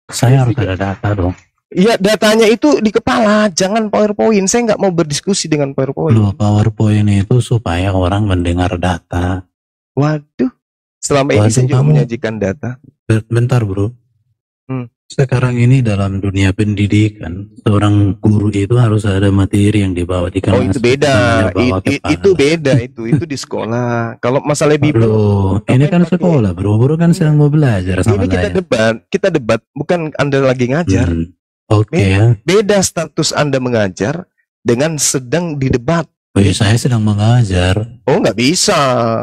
Saya harus ada data dong. Ya, datanya itu di kepala, jangan PowerPoint. Saya nggak mau berdiskusi dengan PowerPoint. Loh, PowerPoint itu supaya orang mendengar data. Waduh, selama ini saya juga menyajikan data. Bentar bro. Sekarang ini dalam dunia pendidikan, seorang guru itu harus ada materi yang dibawa di kelas. Oh, itu beda. Itu beda, itu di sekolah. Kalau masalah Bible, ini kan sekolah bro kan sedang mau belajar sama ini kita debat, bukan Anda lagi ngajar. Oke. Beda status Anda mengajar dengan sedang didebat. Oh ya, saya sedang mengajar. Oh, nggak bisa.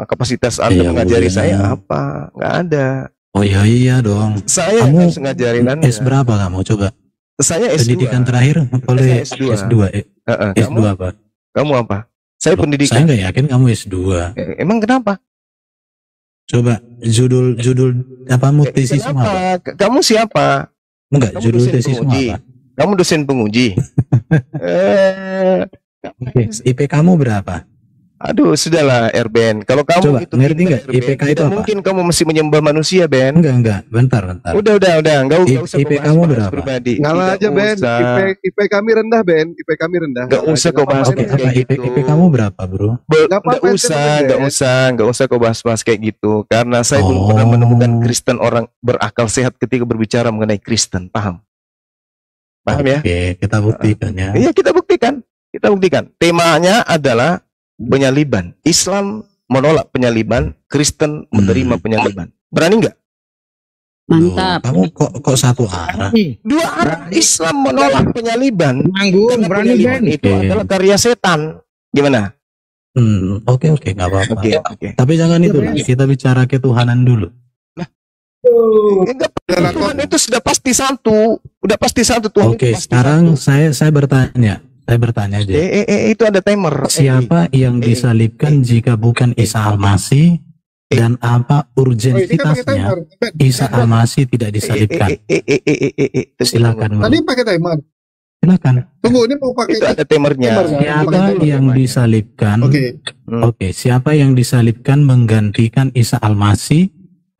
Kapasitas Anda mengajari saya apa? Nggak ada. Oh iya dong. Saya harus ngajarin Anda. S berapa kamu coba? Saya S2. Pendidikan terakhir oleh S2. S2 apa? Kamu apa? Saya pendidikan. Saya nggak yakin kamu S2. Emang kenapa? Coba judul apa tesismu apa? Kamu siapa? Enggak, judul tesismu apa? Kamu dosen penguji. IP kamu berapa? Aduh, sudahlah Ben. Kalau kamu coba, itu ngerti nggak IPK itu apa? Mungkin kamu masih menyembah manusia, Ben. Enggak, bentar. Udah, enggak usah IP kamu berapa? Ngalah aja, Ben. IP kami rendah, Ben. IP kami rendah. Enggak usah kau bahas IP kamu berapa, Bro? Enggak usah kau bahas kayak gitu, karena saya belum pernah menemukan Kristen orang berakal sehat ketika berbicara mengenai Kristen, paham ya? Oke, kita buktikan ya. Iya, kita buktikan. Temanya adalah penyaliban. Islam menolak penyaliban, Kristen menerima penyaliban. Berani nggak? Mantap. Kamu kok satu arah? Dua arah. Islam menolak penyaliban. Nanggung, berani Ben. Itu adalah karya setan. Gimana? Oke, nggak apa-apa. Oke. Tapi jangan itu, kita bicara ketuhanan dulu. Tuhan itu sudah pasti satu. Tuhan. Oke, sekarang saya bertanya. Saya bertanya aja. Itu ada timer. Siapa yang disalibkan jika bukan Isa Al-Masih, dan apa urgensitasnya Isa Al-Masih tidak disalibkan? Silakan. Tadi pakai timer. Silakan. Tunggu, ini mau pakai. Itu ada timernya. Siapa yang disalibkan? Oke, siapa yang disalibkan menggantikan Isa Al-Masih?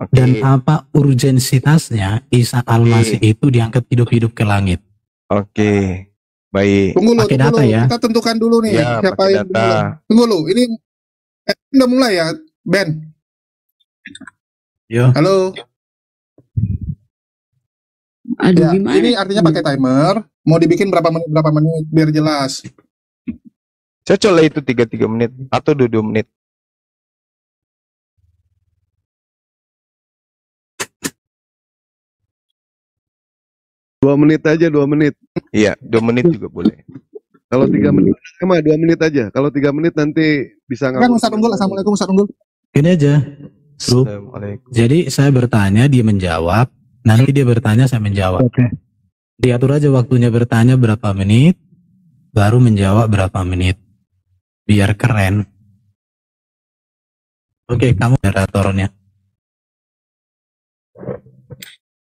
Dan apa urgensitasnya Isa Al-Masih itu diangkat hidup-hidup ke langit? Oke. Baik. Tunggu pakai data dulu. ya. Kita tentukan dulu nih siapa yang data. Tunggu lu. Ini udah mulai ya, Ben. Yo. Halo. Aduh, gimana? Ini artinya pakai timer. Mau dibikin berapa menit biar jelas. Cocok lah itu 3 menit atau 2 menit. Dua menit aja, 2 menit. Iya, 2 menit juga boleh. Kalau 3 menit sama 2 menit aja. Kalau 3 menit nanti bisa nggak? Kan Ustaz Unggul. Assalamualaikum Ustaz Unggul. Ini aja, Bro. Jadi saya bertanya, dia menjawab. Nanti dia bertanya, saya menjawab. Diatur aja waktunya bertanya berapa menit, baru menjawab berapa menit. Biar keren. Oke, kamu moderatornya.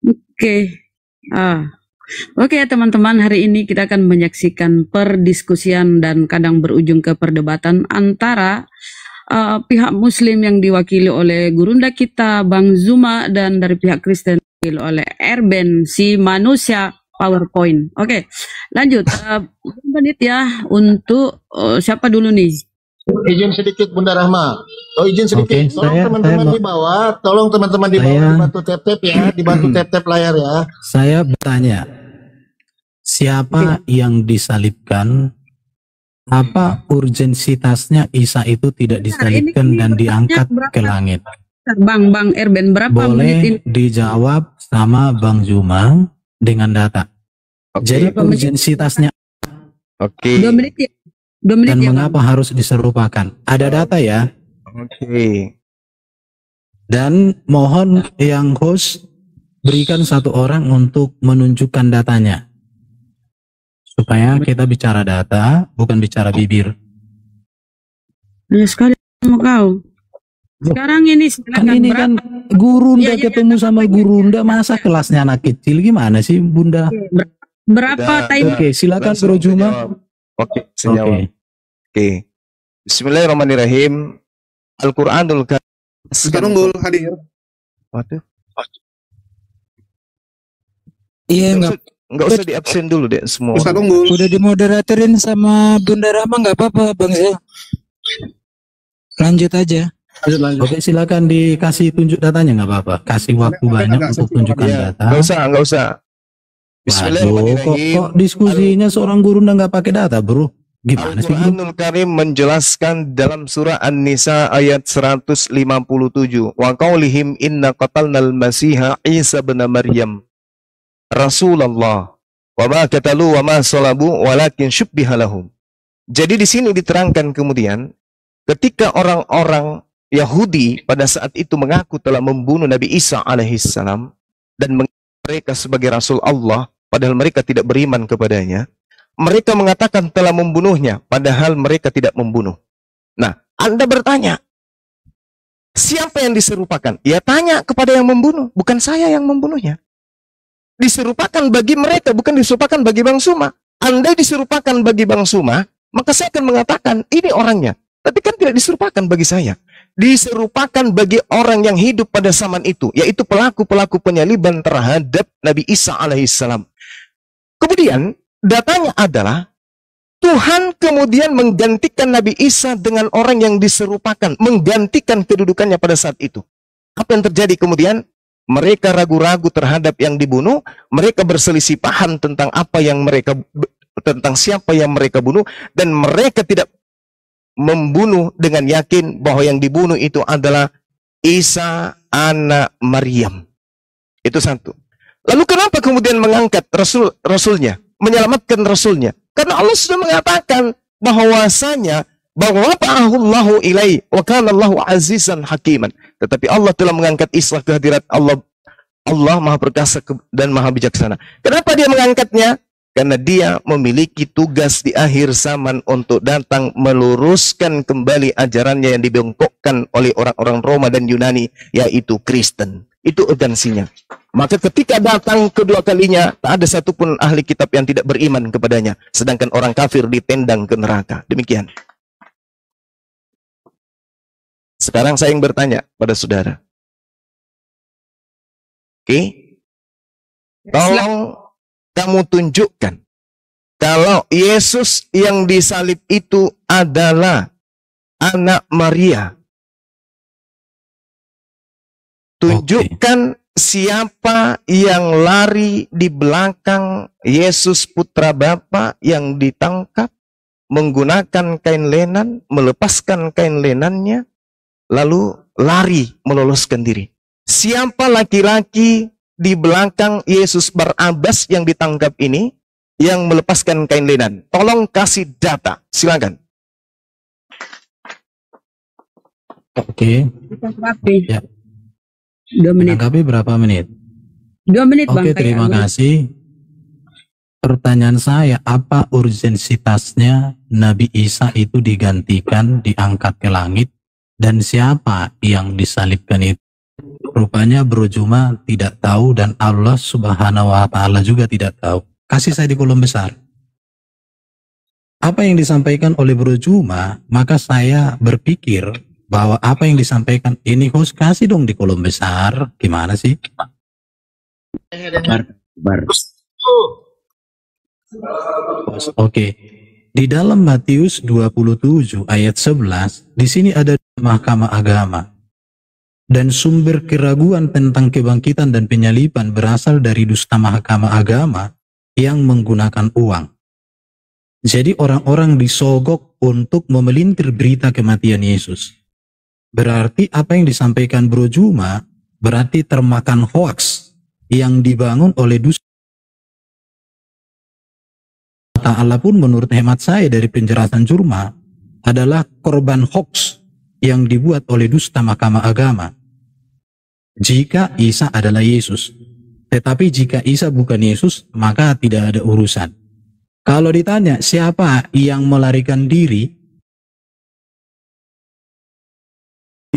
Oke. Oke ya teman-teman, hari ini kita akan menyaksikan perdiskusian dan kadang berujung ke perdebatan antara pihak Muslim yang diwakili oleh gurunda kita Bang Zuma, dan dari pihak Kristen diwakili oleh Ben, si manusia PowerPoint. Oke, lanjut. Menit ya untuk siapa dulu nih? Izin sedikit Bunda Rahma. Izin sedikit. Tolong teman-teman di bawah, dibantu tap-tap ya, dibantu tap-tap layar ya. Saya bertanya, siapa yang disalibkan? Apa urgensitasnya Isa itu tidak disalibkan dan diangkat ke langit? Bang Ben, berapa boleh menit ini? Dijawab sama Bang Zuma dengan data. Jadi urgensitasnya. 2 menit ya. 2 menit dan ya, mengapa harus diserupakan? Ada data ya. Dan mohon yang host berikan 1 orang untuk menunjukkan datanya, supaya kita bicara data, bukan bicara bibir. Ya sekali sama kau. Sekarang ini kan gurunda ketemu sama gurunda, masa kelasnya anak kecil, gimana sih Bunda? Berapa time? Oke, silakan Bro Juma. Oke, senyawa. Oke. Bismillahirrahmanirrahim. Al-Qur'anul Karim. Ustaz Unggul hadir. Waduh. Iya, nggak usah di absen dulu deh semua. Ustaz Unggul. Udah dimoderaterin sama Bunda Rahma, nggak apa-apa Bang Zul. Lanjut aja. Lanjut. Oke, silakan dikasih tunjuk datanya, nggak apa-apa. Kasih waktu banyak untuk tunjukkan data. Nggak usah. Waduh, Bismillahirrahmanirrahim. kok diskusinya seorang guru nggak pakai data, bro? Gimana sih, bro? Al-Quranul Karim menjelaskan dalam surah An-Nisa ayat 157. Wa qaulihim inna qatalnal masiha Isa bin Maryam Rasulullah wa ma qatalu wa ma salabu walakin syubbiha lahum. Jadi di sini diterangkan kemudian ketika orang-orang Yahudi pada saat itu mengaku telah membunuh Nabi Isa alaihissalam dan mereka sebagai Rasul Allah padahal mereka tidak beriman kepadanya, mereka mengatakan telah membunuhnya padahal mereka tidak membunuh. Nah, Anda bertanya, siapa yang diserupakan? Ya tanya kepada yang membunuh, bukan saya yang membunuhnya. Diserupakan bagi mereka, bukan diserupakan bagi Bang Suma. Andai diserupakan bagi Bang Suma, maka saya akan mengatakan ini orangnya. Tapi kan tidak diserupakan bagi saya. Diserupakan bagi orang yang hidup pada zaman itu, yaitu pelaku-pelaku penyaliban terhadap Nabi Isa alaihissalam. Kemudian datanya adalah Tuhan kemudian menggantikan Nabi Isa dengan orang yang diserupakan, menggantikan kedudukannya pada saat itu. Apa yang terjadi kemudian? Mereka ragu-ragu terhadap yang dibunuh, mereka berselisih paham tentang tentang siapa yang mereka bunuh, dan mereka tidak membunuh dengan yakin bahwa yang dibunuh itu adalah Isa anak Maryam. Itu satu. Lalu kenapa kemudian mengangkat rasulnya, menyelamatkan rasulnya? Karena Allah sudah mengatakan bahwasanya bahwa ta'ahullahu ilai wa kana Allahu azizan hakiman. Tetapi Allah telah mengangkat Isa ke hadirat Allah. Allah Maha Perkasa dan Maha Bijaksana. Kenapa dia mengangkatnya? Karena dia memiliki tugas di akhir zaman untuk datang meluruskan kembali ajarannya yang dibengkokkan oleh orang-orang Roma dan Yunani, yaitu Kristen. Itu urgensinya. Maka ketika datang kedua kalinya, tak ada satupun ahli kitab yang tidak beriman kepadanya. Sedangkan orang kafir ditendang ke neraka. Demikian. Sekarang saya ingin bertanya pada saudara. Oke? Tolong kamu tunjukkan kalau Yesus yang disalib itu adalah anak Maria. Tunjukkan siapa yang lari di belakang Yesus putra Bapa yang ditangkap menggunakan kain lenan, melepaskan kain lenannya, lalu lari meloloskan diri. Siapa laki-laki di belakang Yesus Barabas yang ditangkap ini yang melepaskan kain lenan? Tolong kasih data, silakan. Oke. Ya. 2 menit. Menanggapi berapa menit? 2 menit, Bang. Oke, terima kasih. Pertanyaan saya, apa urgensitasnya Nabi Isa itu digantikan, diangkat ke langit, dan siapa yang disalibkan itu? Rupanya Bro Juma tidak tahu dan Allah Subhanahu wa Ta'ala juga tidak tahu. Kasih saya di kolom besar. Apa yang disampaikan oleh Bro Juma, maka saya berpikir bahwa apa yang disampaikan ini host kasih dong di kolom besar. Gimana sih? Oke. Di dalam Matius 27 ayat 11, di sini ada mahkamah agama. Dan sumber keraguan tentang kebangkitan dan penyaliban berasal dari dusta mahkamah agama yang menggunakan uang. Jadi orang-orang disogok untuk memelintir berita kematian Yesus. Berarti apa yang disampaikan Bro Juma berarti termakan hoax yang dibangun oleh dusta. Ta'ala pun menurut hemat saya dari penjelasan Juma adalah korban hoax yang dibuat oleh dusta mahkamah agama. Jika Isa adalah Yesus, tetapi jika Isa bukan Yesus, maka tidak ada urusan. Kalau ditanya siapa yang melarikan diri,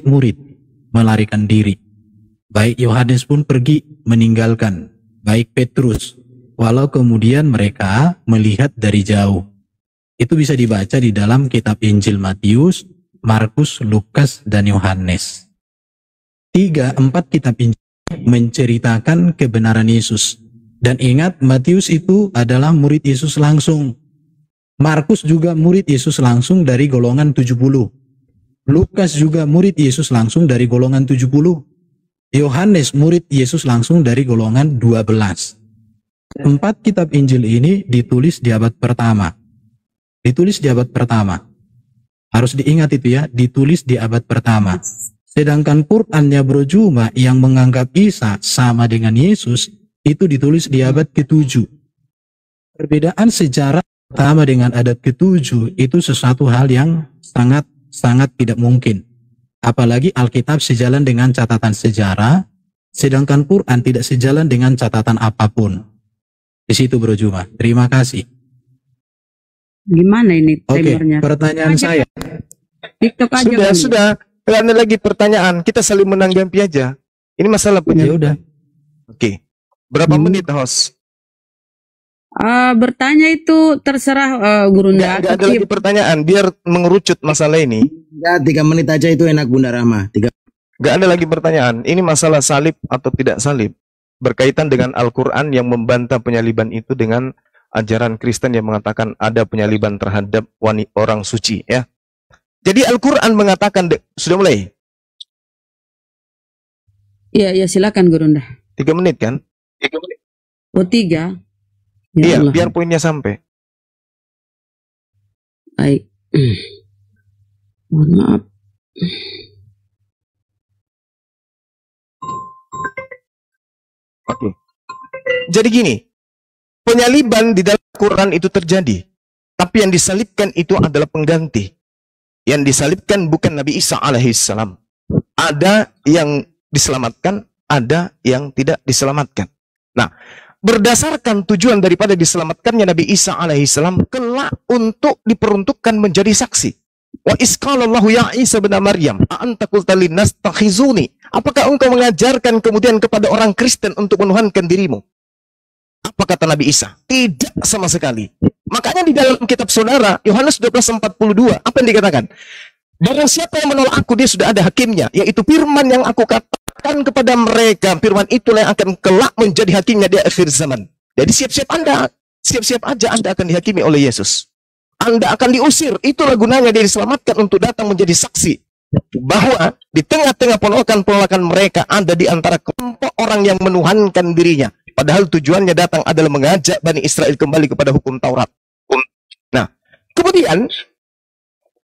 murid melarikan diri. Baik Yohanes pun pergi meninggalkan, baik Petrus, walau kemudian mereka melihat dari jauh. Itu bisa dibaca di dalam kitab Injil Matius, Markus, Lukas, dan Yohanes. 3-4 kitab Injil menceritakan kebenaran Yesus. Dan ingat, Matius itu adalah murid Yesus langsung. Markus juga murid Yesus langsung dari golongan 70. Lukas juga murid Yesus langsung dari golongan 70. Yohanes murid Yesus langsung dari golongan 12. 4 kitab Injil ini ditulis di abad pertama. Ditulis di abad pertama. Harus diingat itu ya, ditulis di abad pertama. Sedangkan Qurannya Bro Juma yang menganggap Isa sama dengan Yesus, itu ditulis di abad ke-7. Perbedaan sejarah pertama dengan abad ke-7 itu sesuatu hal yang sangat tidak mungkin. Apalagi Alkitab sejalan dengan catatan sejarah, sedangkan Quran tidak sejalan dengan catatan apapun. Di situ Bro Juma. Terima kasih. Gimana ini timernya? Oke, pertanyaan saya. TikTok aja. Sudah. Tidak ada lagi pertanyaan. Kita saling menanggapi aja. Ini masalah Ya udah. Oke. Berapa menit, host? Bertanya itu terserah Gurunda. Nggak ada lagi pertanyaan. Biar mengerucut masalah ini. Ya, 3 menit aja itu enak Bunda Rahma. Nggak ada lagi pertanyaan. Ini masalah salib atau tidak salib. Berkaitan dengan Al-Quran yang membantah penyaliban itu dengan ajaran Kristen yang mengatakan ada penyaliban terhadap orang suci, ya. Jadi Al-Quran mengatakan, sudah mulai? Iya, silakan Gurunda. 3 menit kan? 3 menit. Oh, 3. Iya, biar poinnya sampai. Baik. Mohon maaf. Oke. Jadi gini, penyaliban di dalam Quran itu terjadi, tapi yang disalibkan itu adalah pengganti. Yang disalibkan bukan Nabi Isa alaihissalam. Ada yang diselamatkan, ada yang tidak diselamatkan. Nah, berdasarkan tujuan daripada diselamatkannya Nabi Isa alaihissalam kelak untuk diperuntukkan menjadi saksi. Wa isqalallahu ya Isa bin Maryam, a anta qulta linnas takhizuni. Apakah engkau mengajarkan kemudian kepada orang Kristen untuk menuhankan dirimu? Apa kata Nabi Isa? Tidak sama sekali. Makanya di dalam kitab saudara Yohanes 12:42 apa yang dikatakan? Barang siapa yang menolak aku, dia sudah ada hakimnya, yaitu firman yang aku katakan kepada mereka. Firman itulah yang akan kelak menjadi hakimnya di akhir zaman. Jadi siap-siap aja Anda akan dihakimi oleh Yesus. Anda akan diusir. Itulah gunanya dia diselamatkan untuk datang menjadi saksi bahwa di tengah-tengah penolakan mereka ada di antara kelompok orang yang menuhankan dirinya. Padahal tujuannya datang adalah mengajak Bani Israel kembali kepada hukum Taurat. Nah, kemudian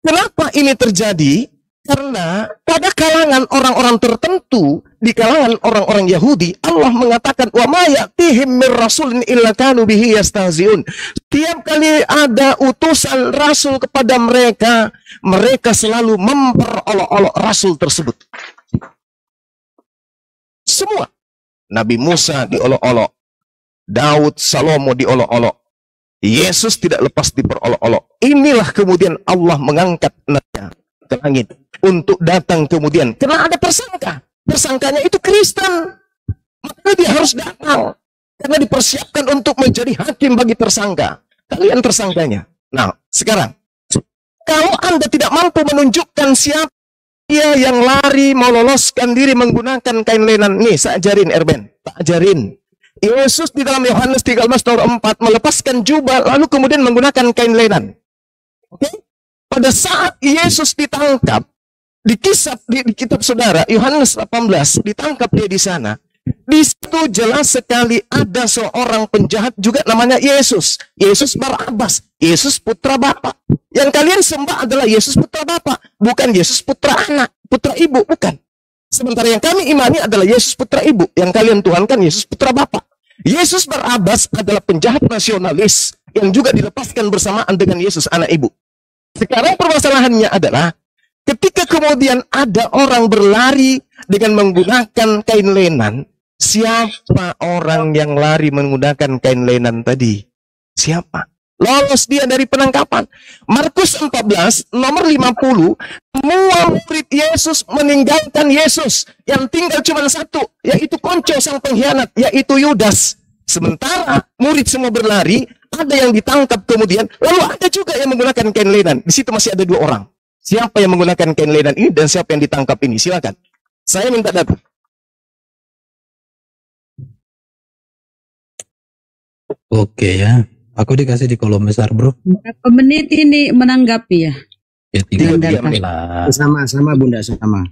kenapa ini terjadi? Karena pada kalangan orang-orang tertentu, di kalangan orang-orang Yahudi, Allah mengatakan, "Wa ma ya'tihim mir rasulin illa kanu bihi yastahzi'un." Tiap kali ada utusan rasul kepada mereka, mereka selalu memperolok-olok rasul tersebut. Semua. Nabi Musa diolok-olok, Daud, Salomo diolok-olok, Yesus tidak lepas diperolok-olok. Inilah kemudian Allah mengangkat nabinya ke langit untuk datang kemudian. Karena ada persangka. Persangkanya itu Kristen. Maka dia harus datang. Karena dipersiapkan untuk menjadi hakim bagi tersangka. Kalian tersangkanya. Nah, sekarang. Kalau Anda tidak mampu menunjukkan siapa dia yang lari mau loloskan diri menggunakan kain lenan. Nih, saya ajarin Erben. Tak ajarin. Yesus di dalam Yohanes 13:4 melepaskan jubah lalu kemudian menggunakan kain lenan. Oke? Pada saat Yesus ditangkap di kitab saudara Yohanes 18 ditangkap dia di sana. Di situ jelas sekali ada seorang penjahat juga namanya Yesus. Yesus Barabas, Yesus putra Bapa. Yang kalian sembah adalah Yesus putra Bapa, bukan Yesus putra anak, putra ibu, bukan. Sementara yang kami imani adalah Yesus putra ibu, yang kalian tuhankan Yesus putra Bapa. Yesus Barabas adalah penjahat nasionalis yang juga dilepaskan bersamaan dengan Yesus anak ibu. Sekarang permasalahannya adalah ketika kemudian ada orang berlari dengan menggunakan kain lenan, siapa orang yang lari menggunakan kain lenan tadi? Siapa? Lolos dia dari penangkapan. Markus 14 nomor 50, semua murid Yesus meninggalkan Yesus. Yang tinggal cuma satu, yaitu konco sang pengkhianat, yaitu Yudas. Sementara murid semua berlari, ada yang ditangkap kemudian, lalu ada juga yang menggunakan kain lenan. Di situ masih ada 2 orang. Siapa yang menggunakan kain lenan ini dan siapa yang ditangkap ini? Silakan. Saya minta data. Oke ya. Aku dikasih di kolom besar, bro. Berapa menit ini menanggapi ya? Ya, 3 menit lah. Sama Bunda, sama.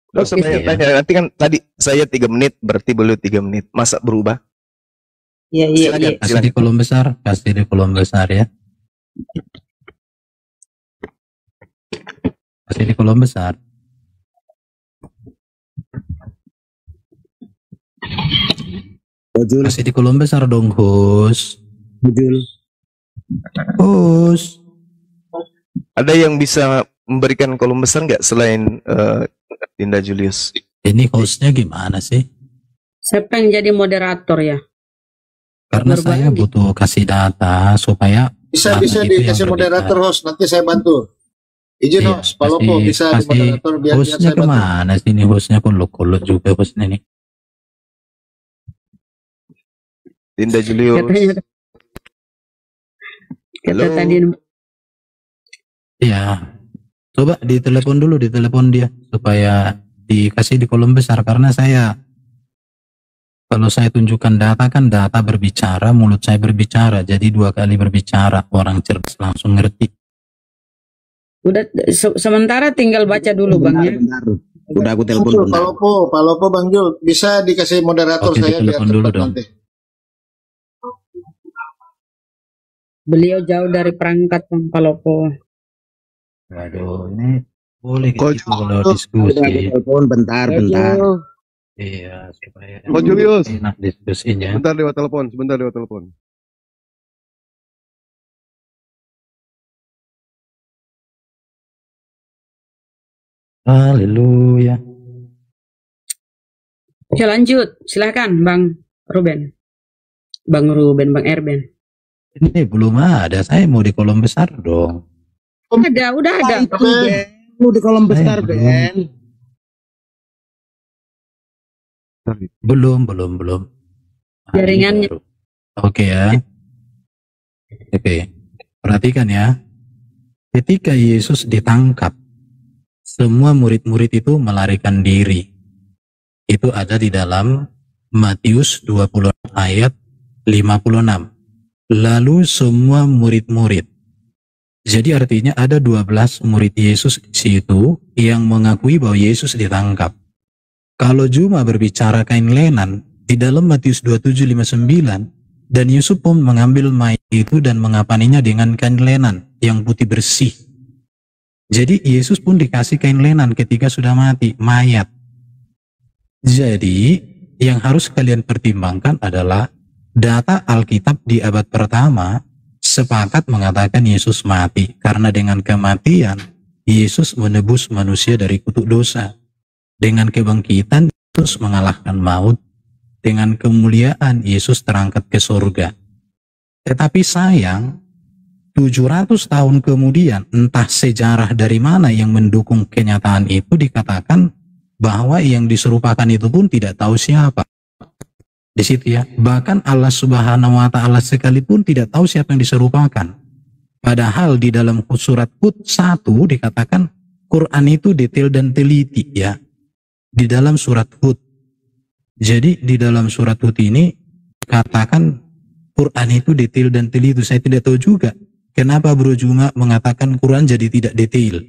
Terus nanti kan tadi saya 3 menit, berarti beliau 3 menit. Masa berubah? Iya. Kasih di kolom besar, kasih di kolom besar ya. Kasih di kolom besar. Kasih di kolom besar dong, host. Host. Ada yang bisa memberikan kolom besar nggak selain Dinda Julius? Ini hostnya gimana sih? Siapa yang jadi moderator ya? Karena saya butuh kasih data supaya bisa dikasih moderator host, nanti saya bantu. Izin host, Pak Lopo bisa di moderator biar hostnya saya kemana sih ini hostnya, kolot juga hostnya nih. Dinda Julius. Kata tadi. Ya, coba ditelepon dulu, ditelepon dia supaya dikasih di kolom besar, karena kalau saya tunjukkan data kan data berbicara, mulut saya berbicara, jadi 2 kali berbicara, orang cerdas langsung ngerti. Udah sementara tinggal baca dulu Bang ya. Udah aku telepon. Pak Lopo Bang Jul bisa dikasih moderator. Oke, saya biar dulu cepat dong. nanti. Beliau jauh dari perangkat Bang Pak Lopo. Waduh, ini boleh gitu kalau diskusi. Telepon bentar. Iya, supaya Ko Julius, enak diskusinya. sebentar lewat telepon. Haleluya. Oke lanjut, silakan Bang Ruben. Bang Erben. Ini belum ada, saya mau di kolom besar dong. Udah ada. Lu di kolom besar, Ben. Belum. Jaringannya. Oke ya. Oke. Perhatikan ya. Ketika Yesus ditangkap, semua murid-murid itu melarikan diri. Itu ada di dalam Matius 20 ayat 56. Lalu semua murid-murid. Jadi artinya ada 12 murid Yesus di situ yang mengakui bahwa Yesus ditangkap. Kalau cuma berbicara kain lenan, di dalam Matius 27:59, dan Yusuf pun mengambil mayat itu dan mengapaninya dengan kain lenan yang putih bersih. Jadi Yesus pun dikasih kain lenan ketika sudah mati, mayat. Jadi yang harus kalian pertimbangkan adalah data Alkitab di abad pertama sepakat mengatakan Yesus mati, karena dengan kematian Yesus menebus manusia dari kutuk dosa. Dengan kebangkitan Yesus mengalahkan maut. Dengan kemuliaan Yesus terangkat ke surga. Tetapi sayang, 700 tahun kemudian, entah sejarah dari mana yang mendukung kenyataan itu, dikatakan bahwa yang diserupakan itu pun tidak tahu siapa. Di situ ya, bahkan Allah Subhanahu wa Ta'ala sekalipun tidak tahu siapa yang diserupakan. Padahal di dalam surat Hud 1 dikatakan Quran itu detail dan teliti ya. Di dalam surat Hud. Jadi di dalam surat Hud ini katakan Quran itu detail dan teliti. Saya tidak tahu juga kenapa Bro Juma mengatakan Quran jadi tidak detail.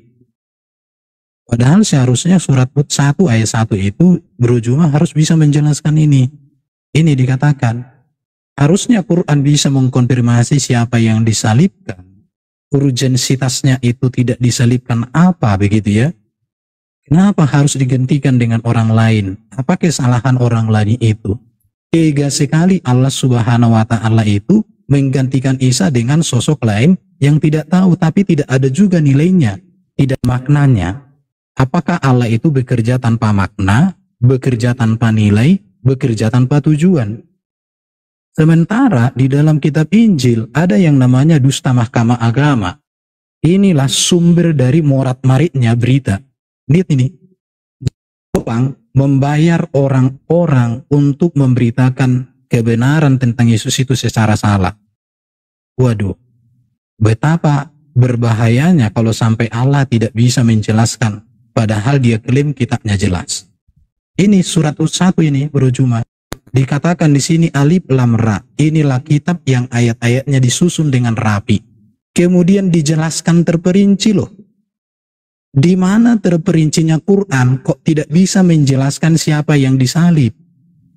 Padahal seharusnya surat Hud 1 ayat 1 itu Bro Juma harus bisa menjelaskan ini. Ini dikatakan harusnya Quran bisa mengkonfirmasi siapa yang disalibkan. Urgensitasnya itu tidak disalibkan apa begitu ya. Kenapa harus digantikan dengan orang lain? Apa kesalahan orang lain itu? Tega sekali Allah Subhanahu wa Ta'ala itu menggantikan Isa dengan sosok lain yang tidak tahu, tapi tidak ada juga nilainya, tidak maknanya. Apakah Allah itu bekerja tanpa makna, bekerja tanpa nilai, bekerja tanpa tujuan? Sementara di dalam kitab Injil ada yang namanya dusta mahkamah agama. Inilah sumber dari morat-maritnya berita. Lihat ini, Jepang membayar orang-orang untuk memberitakan kebenaran tentang Yesus itu secara salah. Waduh, betapa berbahayanya kalau sampai Allah tidak bisa menjelaskan, padahal dia klaim kitabnya jelas. Ini surat 1 ini Bro Juma. Dikatakan di sini alif lam ra. Inilah kitab yang ayat-ayatnya disusun dengan rapi. Kemudian dijelaskan terperinci loh. Di mana terperincinya Quran kok tidak bisa menjelaskan siapa yang disalib?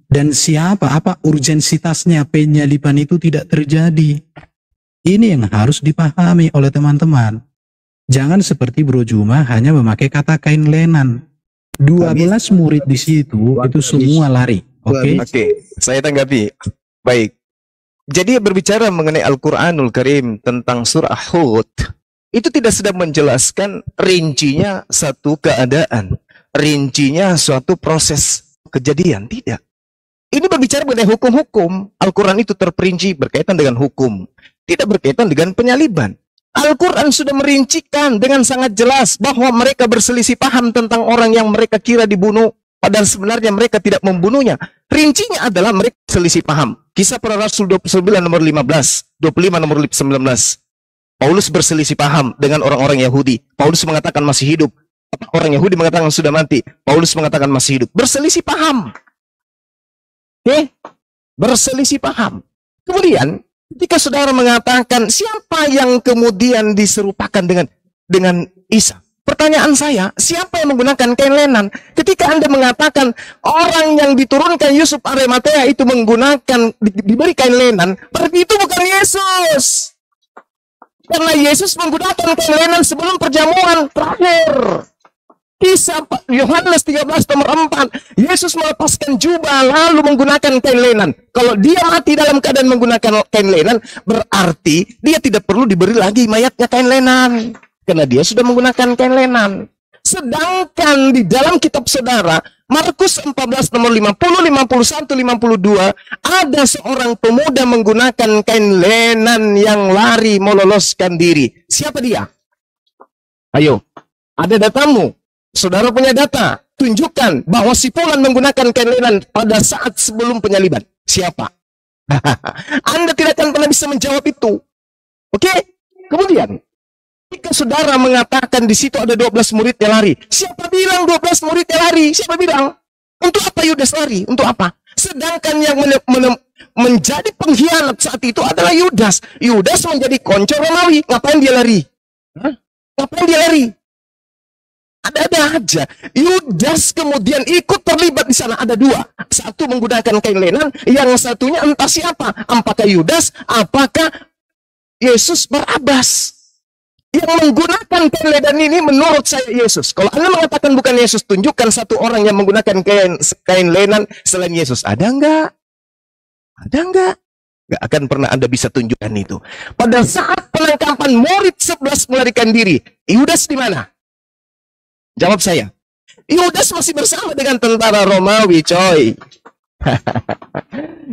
Dan siapa, apa urgensitasnya penyaliban itu tidak terjadi? Ini yang harus dipahami oleh teman-teman. Jangan seperti Bro Juma hanya memakai kata kain lenan. 12 murid di situ itu semua lari. Oke? Saya tanggapi. Baik. Jadi berbicara mengenai Al-Quranul Karim tentang surah Hud, itu tidak sedang menjelaskan rincinya satu keadaan, rincinya suatu proses kejadian, tidak. Ini berbicara mengenai hukum-hukum. Al-Quran itu terperinci berkaitan dengan hukum, tidak berkaitan dengan penyaliban. Al-Quran sudah merincikan dengan sangat jelas bahwa mereka berselisih paham tentang orang yang mereka kira dibunuh, padahal sebenarnya mereka tidak membunuhnya. Rincinya adalah mereka selisih paham. Kisah Para Rasul 29 nomor 15, 25 nomor 19. Paulus berselisih paham dengan orang-orang Yahudi. Paulus mengatakan masih hidup. Orang Yahudi mengatakan sudah mati. Paulus mengatakan masih hidup. Berselisih paham. Oke? Berselisih paham. Kemudian, ketika saudara mengatakan siapa yang kemudian diserupakan dengan Isa? Pertanyaan saya, siapa yang menggunakan kain lenan? Ketika Anda mengatakan orang yang diturunkan Yusuf Arimatea itu menggunakan, diberi kain lenan, berarti itu bukan Yesus. Karena Yesus menggunakan kain lenan sebelum perjamuan terakhir. Kisah Yohanes 13 nomor 4, Yesus melepaskan jubah lalu menggunakan kain lenan. Kalau dia mati dalam keadaan menggunakan kain lenan, berarti dia tidak perlu diberi lagi mayatnya kain lenan. Karena dia sudah menggunakan kain lenan. Sedangkan di dalam kitab saudara, Markus 14 nomor 50, 51, 52, ada seorang pemuda menggunakan kain lenan yang lari meloloskan diri. Siapa dia? Ayo, ada datamu. Saudara punya data. Tunjukkan bahwa si Fulan menggunakan kain lenan pada saat sebelum penyaliban. Siapa? Anda tidak akan pernah bisa menjawab itu. Oke? Kemudian, jika saudara mengatakan di situ ada 12 murid yang lari. Siapa bilang 12 murid yang lari? Siapa bilang? Untuk apa Yudas lari? Untuk apa? Sedangkan yang menjadi pengkhianat saat itu adalah Yudas. Yudas menjadi konco Romawi. Ngapain dia lari? Ngapain dia lari? Ada-ada aja. Yudas kemudian ikut terlibat di sana. Ada dua. Satu menggunakan kain lenan, yang satunya entah siapa. Apakah Yudas? Apakah Yesus Barabas? Yang menggunakan kain lenan ini menurut saya Yesus. Kalau Anda mengatakan bukan Yesus, tunjukkan satu orang yang menggunakan kain lenan selain Yesus. Ada enggak? Ada enggak? Enggak akan pernah Anda bisa tunjukkan itu. Pada saat penangkapan murid 11 melarikan diri, Yudas di mana? Jawab saya. Yudas masih bersama dengan tentara Romawi, coy.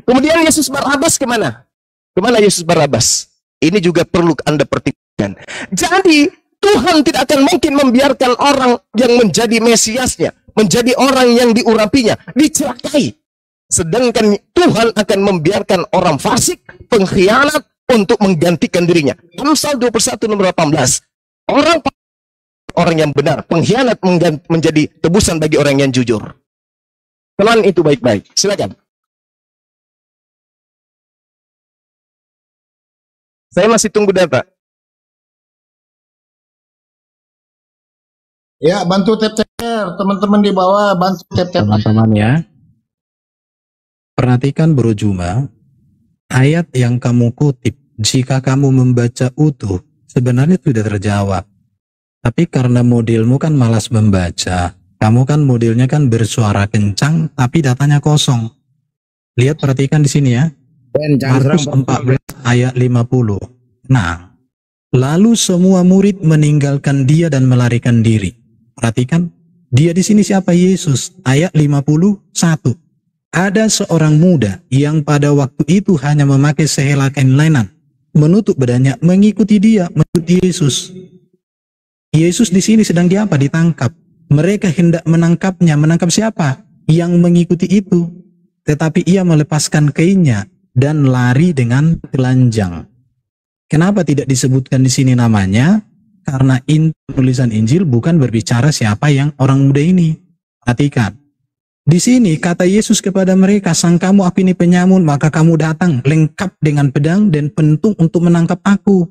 Kemudian Yesus Barabas kemana? Kemana Yesus Barabas? Ini juga perlu Anda perhatikan. Jadi, Tuhan tidak akan mungkin membiarkan orang yang menjadi Mesiasnya, menjadi orang yang diurapinya, dicelakai. Sedangkan Tuhan akan membiarkan orang fasik, pengkhianat, untuk menggantikan dirinya. Amsal 21 nomor 18. Orang yang benar, pengkhianat menjadi tebusan bagi orang yang jujur. Teman itu baik-baik. Silakan. Saya masih tunggu data. Ya, bantu tap-tap teman-teman di bawah, bantu tap-tap. Teman-teman ya. Perhatikan Bro Juma, ayat yang kamu kutip, jika kamu membaca utuh, sebenarnya sudah terjawab. Tapi karena modelmu kan malas membaca, kamu kan modelnya kan bersuara kencang, tapi datanya kosong. Lihat, perhatikan di sini ya. Markus 14 ayat 50. Nah, lalu semua murid meninggalkan dia dan melarikan diri. Perhatikan, dia di sini siapa? Yesus. Ayat 51. Ada seorang muda yang pada waktu itu hanya memakai sehelai kain lenan, menutup badannya, mengikuti dia, mengikuti Yesus. Yesus di sini sedang diapa? Ditangkap. Mereka hendak menangkapnya. Menangkap siapa? Yang mengikuti itu. Tetapi ia melepaskan kainnya dan lari dengan telanjang. Kenapa tidak disebutkan di sini namanya? Karena tulisan Injil bukan berbicara siapa yang orang muda ini. Perhatikan. Di sini kata Yesus kepada mereka, sang kamu aku ini penyamun, maka kamu datang lengkap dengan pedang dan pentung untuk menangkap aku.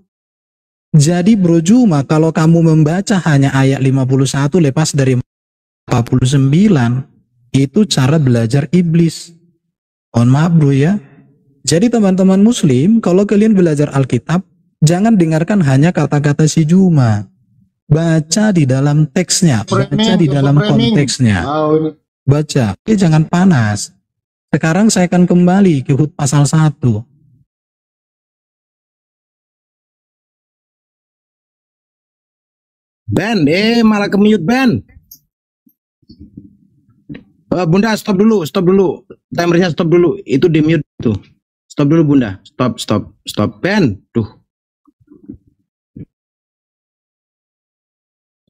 Jadi Bro Juma, kalau kamu membaca hanya ayat 51 lepas dari 49, itu cara belajar iblis. Mohon maaf bro ya. Jadi teman-teman muslim, kalau kalian belajar Alkitab, jangan dengarkan hanya kata-kata si Juma. Baca di dalam teksnya, baca di dalam konteksnya. Baca, jangan panas. Sekarang saya akan kembali ke Hud pasal 1. Ben, malah ke-mute Ben. Bunda, stop dulu. Timernya stop dulu. Itu di mute tuh. Stop dulu Bunda. Stop. Ben, tuh.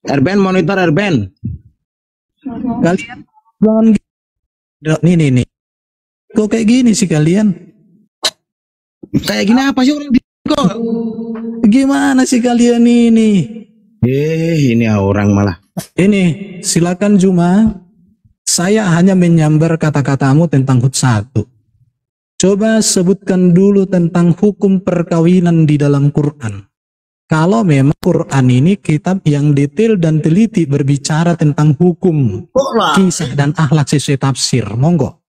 Erben, monitor Erben. Kalian jangan nih. Kok kayak gini sih kalian? Kayak gini apa sih orang di kok? Gimana sih kalian ini? Ini orang malah. Ini, silakan Juma. Saya hanya menyambar kata-katamu tentang Hud 1. Coba sebutkan dulu tentang hukum perkawinan di dalam Quran. Kalau memang Quran ini kitab yang detail dan teliti berbicara tentang hukum, kisah dan akhlak sesuai tafsir, monggo.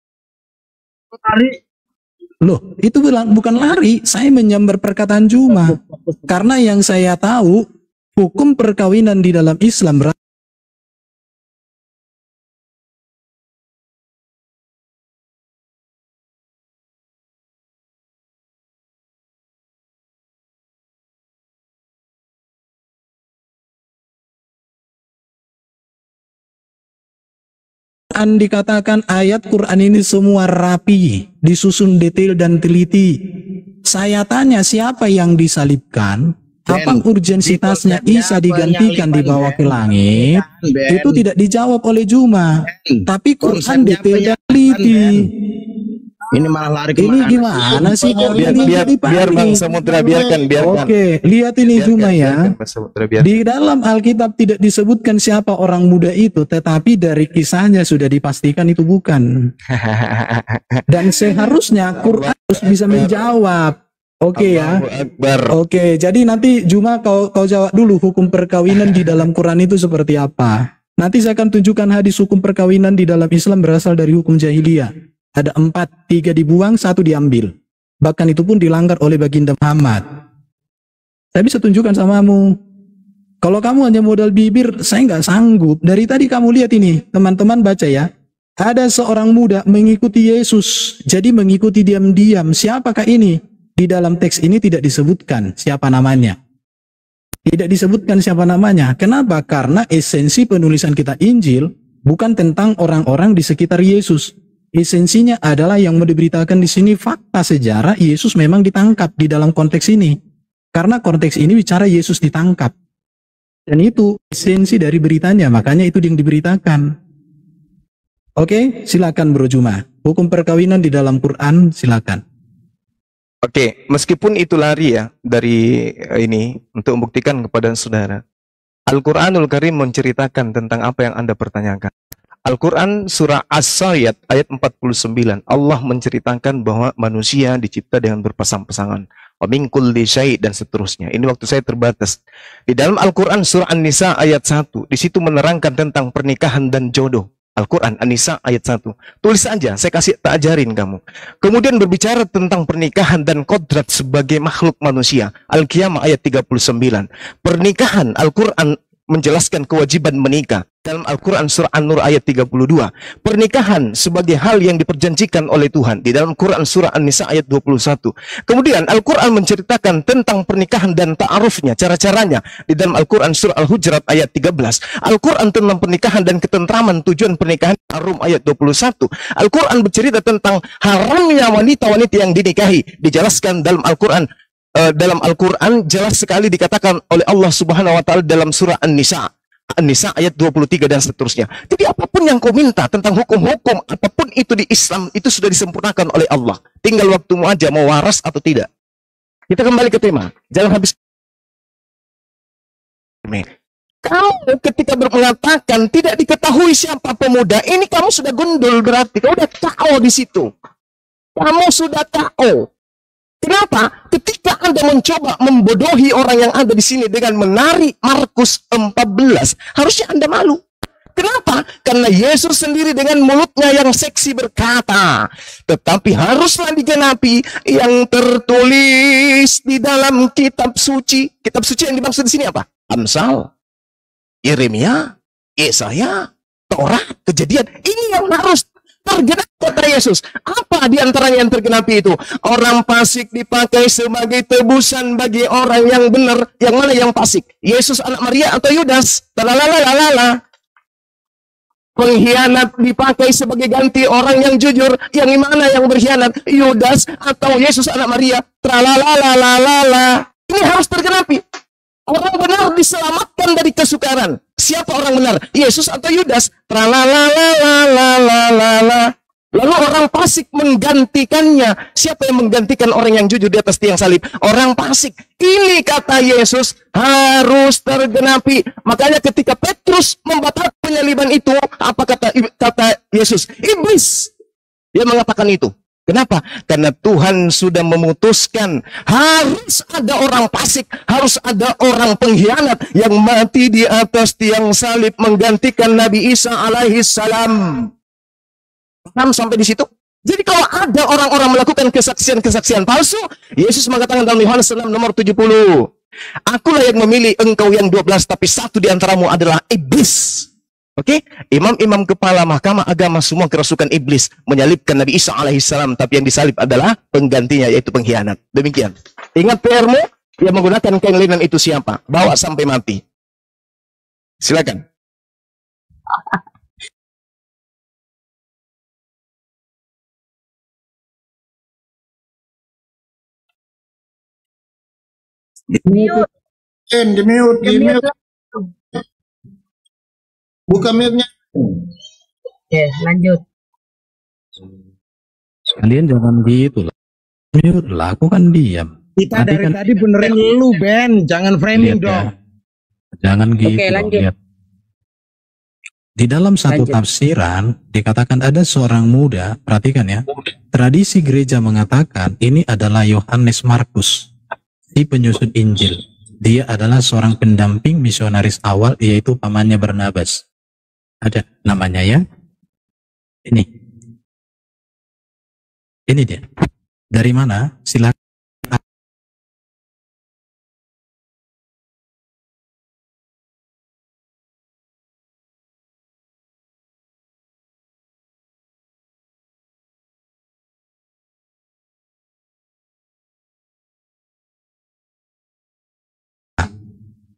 Lari. Loh, itu bukan lari, saya menyambar perkataan Juma. Karena yang saya tahu, hukum perkawinan di dalam Islam dikatakan ayat Quran ini semua rapi, disusun detail dan teliti. Saya tanya siapa yang disalibkan? Apa urgensitasnya Isa digantikan dibawa ke langit? Itu tidak dijawab oleh Juma. Tapi Quran detail dan teliti. Ini malah lari ke ini gimana sih? Biar Bang Samudra biarkan. Oke, lihat ini Juma ya. Di dalam Alkitab tidak disebutkan siapa orang muda itu, tetapi dari kisahnya sudah dipastikan itu bukan. Dan seharusnya Quran harus bisa menjawab. Oke ya. Oke, jadi nanti Juma kau jawab dulu hukum perkawinan di dalam Quran itu seperti apa. Nanti saya akan tunjukkan hadis hukum perkawinan di dalam Islam berasal dari hukum jahiliyah. Ada 4, 3 dibuang, 1 diambil. Bahkan itu pun dilanggar oleh baginda Muhammad. Saya bisa tunjukkan samamu. Kalau kamu hanya modal bibir, saya nggak sanggup. Dari tadi kamu lihat ini, teman-teman baca ya. Ada seorang muda mengikuti Yesus, jadi mengikuti diam-diam. Siapakah ini? Di dalam teks ini tidak disebutkan siapa namanya. Tidak disebutkan siapa namanya. Kenapa? Karena esensi penulisan kitab Injil bukan tentang orang-orang di sekitar Yesus. Esensinya adalah yang mau diberitakan di sini fakta sejarah Yesus memang ditangkap di dalam konteks ini. Karena konteks ini bicara Yesus ditangkap. Dan itu esensi dari beritanya, makanya itu yang diberitakan. Oke, silakan Bro Juma. Hukum perkawinan di dalam Quran, silakan. Oke, meskipun itu lari ya dari ini untuk membuktikan kepada saudara. Al-Quranul Karim menceritakan tentang apa yang Anda pertanyakan. Al-Quran surah As-Sayyad ayat 49. Allah menceritakan bahwa manusia dicipta dengan berpasang-pasangan. Wa min kulli syai' dan seterusnya. Ini waktu saya terbatas. Di dalam Al-Quran surah An-Nisa ayat 1. Di situ menerangkan tentang pernikahan dan jodoh. Al-Quran An-Nisa ayat 1. Tulis aja, saya tak ajarin kamu. Kemudian berbicara tentang pernikahan dan kodrat sebagai makhluk manusia. Al-Qiyamah ayat 39. Pernikahan Al-Quran menjelaskan kewajiban menikah. Dalam Al-Quran surah An-Nur ayat 32. Pernikahan sebagai hal yang diperjanjikan oleh Tuhan. Di dalam Quran surah An-Nisa ayat 21. Kemudian Al-Quran menceritakan tentang pernikahan dan ta'arufnya, cara-caranya. Di dalam Al-Quran surah Al-Hujurat ayat 13. Al-Quran tentang pernikahan dan ketentraman tujuan pernikahan. Ar-Rum ayat 21. Al-Quran bercerita tentang haramnya wanita-wanita yang dinikahi. Dijelaskan dalam Al-Quran. Dalam Al-Quran jelas sekali dikatakan oleh Allah Subhanahu wa Ta'ala dalam surah An-Nisa. An-Nisa ayat 23 dan seterusnya. Jadi apapun yang kau minta tentang hukum-hukum, apapun itu di Islam, itu sudah disempurnakan oleh Allah. Tinggal waktumu aja mau waras atau tidak. Kita kembali ke tema. Jangan habis. kamu ketika mengatakan tidak diketahui siapa pemuda ini, kamu sudah gundul, berarti kamu udah KO di situ. Kamu sudah KO. Kenapa? Ketika Anda mencoba membodohi orang yang ada di sini dengan menarik Markus 14, harusnya Anda malu. Kenapa? Karena Yesus sendiri dengan mulutnya yang seksi berkata, tetapi haruslah digenapi yang tertulis di dalam kitab suci. Kitab suci yang dimaksud di sini apa? Amsal, Yeremia, Yesaya, Torah, Kejadian. Ini yang harus tergenapi, kata Yesus. Apa di antaranya yang tergenapi itu? Orang fasik dipakai sebagai tebusan bagi orang yang benar. Yang mana yang fasik? Yesus anak Maria atau Yudas? Talalalala. Pengkhianat dipakai sebagai ganti orang yang jujur. Yang mana yang berkhianat? Yudas atau Yesus anak Maria? Tralalalala. Ini harus tergenapi. Orang benar diselamatkan dari kesukaran. Siapa orang benar? Yesus atau Yudas? Tralalalala. Lalu orang fasik menggantikannya. Siapa yang menggantikan orang yang jujur di atas tiang salib? Orang fasik. Ini kata Yesus harus tergenapi. Makanya ketika Petrus membatalkan penyaliban itu, apa kata Yesus? Iblis. Dia mengatakan itu. Kenapa? Karena Tuhan sudah memutuskan harus ada orang fasik, harus ada orang pengkhianat yang mati di atas tiang salib menggantikan Nabi Isa alaihi salam. Paham sampai di situ? Jadi kalau ada orang-orang melakukan kesaksian-kesaksian palsu, Yesus mengatakan dalam Yohanes 6 nomor 70, akulah yang memilih engkau yang 12, tapi satu di antaramu adalah iblis. Oke? Imam-imam kepala mahkamah agama semua kerasukan iblis menyalibkan Nabi Isa alaihissalam, tapi yang disalib adalah penggantinya, yaitu pengkhianat. Demikian. Ingat PR-mu, yang menggunakan kain linen itu siapa? Bawa sampai mati. Silakan. Di mute. Buka mute-nya. Oke, lanjut. Kalian jangan gitu lah. Mute lah, aku kan diam. Kita dari tadi benerin lu, Ben. Jangan framing dong. Jangan gitu. Oke, lanjut. Lihat. Di dalam satu tafsiran dikatakan ada seorang muda, perhatikan ya. Tradisi gereja mengatakan ini adalah Yohanes Markus, si penyusun Injil. Dia adalah seorang pendamping misionaris awal, yaitu pamannya Barnabas. Ada namanya ya. Ini dia. Dari mana? Silakan.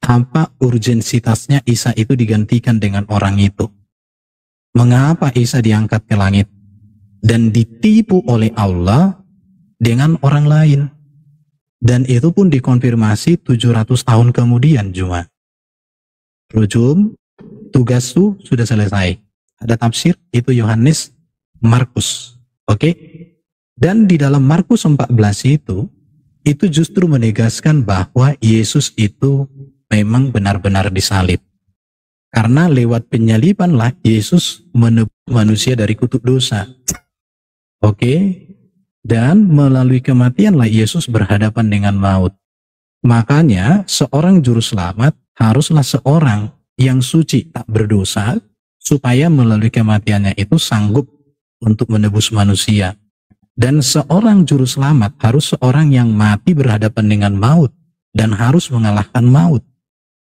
Apa urgensitasnya Isa itu digantikan dengan orang itu? Mengapa Isa diangkat ke langit dan ditipu oleh Allah dengan orang lain? Dan itu pun dikonfirmasi 700 tahun kemudian cuma. Rujum, tugas itu sudah selesai. Ada tafsir, itu Yohanes Markus. Oke? Dan di dalam Markus 14 itu justru menegaskan bahwa Yesus itu memang benar-benar disalib. Karena lewat penyalibanlah Yesus menebus manusia dari kutuk dosa. Oke? Dan melalui kematianlah Yesus berhadapan dengan maut. Makanya seorang juru selamat haruslah seorang yang suci, tak berdosa, supaya melalui kematiannya itu sanggup untuk menebus manusia. Dan seorang juru selamat harus seorang yang mati berhadapan dengan maut dan harus mengalahkan maut.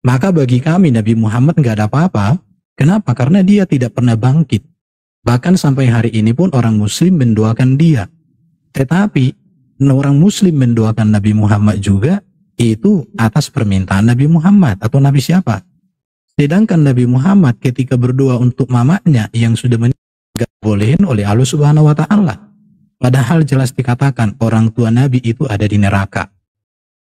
Maka bagi kami Nabi Muhammad nggak ada apa-apa. Kenapa? Karena dia tidak pernah bangkit. Bahkan sampai hari ini pun orang muslim mendoakan dia. Tetapi orang muslim mendoakan Nabi Muhammad juga itu atas permintaan Nabi Muhammad atau Nabi siapa? Sedangkan Nabi Muhammad ketika berdoa untuk mamanya yang sudah meninggal bolehin oleh Allah Subhanahu wa taala. Padahal jelas dikatakan orang tua Nabi itu ada di neraka.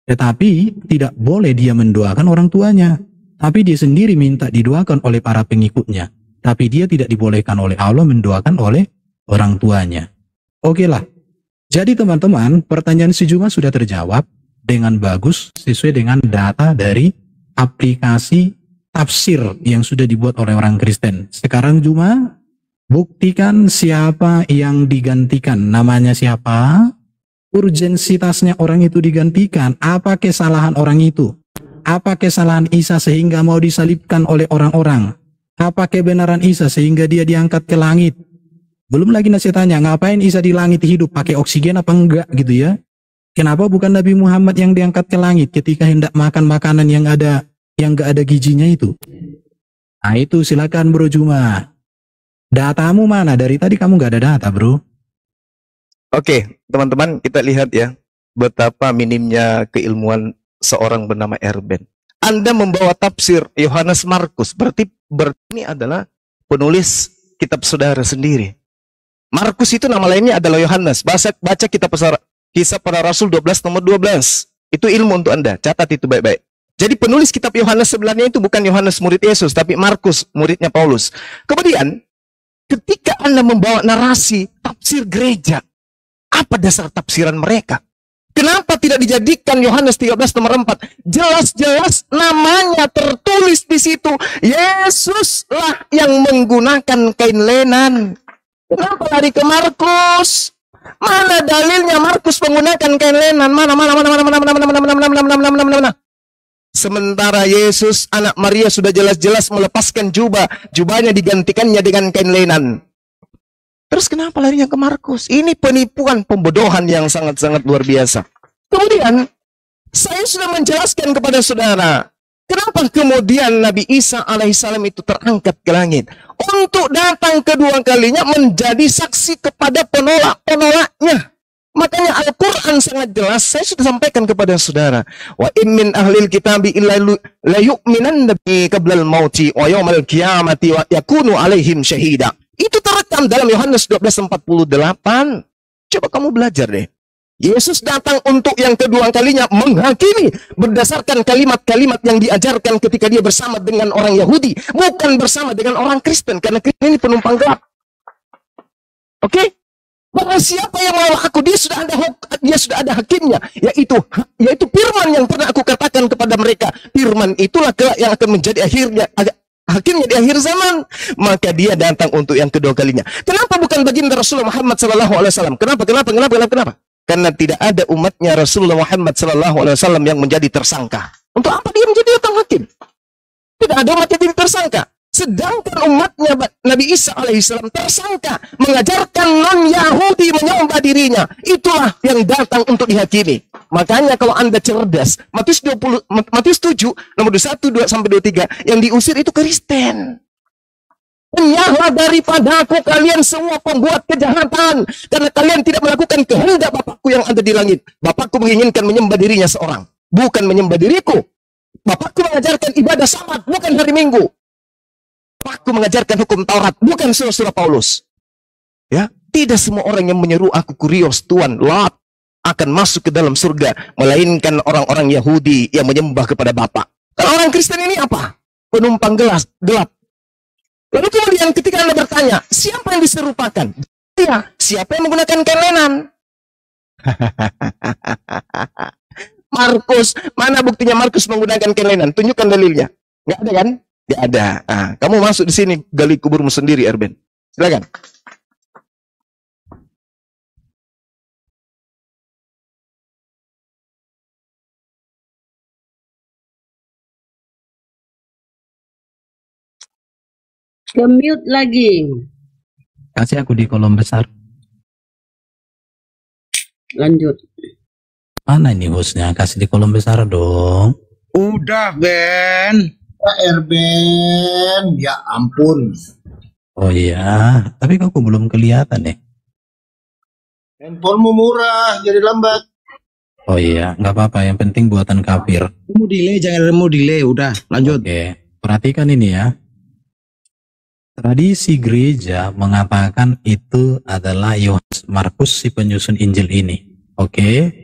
Tetapi tidak boleh dia mendoakan orang tuanya. Tapi dia sendiri minta didoakan oleh para pengikutnya. Tapi dia tidak dibolehkan oleh Allah mendoakan oleh orang tuanya. Oke lah. Jadi teman-teman, pertanyaan si Juma sudah terjawab dengan bagus sesuai dengan data dari aplikasi tafsir yang sudah dibuat oleh orang Kristen. Sekarang cuma buktikan siapa yang digantikan. Namanya siapa? Urgensitasnya orang itu digantikan. Apa kesalahan orang itu? Apa kesalahan Isa sehingga mau disalibkan oleh orang-orang? Apa kebenaran Isa sehingga dia diangkat ke langit? Belum lagi nasi tanya, ngapain Isa di langit hidup? Pakai oksigen apa enggak gitu ya? Kenapa bukan Nabi Muhammad yang diangkat ke langit ketika hendak makan makanan yang enggak ada gizinya itu? Nah itu silakan Bro Juma. Datamu mana? Dari tadi kamu nggak ada data, Bro. Oke, teman-teman, kita lihat ya betapa minimnya keilmuan seorang bernama Erben. Anda membawa tafsir Yohanes Markus, berarti ini adalah penulis kitab saudara sendiri. Markus itu nama lainnya adalah Yohanes. Baca kitab Kisah Para Rasul 12 nomor 12. Itu ilmu untuk Anda, catat itu baik-baik. Jadi penulis kitab Yohanes sebenarnya itu bukan Yohanes murid Yesus, tapi Markus muridnya Paulus. Kemudian ketika Anda membawa narasi tafsir gereja, apa dasar tafsiran mereka? Kenapa tidak dijadikan Yohanes 13 nomor 4? Jelas-jelas namanya tertulis di situ. Yesuslah yang menggunakan kain lenan. Kenapa lari ke Markus? Mana dalilnya Markus menggunakan kain lenan? Mana? Sementara Yesus, anak Maria sudah jelas-jelas melepaskan jubah. Jubahnya digantikannya dengan kain lenan. Terus kenapa larinya ke Markus? Ini penipuan, pembodohan yang sangat-sangat luar biasa. Kemudian, saya sudah menjelaskan kepada saudara, kenapa kemudian Nabi Isa alaihissalam itu terangkat ke langit? Untuk datang kedua kalinya menjadi saksi kepada penolak-penolaknya. Makanya Al-Quran sangat jelas, saya sudah sampaikan kepada saudara. Wa in min ahlil kitabi illa la yu'minan nabi qablal mauti wa yawmal qiyamati wa yakunu alaihim syahida. Itu terekam dalam Yohanes 12:48. Coba kamu belajar deh. Yesus datang untuk yang kedua kalinya menghakimi berdasarkan kalimat-kalimat yang diajarkan ketika dia bersama dengan orang Yahudi, bukan bersama dengan orang Kristen, karena Kristen ini penumpang gelap. Oke? Bahwa siapa yang mau aku, dia sudah ada hakimnya, yaitu firman yang pernah aku katakan kepada mereka. Firman itulah kelak yang akan menjadi hakimnya di akhir zaman. Maka dia datang untuk yang kedua kalinya. Kenapa bukan baginda Rasulullah Muhammad SAW? Kenapa? Karena tidak ada umatnya Rasulullah Muhammad SAW yang menjadi tersangka. Untuk apa dia menjadi datang hakim? Tidak ada umat yang jadi tersangka. Sedangkan umatnya Nabi Isa alaihissalam tersangka, mengajarkan non-Yahudi menyembah dirinya. Itulah yang datang untuk dihakimi. Makanya kalau Anda cerdas, Matius 7, nomor 21-23, yang diusir itu Kristen. Enyahlah daripada aku kalian semua pembuat kejahatan, karena kalian tidak melakukan kehendak Bapakku yang ada di langit. Bapakku menginginkan menyembah dirinya seorang, bukan menyembah diriku. Bapakku mengajarkan ibadah sabat, bukan hari Minggu. Bapakku mengajarkan hukum Taurat, bukan surah-surah Paulus. Ya, tidak semua orang yang menyeru aku kurios Tuhan Lot akan masuk ke dalam surga, melainkan orang-orang Yahudi yang menyembah kepada Bapa. Kalau orang Kristen ini apa? Penumpang gelap. Lalu kemudian ketika Anda bertanya, siapa yang diserupakan? Ya, siapa yang menggunakan kain lenan? Markus, mana buktinya Markus menggunakan kain lenan? Tunjukkan dalilnya. Nggak ada kan? Nggak ada. Kamu masuk di sini, gali kuburmu sendiri, Erben. Silakan. Ke-mute lagi. Kasih aku di kolom besar. Lanjut. Mana ini hostnya? Kasih di kolom besar dong. Udah, Ben. Erben, ya ampun. Oh iya, tapi kok belum kelihatan nih. Handphonemu murah, jadi lambat. Oh iya, nggak apa-apa. Yang penting buatan kafir. Jangan delay. Udah, lanjut. Oke, perhatikan ini ya. Tradisi gereja mengatakan itu adalah Yohanes Markus si penyusun Injil ini. Oke.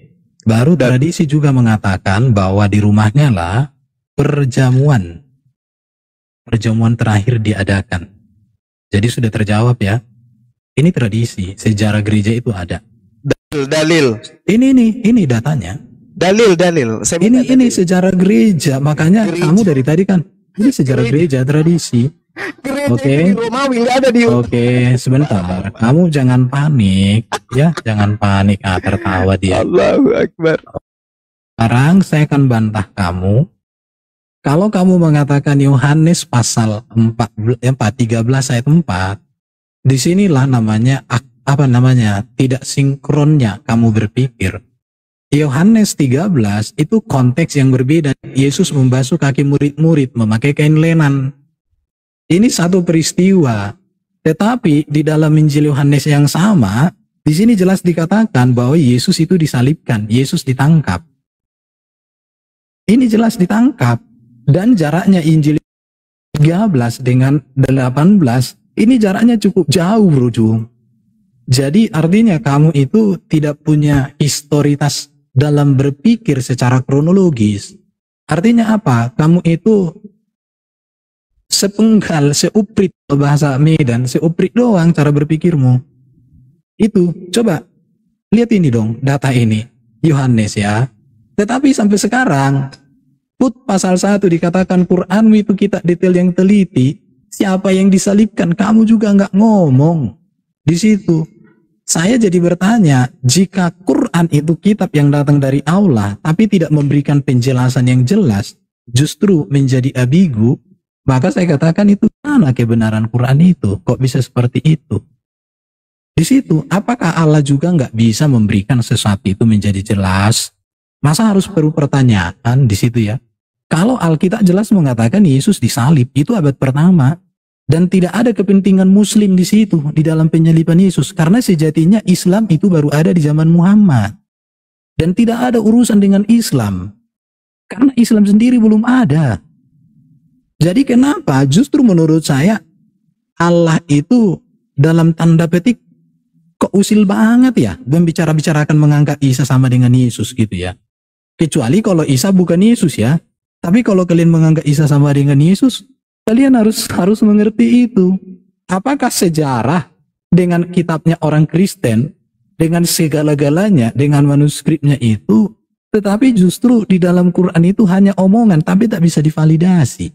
Baru tradisi juga mengatakan bahwa di rumahnya lah perjamuan terakhir diadakan. Jadi sudah terjawab ya. Ini tradisi, sejarah gereja itu ada. Dalil. Ini datanya. Dalil. Ini sejarah gereja. Makanya kamu dari tadi kan Ini sejarah gereja, tradisi. Oke. Romawi nggak ada di. Oke, sebentar. Kamu jangan panik, ya, jangan panik. Tertawa dia. Allahu Akbar. Sekarang saya akan bantah kamu. Kalau kamu mengatakan Yohanes pasal 13 ayat 4, disinilah namanya tidak sinkronnya kamu berpikir. Yohanes 13 itu konteks yang berbeda. Yesus membasuh kaki murid-murid memakai kain lenan. Ini satu peristiwa. Tetapi di dalam Injil Yohanes yang sama, di sini jelas dikatakan bahwa Yesus itu disalibkan, Yesus ditangkap. Ini jelas ditangkap. Dan jaraknya Injil 13 dengan 18, ini jaraknya cukup jauh, Bro Jung. Jadi artinya kamu itu tidak punya historitas dalam berpikir secara kronologis. Artinya apa? Kamu itu sepenggal, seuprit, bahasa Medan, seuprit doang cara berpikirmu. Itu, coba lihat ini dong, data ini, Yohanes ya. Tetapi sampai sekarang, pasal 1 dikatakan Quranmu itu kita detail yang teliti. Siapa yang disalibkan, kamu juga nggak ngomong. Di situ, saya jadi bertanya, jika Quran itu kitab yang datang dari Allah, tapi tidak memberikan penjelasan yang jelas, justru menjadi ambigu, maka saya katakan itu mana kebenaran Quran itu? Kok bisa seperti itu? Di situ, apakah Allah juga nggak bisa memberikan sesuatu itu menjadi jelas? Masa harus perlu pertanyaan di situ ya? Kalau Alkitab jelas mengatakan Yesus disalib, itu abad pertama. Dan tidak ada kepentingan Muslim di situ, di dalam penyaliban Yesus. Karena sejatinya Islam itu baru ada di zaman Muhammad. Dan tidak ada urusan dengan Islam. Karena Islam sendiri belum ada. Jadi kenapa justru menurut saya Allah itu dalam tanda petik kok usil banget ya membicara-bicarakan mengangkat Isa sama dengan Yesus gitu ya. Kecuali kalau Isa bukan Yesus ya. Tapi kalau kalian menganggap Isa sama dengan Yesus, kalian harus mengerti itu. Apakah sejarah dengan kitabnya orang Kristen, dengan segala-galanya, dengan manuskripnya itu, tetapi justru di dalam Quran itu hanya omongan, tapi tak bisa divalidasi.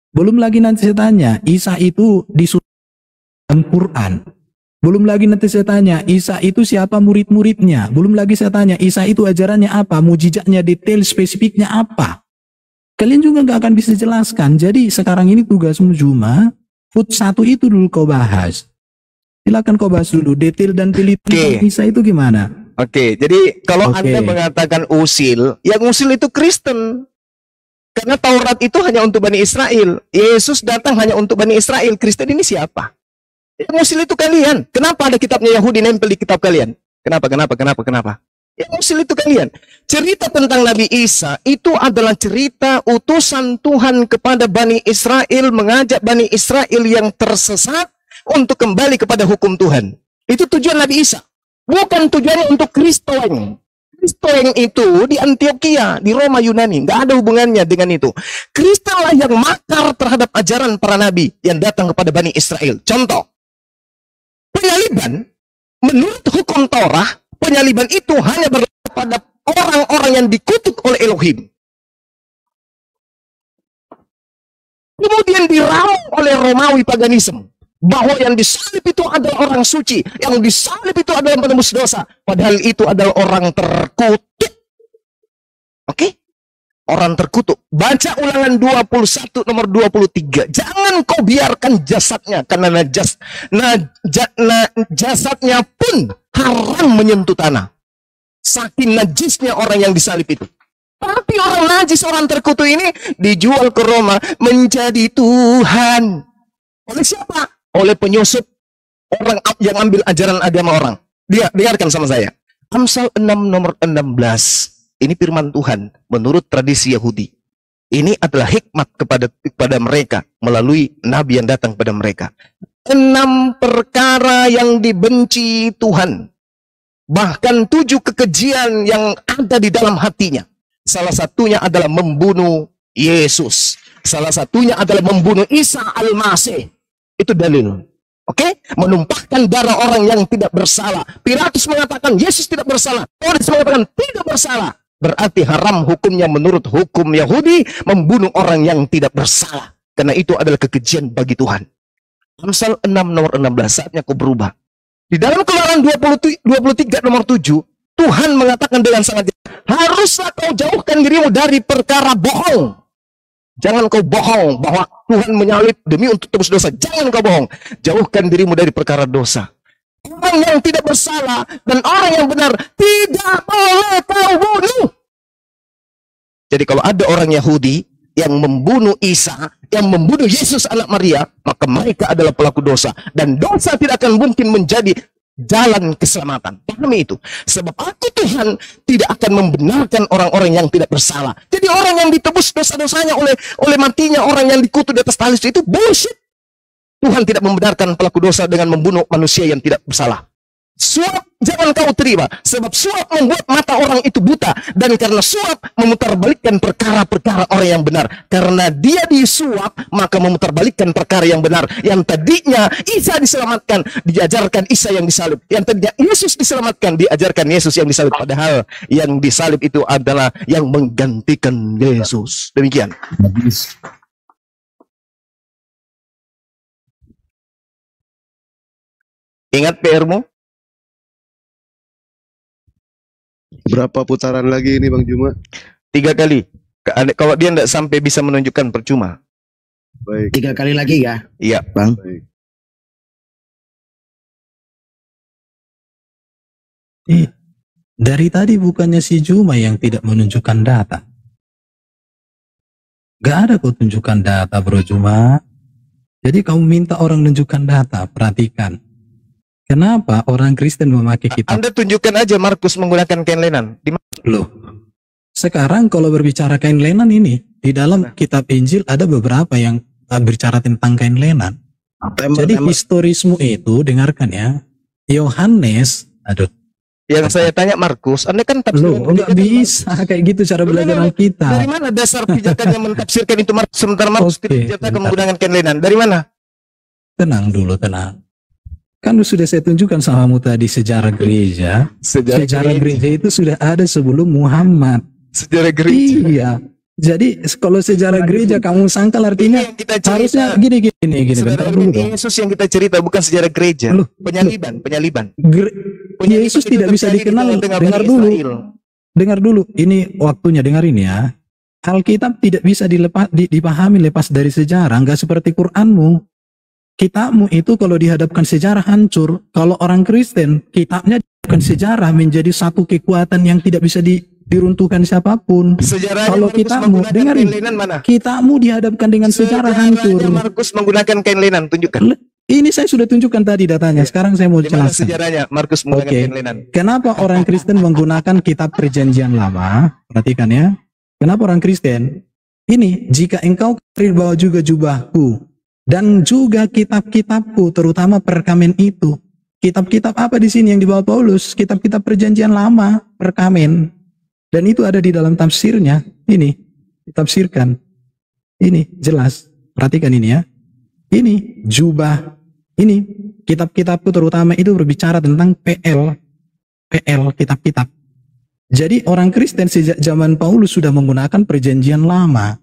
Belum lagi nanti saya tanya, Isa itu disuruh dalam Quran. Belum lagi nanti saya tanya, Isa itu siapa murid-muridnya. Belum lagi saya tanya, Isa itu ajarannya apa, mujizatnya, detail spesifiknya apa. Kalian juga nggak akan bisa jelaskan. Jadi sekarang ini tugasmu cuma food 1 itu dulu kau bahas. Silakan kau bahas dulu detail dan teliti Isa itu gimana. Oke, jadi kalau Anda mengatakan usil, yang usil itu Kristen. Karena Taurat itu hanya untuk Bani Israel. Yesus datang hanya untuk Bani Israel. Kristen ini siapa? Yang usil itu kalian. Kenapa ada kitabnya Yahudi nempel di kitab kalian? Kenapa? Yang usil itu kalian. Cerita tentang Nabi Isa itu adalah cerita utusan Tuhan kepada Bani Israel, mengajak Bani Israel yang tersesat untuk kembali kepada hukum Tuhan. Itu tujuan Nabi Isa. Bukan tujuannya untuk Kristoeng. Kristoeng itu di Antioquia, di Roma Yunani. Nggak ada hubungannya dengan itu. Kristenlah yang makar terhadap ajaran para nabi yang datang kepada Bani Israel. Contoh, penyaliban, menurut hukum Torah, penyaliban itu hanya berlaku pada orang-orang yang dikutuk oleh Elohim. Kemudian diramu oleh Romawi paganisme. Bahwa yang disalib itu adalah orang suci. Yang disalib itu adalah penebus dosa. Padahal itu adalah orang terkutuk. Oke? Orang terkutuk. Baca Ulangan 21 nomor 23. Jangan kau biarkan jasadnya. Karena jasadnya pun haram menyentuh tanah. Saking najisnya orang yang disalib itu. Tapi orang najis, orang terkutuk ini dijual ke Roma menjadi Tuhan. Oleh siapa? Oleh penyusup, orang yang ambil ajaran agama orang. Dengarkan sama saya. Amsal 6 nomor 16. Ini firman Tuhan menurut tradisi Yahudi. Ini adalah hikmat kepada mereka melalui nabi yang datang kepada mereka. 6 perkara yang dibenci Tuhan. Bahkan 7 kekejian yang ada di dalam hatinya. Salah satunya adalah membunuh Yesus. Salah satunya adalah membunuh Isa Al-Masih. Itu dalil. Oke? Menumpahkan darah orang yang tidak bersalah. Pilatus mengatakan Yesus tidak bersalah. Paulus mengatakan tidak bersalah. Berarti haram hukumnya menurut hukum Yahudi membunuh orang yang tidak bersalah. Karena itu adalah kekejian bagi Tuhan. Amsal 6 nomor 16, saatnya kau berubah. Di dalam Keluaran 23 nomor 7, Tuhan mengatakan dengan sangat jelas, haruslah kau jauhkan dirimu dari perkara bohong. Jangan kau bohong bahwa Tuhan menyalib demi untuk tebus dosa. Jangan kau bohong. Jauhkan dirimu dari perkara dosa. Orang yang tidak bersalah dan orang yang benar tidak boleh kau bunuh. Jadi kalau ada orang Yahudi yang membunuh Isa, yang membunuh Yesus anak Maria, maka mereka adalah pelaku dosa. Dan dosa tidak akan mungkin menjadi jalan keselamatan. Pahami itu. Sebab aku Tuhan tidak akan membenarkan orang-orang yang tidak bersalah. Jadi orang yang ditebus dosa-dosanya oleh matinya orang yang dikutuk di atas tali itu bullshit. Tuhan tidak membenarkan pelaku dosa dengan membunuh manusia yang tidak bersalah. Suap jangan kau terima, sebab suap membuat mata orang itu buta, dan karena suap memutarbalikkan perkara-perkara orang yang benar. Karena dia disuap, maka memutarbalikkan perkara yang benar. Yang tadinya Isa diselamatkan, diajarkan Isa yang disalib. Yang tadinya Yesus diselamatkan, diajarkan Yesus yang disalib. Padahal yang disalib itu adalah yang menggantikan Yesus. Demikian. Ingat PR-mu? Berapa putaran lagi ini Bang Juma? 3 kali. Kalau dia tidak sampai bisa menunjukkan percuma. Baik. 3 kali lagi ya? Iya, Bang. Baik. Dari tadi bukannya si Juma yang tidak menunjukkan data. Gak ada kau tunjukkan data, Bro Juma. Jadi kamu minta orang menunjukkan data. Perhatikan. Kenapa orang Kristen memakai kitab? Anda tunjukkan aja Markus menggunakan kain lenan. Loh, sekarang kalau berbicara kain lenan ini, di dalam kitab Injil ada beberapa yang berbicara tentang kain lenan. Jadi historismu itu, dengarkan ya, Yohanes, yang saya tanya Markus, Anda kan tafsirkan. Loh, nggak bisa kayak gitu cara belajar Alkitab. Dari mana dasar pijakannya mentafsirkan itu Markus, sementara Markus tidak diceritakan menggunakan kain lenan? Dari mana? Tenang dulu, tenang. Kan sudah saya tunjukkan samamu tadi sejarah gereja. Sejarah gereja itu sudah ada sebelum Muhammad. Sejarah gereja? Iya. Jadi kalau sejarah gereja kamu sangkal artinya harusnya gini. Bentar dulu dong. Yesus yang kita cerita bukan sejarah gereja. Penyaliban. Yesus tidak bisa dikenal. Dengar dulu. Ini waktunya, dengarin ya. Alkitab tidak bisa dipahami lepas dari sejarah. Nggak seperti Quranmu. Kitabmu itu kalau dihadapkan sejarah hancur. Kalau orang Kristen, kitabnya dihadapkan sejarah menjadi satu kekuatan yang tidak bisa diruntuhkan siapapun. Kalau kitabmu, dengarin, kitabmu dihadapkan dengan sejarah hancur. Markus menggunakan kain lenan, tunjukkan. Ini saya sudah tunjukkan tadi datanya. Sekarang saya mau jelaskan. Sejarahnya Markus menggunakan kain lenan. Kenapa orang Kristen menggunakan kitab Perjanjian Lama? Perhatikan ya. Kenapa orang Kristen? Ini, jika engkau bawa juga jubahku dan juga kitab-kitabku, terutama perkamen itu. Kitab-kitab apa di sini yang dibawa Paulus? Kitab-kitab Perjanjian Lama, perkamen. Dan itu ada di dalam tafsirnya. Ini ditafsirkan. Ini jelas. Perhatikan ini ya. Ini jubah. Ini kitab-kitabku terutama itu berbicara tentang PL, kitab-kitab. Jadi orang Kristen sejak zaman Paulus sudah menggunakan Perjanjian Lama.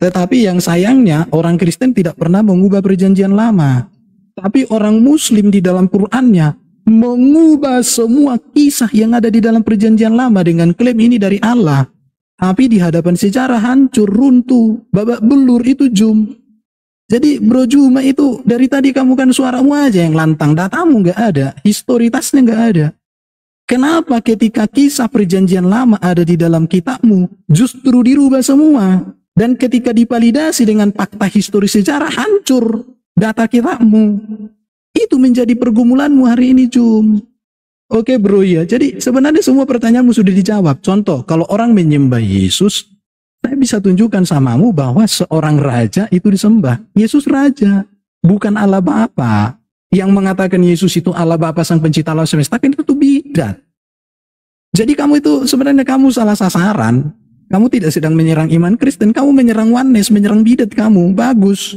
Tetapi yang sayangnya orang Kristen tidak pernah mengubah Perjanjian Lama. Tapi orang Muslim di dalam Qur'annya mengubah semua kisah yang ada di dalam Perjanjian Lama dengan klaim ini dari Allah. Tapi di hadapan sejarah hancur, runtuh, babak belur, itu Jum. Jadi Bro Juma itu dari tadi kamu kan suaramu aja yang lantang, datamu nggak ada, historitasnya nggak ada. Kenapa ketika kisah Perjanjian Lama ada di dalam kitabmu justru dirubah semua? Dan ketika divalidasi dengan fakta historis sejarah hancur data kitabmu. Itu menjadi pergumulanmu hari ini, Jum. Oke bro ya, jadi sebenarnya semua pertanyaanmu sudah dijawab. Contoh, kalau orang menyembah Yesus, saya bisa tunjukkan samamu bahwa seorang raja itu disembah. Yesus raja, bukan Allah Bapa. Yang mengatakan Yesus itu Allah Bapa sang pencipta alam semesta, kan itu bidat. Jadi kamu itu sebenarnya kamu salah sasaran. Kamu tidak sedang menyerang iman Kristen, kamu menyerang oneness, menyerang bidat kamu. Bagus.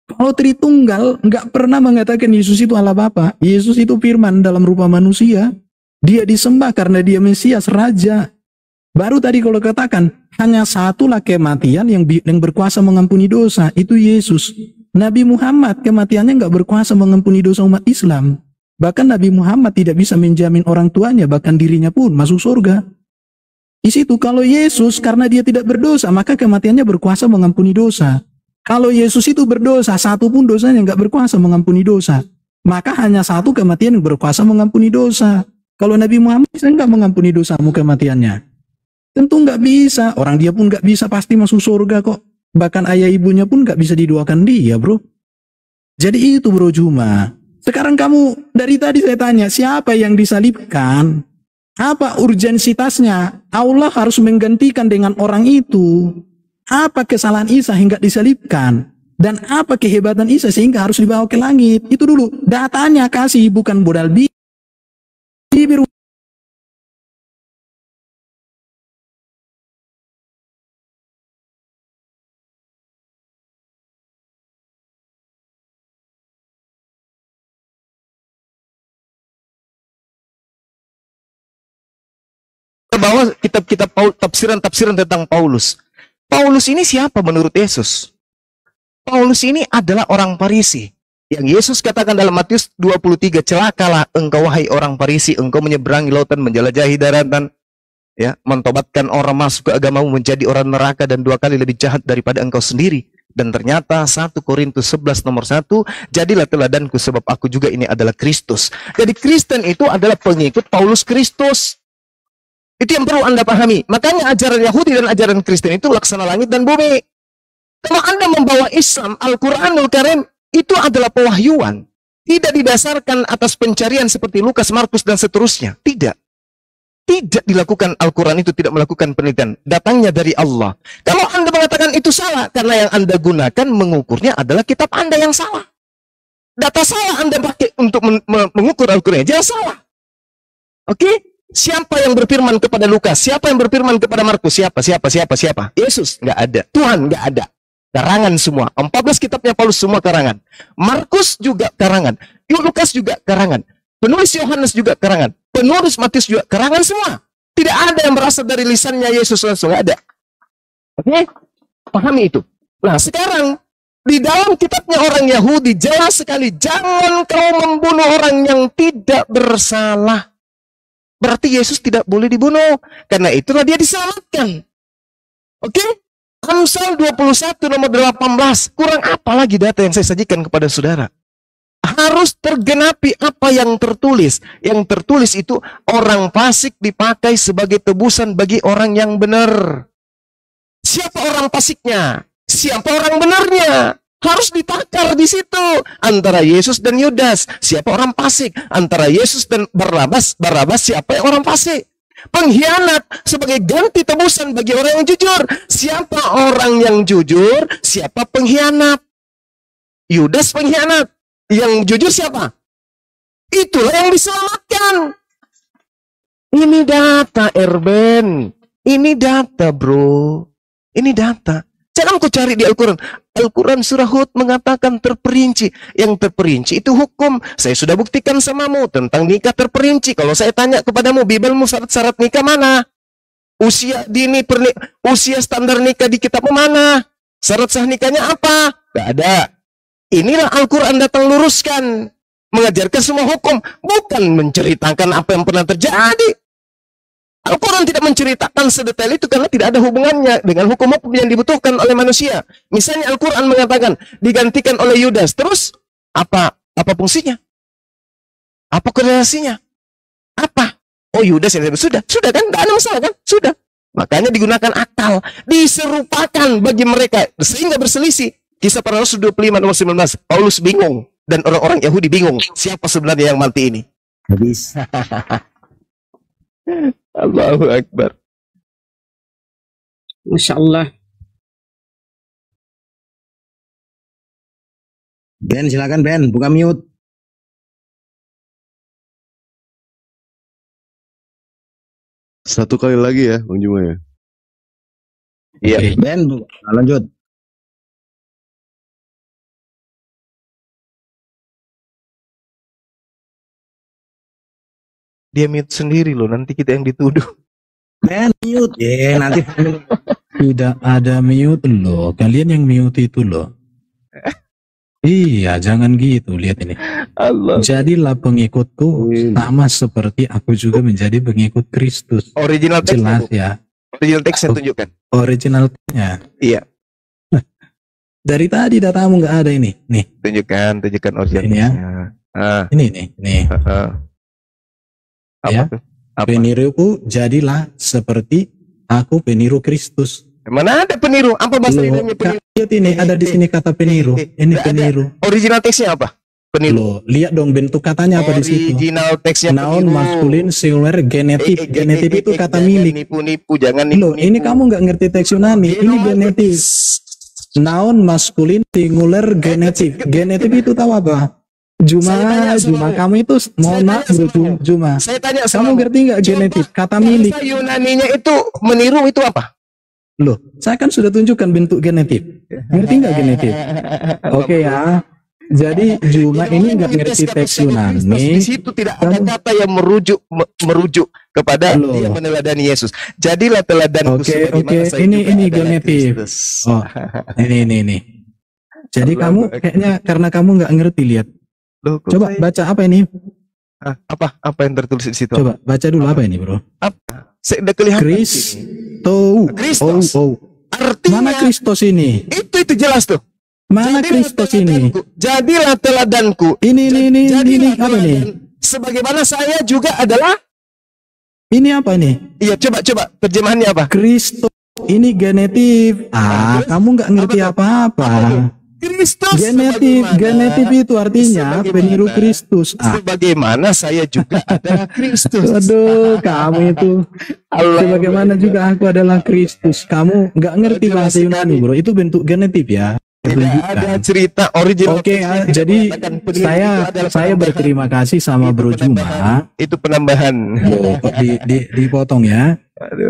Kalau Tritunggal nggak pernah mengatakan Yesus itu Allah Bapa. Yesus itu firman dalam rupa manusia. Dia disembah karena dia Mesias, Raja. Baru tadi kalau katakan hanya satulah kematian yang berkuasa mengampuni dosa, itu Yesus. Nabi Muhammad kematiannya nggak berkuasa mengampuni dosa umat Islam. Bahkan Nabi Muhammad tidak bisa menjamin orang tuanya, bahkan dirinya pun masuk surga. Di situ kalau Yesus karena dia tidak berdosa, maka kematiannya berkuasa mengampuni dosa. Kalau Yesus itu berdosa, satu pun dosanya nggak berkuasa mengampuni dosa. Maka hanya satu kematian yang berkuasa mengampuni dosa. Kalau Nabi Muhammad nggak mengampuni dosamu kematiannya. Tentu nggak bisa. Orang dia pun nggak bisa pasti masuk surga kok. Bahkan ayah ibunya pun nggak bisa didoakan dia, bro. Jadi itu, bro Juma. Sekarang kamu, dari tadi saya tanya, siapa yang disalibkan? Apa urgensitasnya? Allah harus menggantikan dengan orang itu. Apa kesalahan Isa hingga disalibkan? Dan apa kehebatan Isa sehingga harus dibawa ke langit? Itu dulu. Datanya kasih, bukan modal bibir. Bahwa kitab-kitab tafsiran tentang Paulus. Paulus ini siapa menurut Yesus? Paulus ini adalah orang Farisi. Yang Yesus katakan dalam Matius 23, celakalah engkau wahai orang Farisi, engkau menyeberangi lautan, menjelajahi daratan, ya, mentobatkan orang masuk ke agamamu menjadi orang neraka dan 2 kali lebih jahat daripada engkau sendiri. Dan ternyata 1 Korintus 11 nomor 1, jadilah teladanku sebab aku juga ini adalah Kristus. Jadi Kristen itu adalah pengikut Paulus Kristus. Itu yang perlu Anda pahami. Makanya ajaran Yahudi dan ajaran Kristen itu laksana langit dan bumi. Kalau Anda membawa Islam, Al-Quranul Karim, itu adalah pewahyuan. Tidak didasarkan atas pencarian seperti Lukas, Markus, dan seterusnya. Tidak. Tidak dilakukan, Al-Quran itu tidak melakukan penelitian. Datangnya dari Allah. Kalau Anda mengatakan itu salah, karena yang Anda gunakan mengukurnya adalah kitab Anda yang salah. Data salah Anda pakai untuk mengukur Al-Quran. Jangan salah. Oke? Siapa yang berfirman kepada Lukas? Siapa yang berfirman kepada Markus? Siapa? Yesus? Nggak ada. Tuhan? Nggak ada. Karangan semua. 14 kitabnya Paulus semua karangan. Markus juga karangan. Lukas juga karangan. Penulis Yohanes juga karangan. Penulis Matius juga karangan semua. Tidak ada yang berasal dari lisannya Yesus langsung. Nggak ada. Oke? Pahami itu. Nah, sekarang di dalam kitabnya orang Yahudi jelas sekali, jangan kau membunuh orang yang tidak bersalah. Berarti Yesus tidak boleh dibunuh. Karena itulah dia diselamatkan. Oke? Amsal 21 nomor 18. Kurang apa lagi data yang saya sajikan kepada saudara? Harus tergenapi apa yang tertulis. Yang tertulis itu orang fasik dipakai sebagai tebusan bagi orang yang benar. Siapa orang fasiknya? Siapa orang benarnya? Harus ditakar di situ. Antara Yesus dan Yudas, siapa orang fasik? Antara Yesus dan Barnabas, siapa yang orang fasik? Pengkhianat sebagai ganti tebusan bagi orang yang jujur. Siapa orang yang jujur? Siapa pengkhianat? Yudas pengkhianat. Yang jujur siapa? Itulah yang diselamatkan. Ini data, Erben. Ini data, bro. Ini data. Jangan kau cari di Al-Quran. Al-Quran surah Hud mengatakan terperinci. Yang terperinci itu hukum. Saya sudah buktikan samamu tentang nikah terperinci. Kalau saya tanya kepadamu, Bibelmu syarat-syarat nikah mana? Usia dini usia standar nikah di kitabmu mana? Syarat sah nikahnya apa? Gak ada. Inilah Al-Quran datang luruskan. Mengajarkan semua hukum. Bukan menceritakan apa yang pernah terjadi. Al-Quran tidak menceritakan sedetail itu karena tidak ada hubungannya dengan hukum-hukum yang dibutuhkan oleh manusia. Misalnya Al-Quran mengatakan digantikan oleh Yudas. Terus apa fungsinya? Apa korelasinya? Apa? Oh, Yudas yang sudah kan? Tidak ada masalah kan? Sudah. Makanya digunakan akal, diserupakan bagi mereka sehingga berselisih. Kisah para Rasul 25 nomor 19. Paulus bingung dan orang-orang Yahudi bingung. Siapa sebenarnya yang mati ini? Tidak bisa. Allahu Akbar. Masya Allah. Ben, silakan Ben, buka mute. Satu kali lagi ya, Bang Juma ya. Iya. Ben, lanjut. Dia mute sendiri loh, nanti kita yang dituduh. Ben, mute. Nanti tidak ada mute loh. Kalian yang mute itu loh. Iya, jangan gitu. Lihat ini. Allah. Jadilah pengikutku sama seperti aku juga menjadi pengikut Kristus. Original text jelas ya. Original text saya tunjukkan. Originalnya. Iya. Dari tadi datamu nggak ada ini. Nih. Tunjukkan original ini ya. Ini nih. Apa ya. tuh? Peniruku jadilah seperti aku peniru Kristus. Mana ada peniru? Apa bahasa Indonesia peniru? Lihat ini ada di sini kata peniru. Ini peniru. Original teksnya apa? Peniru. Loh, lihat dong bentuk katanya apa di situ. Original teksnya noun, maskulin, singular, genetif. Genetif itu kata milik. Nipu, jangan nipu. Loh, ini kamu nggak ngerti teks Yunani. Ini genetif. Noun, maskulin, singular, genetif. Genetif itu tahu apa? Juma, kamu itu mohon maaf bro, Juma. Saya tanya kamu ngerti nggak genetif? Kata milik. Yunaninya itu meniru itu apa? Loh, saya kan sudah tunjukkan bentuk genetif. Ngerti nggak genetif? Oke ya. Jadi Juma ini nggak ngerti teks Yunani. Di situ tidak ada kata yang merujuk kepada dia meneladani Yesus. Jadilah teladanku. Oke. Ini genetif. Oh, ini. Jadi kamu kayaknya karena kamu nggak ngerti, lihat. Loh, coba baca apa ini? Apa yang tertulis di situ? Coba baca dulu apa ini, bro? Apa? Saya udah kelihatan. Kristus. Artinya, mana Kristus ini? Itu jelas tuh. Mana Kristus ini? Jadilah teladanku. Ini apa nih? Sebagaimana saya juga adalah. Ini apa ini? Iya, coba terjemahannya apa? Kristus ini genetif. Kamu nggak ngerti apa-apa. Kristus. Genetif itu artinya peniru Kristus. Sebagaimana saya juga adalah Kristus. Aduh, kamu itu. Sebagaimana juga aku adalah Kristus. Kamu nggak ngerti bahasa Yunani, bro. Itu bentuk genetif ya. Tidak ada cerita original. Oke, jadi saya berterima kasih sama Bro Juma. Itu penambahan. Dipotong ya.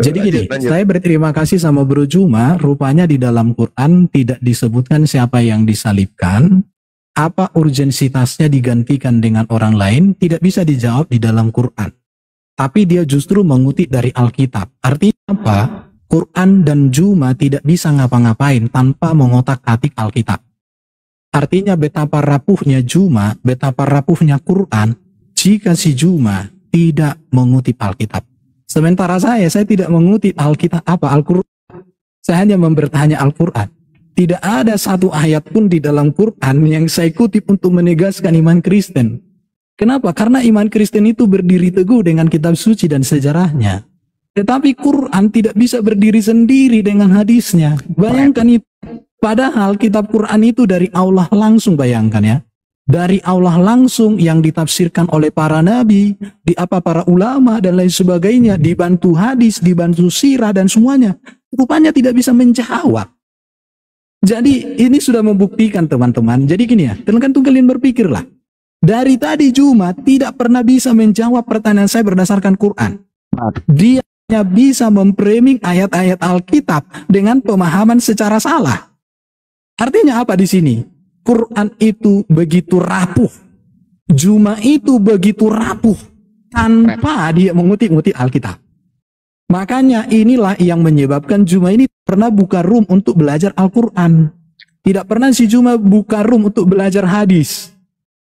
Jadi gini, saya berterima kasih sama Bro Juma. Rupanya di dalam Quran tidak disebutkan siapa yang disalibkan. Apa urgensitasnya digantikan dengan orang lain tidak bisa dijawab di dalam Quran. Tapi dia justru mengutip dari Alkitab. Artinya apa? Quran dan Juma tidak bisa ngapa-ngapain tanpa mengotak-atik Alkitab. Artinya betapa rapuhnya Juma, betapa rapuhnya Quran jika si Juma tidak mengutip Alkitab. Sementara saya tidak mengutip Alkitab Al-Quran. Saya hanya membertanya Al-Quran. Tidak ada satu ayat pun di dalam Quran yang saya kutip untuk menegaskan iman Kristen. Kenapa? Karena iman Kristen itu berdiri teguh dengan kitab suci dan sejarahnya. Tetapi Quran tidak bisa berdiri sendiri dengan hadisnya. Bayangkan itu. Padahal kitab Quran itu dari Allah langsung, bayangkan ya. Dari Allah langsung yang ditafsirkan oleh para nabi, para ulama dan lain sebagainya, dibantu hadis, dibantu sirah dan semuanya. Rupanya tidak bisa menjawab. Jadi ini sudah membuktikan teman-teman. Jadi gini ya, tergantung kalian berpikirlah. Dari tadi Juma tidak pernah bisa menjawab pertanyaan saya berdasarkan Quran. Dia bisa memframing ayat-ayat Alkitab dengan pemahaman secara salah. Artinya apa di sini? Quran itu begitu rapuh. Juma itu begitu rapuh tanpa dia mengutip-ngutip Alkitab. Makanya inilah yang menyebabkan Juma ini pernah buka room untuk belajar Al-Quran. Tidak pernah si Juma buka room untuk belajar hadis.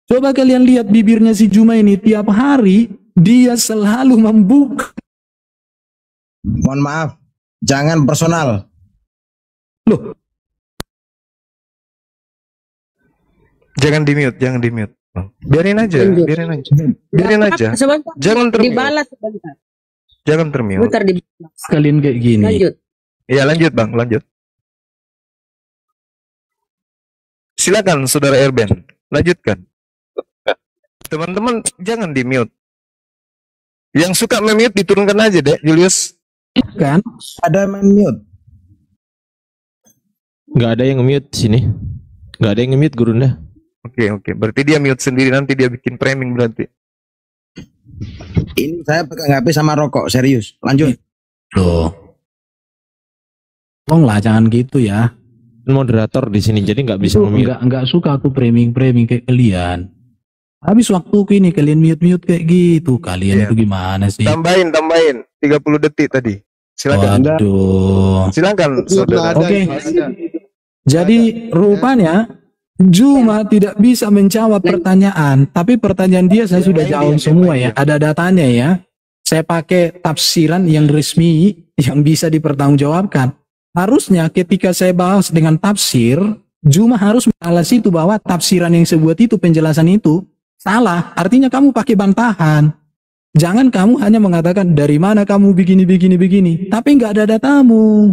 Coba kalian lihat bibirnya si Juma ini, tiap hari dia selalu membuka. Mohon maaf, jangan personal. Loh. Jangan di mute. Biarin aja. Jangan termute. Dibalas sebentar. Jangan termute. Sekalian kayak gini. Lanjut. Iya, lanjut Bang, lanjut. Silakan Saudara Erben, lanjutkan. Teman-teman jangan di mute. Yang suka memute diturunkan aja deh, Julius. Kan ada mute. Nggak ada yang mute sini. Nggak ada yang mute Gurunda. Oke. Berarti dia mute sendiri, nanti dia bikin framing berarti. Ini saya pegang HP sama rokok, serius. Lanjut. Loh. Tolonglah jangan gitu ya. Moderator di sini jadi nggak bisa mute. Nggak suka aku framing kayak kalian. Habis waktuku ini kalian mute kayak gitu. Kalian itu gimana sih? Tambahin 30 detik tadi. Silakan. Waduh. Silakan, saudara. Oke. Jadi rupanya Juma tidak bisa menjawab pertanyaan, tapi pertanyaan dia saya sudah jawab semua ya. Ada datanya ya. Saya pakai tafsiran yang resmi yang bisa dipertanggungjawabkan. Harusnya ketika saya bahas dengan tafsir, Juma harus membalas itu bahwa tafsiran yang saya buat itu, penjelasan itu salah. Artinya kamu pakai bantahan. Jangan kamu hanya mengatakan dari mana kamu begini, tapi nggak ada datamu.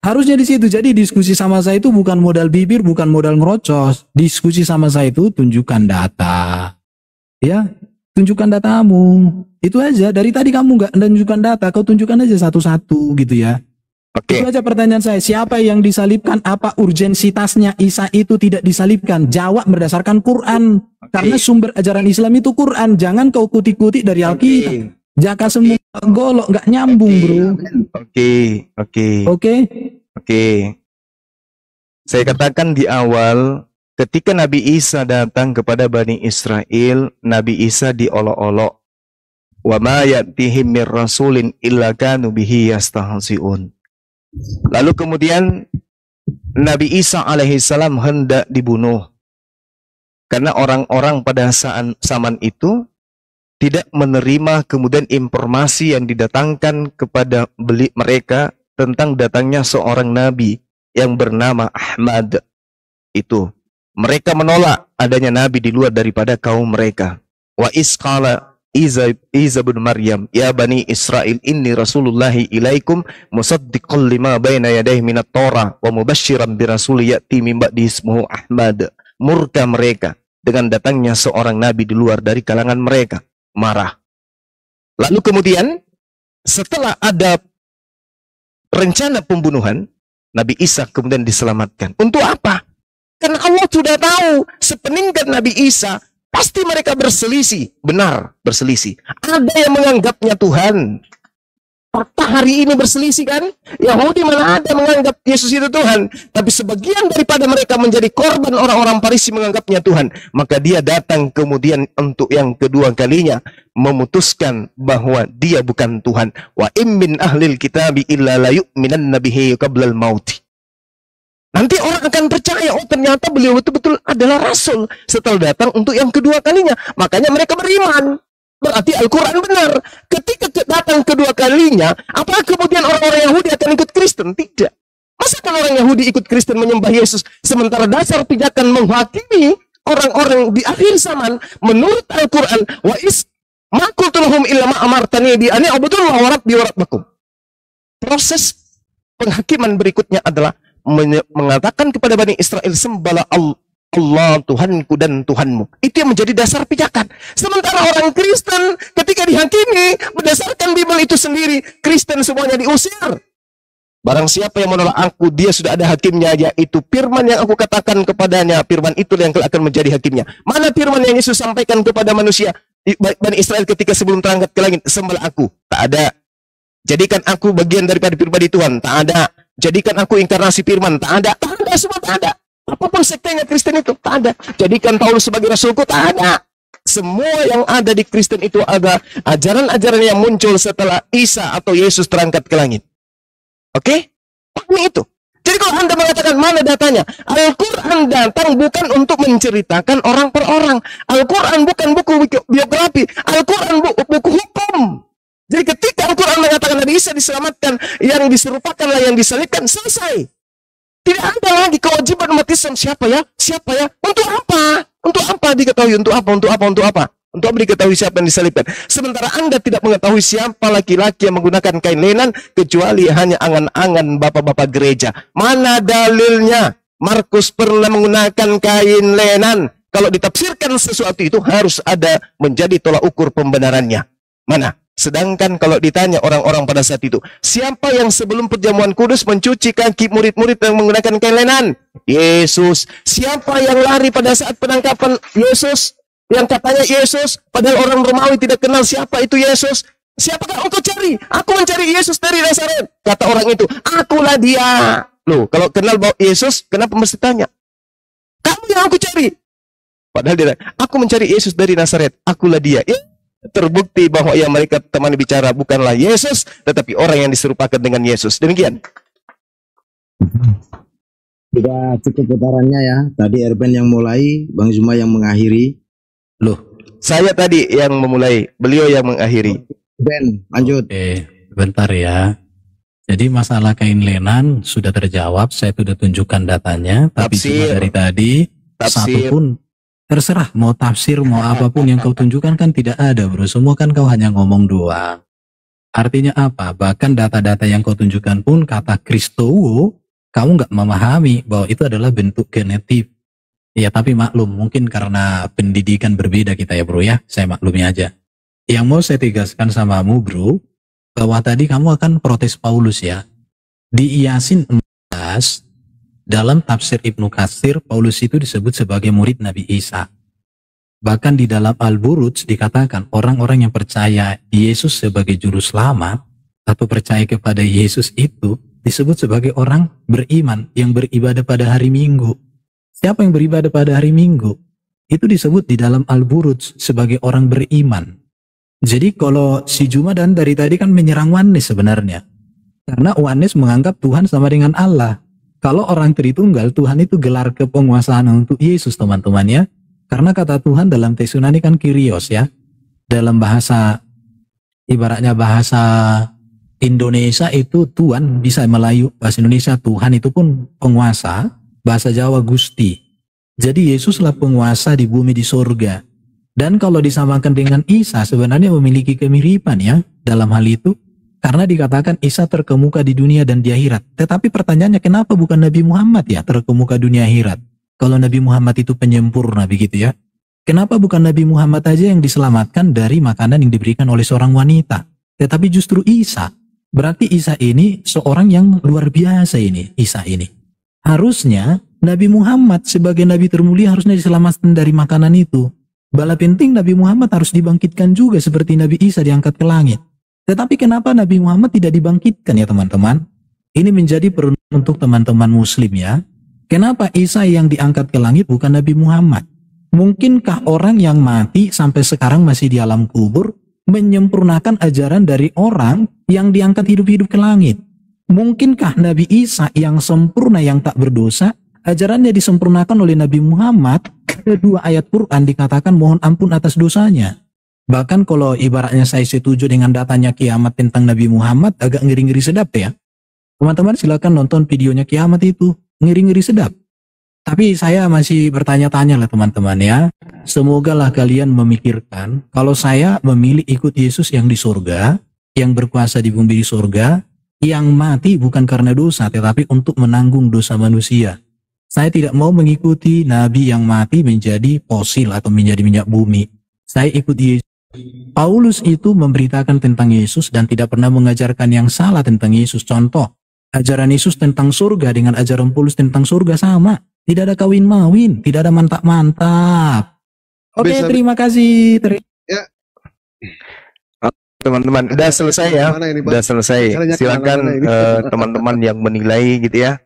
Harusnya di situ. Jadi diskusi sama saya itu bukan modal bibir, bukan modal ngerocos. Diskusi sama saya itu tunjukkan data. Ya, tunjukkan datamu. Itu aja. Dari tadi kamu nggak tunjukkan data, kau tunjukkan aja satu-satu gitu ya. Itu aja pertanyaan saya. Siapa yang disalibkan? Apa urgensitasnya Isa itu tidak disalibkan? Jawab berdasarkan Quran. Karena sumber ajaran Islam itu Quran. Jangan kau kuti-kuti dari Alkitab. Jaka semua golok nggak nyambung, bro. Oke. Saya katakan di awal, ketika Nabi Isa datang kepada Bani Israel, Nabi Isa diolok-olok. Wa ma ya'tihim mir rasulin illa kanu bihi yastahzi'un. Lalu kemudian Nabi Isa alaihissalam hendak dibunuh. Karena orang-orang pada zaman itu tidak menerima kemudian informasi yang didatangkan kepada mereka tentang datangnya seorang nabi yang bernama Ahmad. Itu mereka menolak adanya nabi di luar daripada kaum mereka. Wa isqala Isa bin Maryam, ya Bani Israel, inni rasulullahi ilaikum musaddiqan lima baina yadayhi minat Torah wa mubasysyiran bi rasuli ya'ti min ba'di ismuhu Ahmad. Murka mereka dengan datangnya seorang nabi di luar dari kalangan mereka. Marah. Lalu kemudian setelah ada rencana pembunuhan, Nabi Isa kemudian diselamatkan. Untuk apa? Karena Allah sudah tahu sepeningkat Nabi Isa pasti mereka berselisih. Benar, berselisih. Ada yang menganggapnya Tuhan. Fakta hari ini berselisih kan? Yahudi mana ada menganggap Yesus itu Tuhan. Tapi sebagian daripada mereka menjadi korban orang-orang Farisi menganggapnya Tuhan. Maka dia datang kemudian untuk yang kedua kalinya memutuskan bahwa dia bukan Tuhan. Wa immin ahlil kitabi illa la yu'minan nabihi qablal mauti. Nanti orang akan percaya, oh ternyata beliau betul-betul adalah Rasul setelah datang untuk yang kedua kalinya. Makanya mereka beriman. Berarti Al-Quran benar. Ketika datang kedua kalinya, apakah kemudian orang-orang Yahudi akan ikut Kristen? Tidak. Masa kan orang Yahudi ikut Kristen menyembah Yesus, sementara dasar pijakan menghakimi orang-orang di akhir zaman menurut Al-Quran, wa is makultullahum illa ma'amartani bi ani abudullah wa rabbi wa rabbakum. Proses penghakiman berikutnya adalah mengatakan kepada Bani Israel, sembahlah Allah Tuhanku dan Tuhanmu. Itu yang menjadi dasar pijakan. Sementara orang Kristen ketika dihakimi berdasarkan Bible itu sendiri, Kristen semuanya diusir. Barang siapa yang menolak aku, dia sudah ada hakimnya, yaitu firman yang aku katakan kepadanya. Firman itu yang akan menjadi hakimnya. Mana firman yang Yesus sampaikan kepada manusia Bani Israel ketika sebelum terangkat ke langit? Sembahlah aku. Tak ada. Jadikan aku bagian daripada pribadi Tuhan. Tak ada. Jadikan aku inkarnasi firman. Tak ada. Tak ada, semua tak ada. Apapun sektenya Kristen itu, tak ada. Jadikan Paulus sebagai rasulku, tak ada. Semua yang ada di Kristen itu ada ajaran-ajaran yang muncul setelah Isa atau Yesus terangkat ke langit. Oke? Pahami itu. Jadi kalau Anda mengatakan mana datanya, Al-Quran datang bukan untuk menceritakan orang per orang. Al-Quran bukan buku biografi. Al-Quran buku hukum. Jadi ketika Al-Quran mengatakan Nabi Isa diselamatkan, yang diserupakanlah yang disalibkan, selesai. Tidak ada lagi kewajiban umat Islam. Siapa ya? Siapa ya? Untuk apa? Untuk apa diketahui? Untuk apa? Untuk apa? Untuk apa? Untuk diketahui siapa yang disalibkan. Sementara Anda tidak mengetahui siapa laki-laki yang menggunakan kain lenan, kecuali hanya angan-angan bapak-bapak gereja. Mana dalilnya? Markus pernah menggunakan kain lenan. Kalau ditafsirkan sesuatu itu harus ada menjadi tolak ukur pembenarannya. Mana? Sedangkan kalau ditanya orang-orang pada saat itu, siapa yang sebelum perjamuan kudus mencuci kaki murid-murid yang menggunakan kain lenan? Yesus. Siapa yang lari pada saat penangkapan Yesus? Yang katanya Yesus, padahal orang Romawi tidak kenal siapa itu Yesus. Siapakah engkau cari? Aku mencari Yesus dari Nazaret. Kata orang itu, akulah dia. Loh, kalau kenal bahwa Yesus, kenapa mesti tanya? Kamu yang aku cari. Padahal dia, aku mencari Yesus dari Nazaret. Akulah dia. terbukti bahwa yang mereka temani bicara bukanlah Yesus, tetapi orang yang diserupakan dengan Yesus. Demikian. Sudah cukup putarannya ya. Tadi Erben yang mulai, Bang Zuma yang mengakhiri. Loh, saya tadi yang memulai, beliau yang mengakhiri. Ben, lanjut. Oke, bentar ya. Jadi masalah kain lenan sudah terjawab, saya sudah tunjukkan datanya, tapi cuma dari tadi satu pun terserah mau tafsir mau apapun yang kau tunjukkan kan tidak ada, bro. Semua kan kau hanya ngomong doang. Artinya apa? Bahkan data-data yang kau tunjukkan pun kata Kristowo, kamu nggak memahami bahwa itu adalah bentuk genetik. Ya tapi maklum, mungkin karena pendidikan berbeda kita ya bro ya, saya maklumi aja. Yang mau saya tegaskan samamu bro, bahwa tadi kamu akan protes Paulus ya. Di Yasin 14, dalam tafsir Ibnu Katsir, Paulus itu disebut sebagai murid Nabi Isa. Bahkan di dalam Al-Buruj dikatakan orang-orang yang percaya Yesus sebagai juru selamat atau percaya kepada Yesus itu disebut sebagai orang beriman yang beribadah pada hari Minggu. Siapa yang beribadah pada hari Minggu? Itu disebut di dalam Al-Buruj sebagai orang beriman. Jadi kalau si Juma dan dari tadi kan menyerang Wanis sebenarnya. Karena Wanis menganggap Tuhan sama dengan Allah. Kalau orang Tritunggal, Tuhan itu gelar kepenguasaan untuk Yesus teman-teman ya. Karena kata Tuhan dalam teks Yunani kan Kyrios ya. Dalam bahasa, ibaratnya bahasa Indonesia itu Tuhan, bisa Melayu, bahasa Indonesia Tuhan itu pun penguasa, bahasa Jawa Gusti. Jadi Yesuslah penguasa di bumi di surga. Dan kalau disamakan dengan Isa sebenarnya memiliki kemiripan ya dalam hal itu. Karena dikatakan Isa terkemuka di dunia dan di akhirat. Tetapi pertanyaannya kenapa bukan Nabi Muhammad ya terkemuka dunia akhirat? Kalau Nabi Muhammad itu penyempurna begitu ya. Kenapa bukan Nabi Muhammad aja yang diselamatkan dari makanan yang diberikan oleh seorang wanita? Tetapi justru Isa. Berarti Isa ini seorang yang luar biasa ini, Isa ini. Harusnya Nabi Muhammad sebagai Nabi termulia harusnya diselamatkan dari makanan itu. Bala penting Nabi Muhammad harus dibangkitkan juga seperti Nabi Isa diangkat ke langit. Tetapi kenapa Nabi Muhammad tidak dibangkitkan ya teman-teman? Ini menjadi perundungan untuk teman-teman muslim ya. Kenapa Isa yang diangkat ke langit bukan Nabi Muhammad? Mungkinkah orang yang mati sampai sekarang masih di alam kubur menyempurnakan ajaran dari orang yang diangkat hidup-hidup ke langit? Mungkinkah Nabi Isa yang sempurna yang tak berdosa ajarannya disempurnakan oleh Nabi Muhammad? Kedua ayat Quran dikatakan mohon ampun atas dosanya. Bahkan kalau ibaratnya saya setuju dengan datanya kiamat tentang Nabi Muhammad, agak ngeri-ngeri sedap ya. Teman-teman silakan nonton videonya kiamat itu, ngeri-ngeri sedap. Tapi saya masih bertanya-tanya lah teman-teman ya. Semoga lah kalian memikirkan, kalau saya memilih ikut Yesus yang di surga, yang berkuasa di bumi di surga, yang mati bukan karena dosa, tetapi untuk menanggung dosa manusia. Saya tidak mau mengikuti Nabi yang mati menjadi fosil atau menjadi minyak bumi. Saya ikut Yesus. Paulus itu memberitakan tentang Yesus dan tidak pernah mengajarkan yang salah tentang Yesus. Contoh, ajaran Yesus tentang surga dengan ajaran Paulus tentang surga sama. Tidak ada kawin-mawin, tidak ada mantap-mantap. Oke, terima kasih. Ya. Teman-teman, udah selesai ya. Udah selesai. Silakan teman-teman yang menilai gitu ya.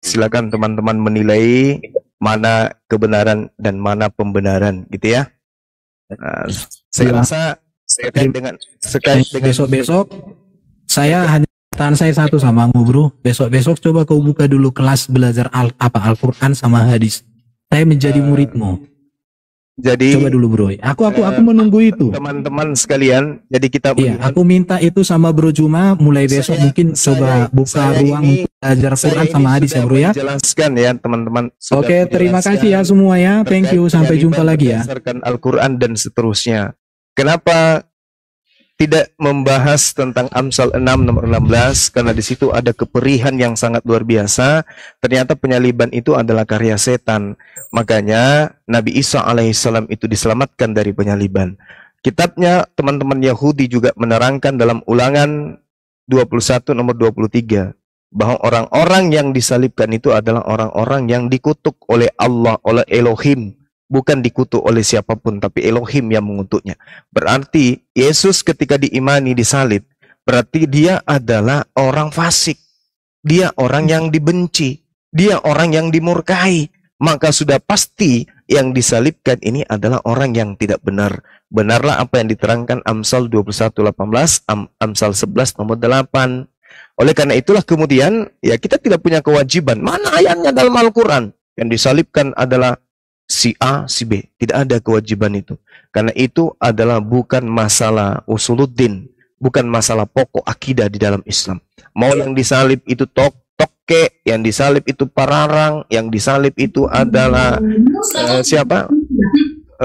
Silakan teman-teman menilai mana kebenaran dan mana pembenaran gitu ya. Saya rasa sekait dengan besok-besok saya hanya pertanyaan saya satu sama kamu bro. Besok-besok coba kau buka dulu kelas belajar Al-Quran sama hadis. Saya menjadi muridmu. Jadi coba dulu bro. Aku menunggu itu. Teman-teman sekalian, jadi kita aku minta itu sama Bro Juma mulai besok mungkin coba buka ruang untuk belajar Quran sama hadis ya bro ya. Jelaskan ya teman-teman. Oke, terima kasih ya semua ya. Thank you, sampai jumpa lagi ya. Berdasarkan Al-Quran dan seterusnya. Kenapa tidak membahas tentang Amsal 6 nomor 16? Karena di situ ada keperihan yang sangat luar biasa. Ternyata penyaliban itu adalah karya setan. Makanya Nabi Isa alaihissalam itu diselamatkan dari penyaliban. Kitabnya teman-teman Yahudi juga menerangkan dalam Ulangan 21 nomor 23 bahwa orang-orang yang disalibkan itu adalah orang-orang yang dikutuk oleh Allah, oleh Elohim. Bukan dikutuk oleh siapapun, tapi Elohim yang mengutuknya. Berarti Yesus ketika diimani disalib, berarti dia adalah orang fasik. Dia orang yang dibenci. Dia orang yang dimurkai. Maka sudah pasti yang disalibkan ini adalah orang yang tidak benar. Benarlah apa yang diterangkan Amsal 21:18, Amsal 11 nomor 8. Oleh karena itulah kemudian ya kita tidak punya kewajiban. Mana ayatnya dalam Al-Quran? Yang disalibkan adalah si A, si B. Tidak ada kewajiban itu. Karena itu adalah bukan masalah usuluddin, bukan masalah pokok akidah di dalam Islam. Mau yang disalib itu toke, yang disalib itu pararang, yang disalib itu adalah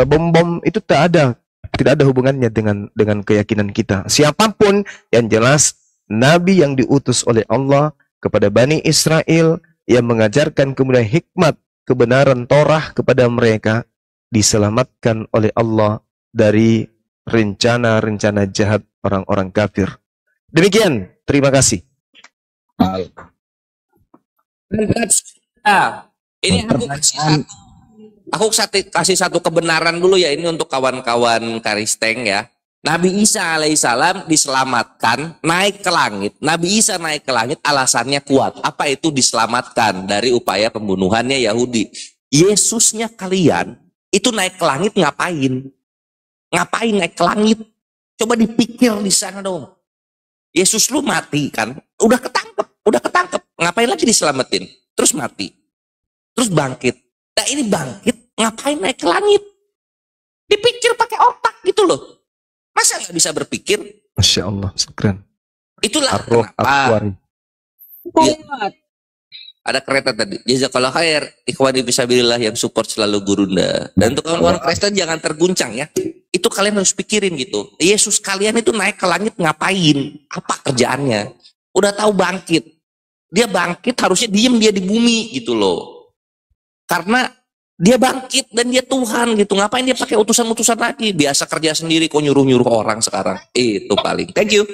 bom-bom, itu tidak ada hubungannya dengan keyakinan kita. Siapapun yang jelas Nabi yang diutus oleh Allah kepada Bani Israel yang mengajarkan kemudian hikmat kebenaran Torah kepada mereka, diselamatkan oleh Allah dari rencana-rencana jahat orang-orang kafir. Demikian, terima kasih. Ini aku kasih satu kebenaran dulu ya, ini untuk kawan-kawan Karisteng ya. Nabi Isa alaihissalam diselamatkan naik ke langit. Nabi Isa naik ke langit alasannya kuat. Apa itu diselamatkan dari upaya pembunuhannya Yahudi? Yesusnya kalian itu naik ke langit ngapain? Ngapain naik ke langit? Coba dipikir di sana dong. Yesus lu mati kan? Udah ketangkep. Ngapain lagi diselamatin? Terus mati. Terus bangkit. Nah ini bangkit, ngapain naik ke langit? Dipikir pakai otak gitu loh. Masa nggak bisa berpikir? Masya Allah, keren. Itulah kenapa. Ya, ada kereta tadi. Jazakallah khair, ikhwani fisabilillah yang support selalu Gurunda. Dan untuk kawan-kawan Kristen jangan terguncang ya. Itu kalian harus pikirin gitu. Yesus kalian itu naik ke langit ngapain? Apa kerjaannya? Udah tahu bangkit. Dia bangkit harusnya diem dia di bumi gitu loh. Karena dia bangkit dan dia Tuhan gitu. Ngapain dia pakai utusan-utusan lagi? Biasa kerja sendiri kok nyuruh-nyuruh orang sekarang. Itu paling. Thank you.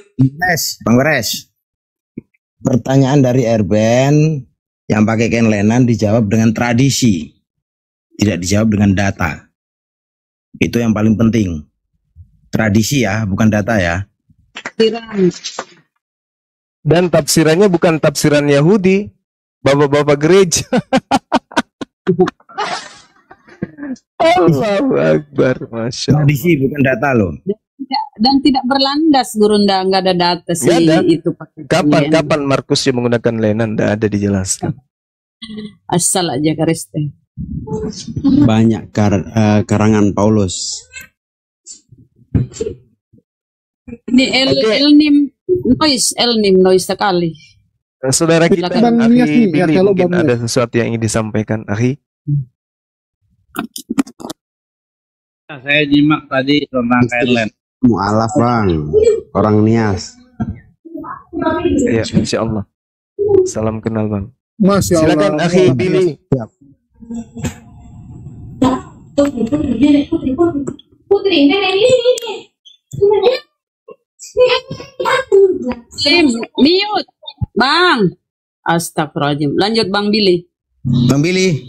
Bang Beres. Pertanyaan dari Erben yang pakai Ken Lenan dijawab dengan tradisi. Tidak dijawab dengan data. Itu yang paling penting. Tradisi ya, bukan data ya. Dan tafsirannya bukan tafsiran Yahudi. Bapak-bapak gereja. Allahu Akbar, Masya Allah. Tradisi bukan data loh. Dan tidak berlandas Gurunda, nggak ada data sih itu. Kapan Markus yang menggunakan Lenan? Tidak ada dijelaskan. Asal aja Karisteng. Banyak karangan Paulus. Ini Elnim noise sekali. Saudara kita Akhi Billy mungkin ada sesuatu yang ingin disampaikan, Akhi. Saya nyimak tadi tentang KLN. Mu'alaf bang, orang Nias. Ya, insya Allah. Salam kenal bang. Masya Allah. Silakan Akhi Billy. Mute, Bang. Astagfirullahaladzim. Lanjut Bang Billy. Bang Billy.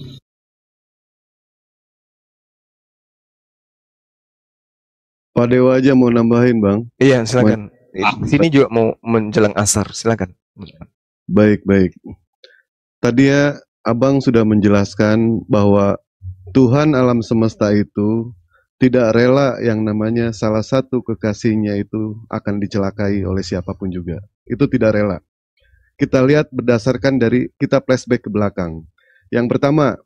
Pak Dewa aja mau nambahin bang. Iya silakan. Sini juga mau menjelang asar, silakan. Baik. Tadi ya abang sudah menjelaskan bahwa Tuhan alam semesta itu tidak rela yang namanya salah satu kekasihnya itu akan dicelakai oleh siapapun juga. Itu tidak rela. Kita lihat berdasarkan dari kita flashback ke belakang. Yang pertama,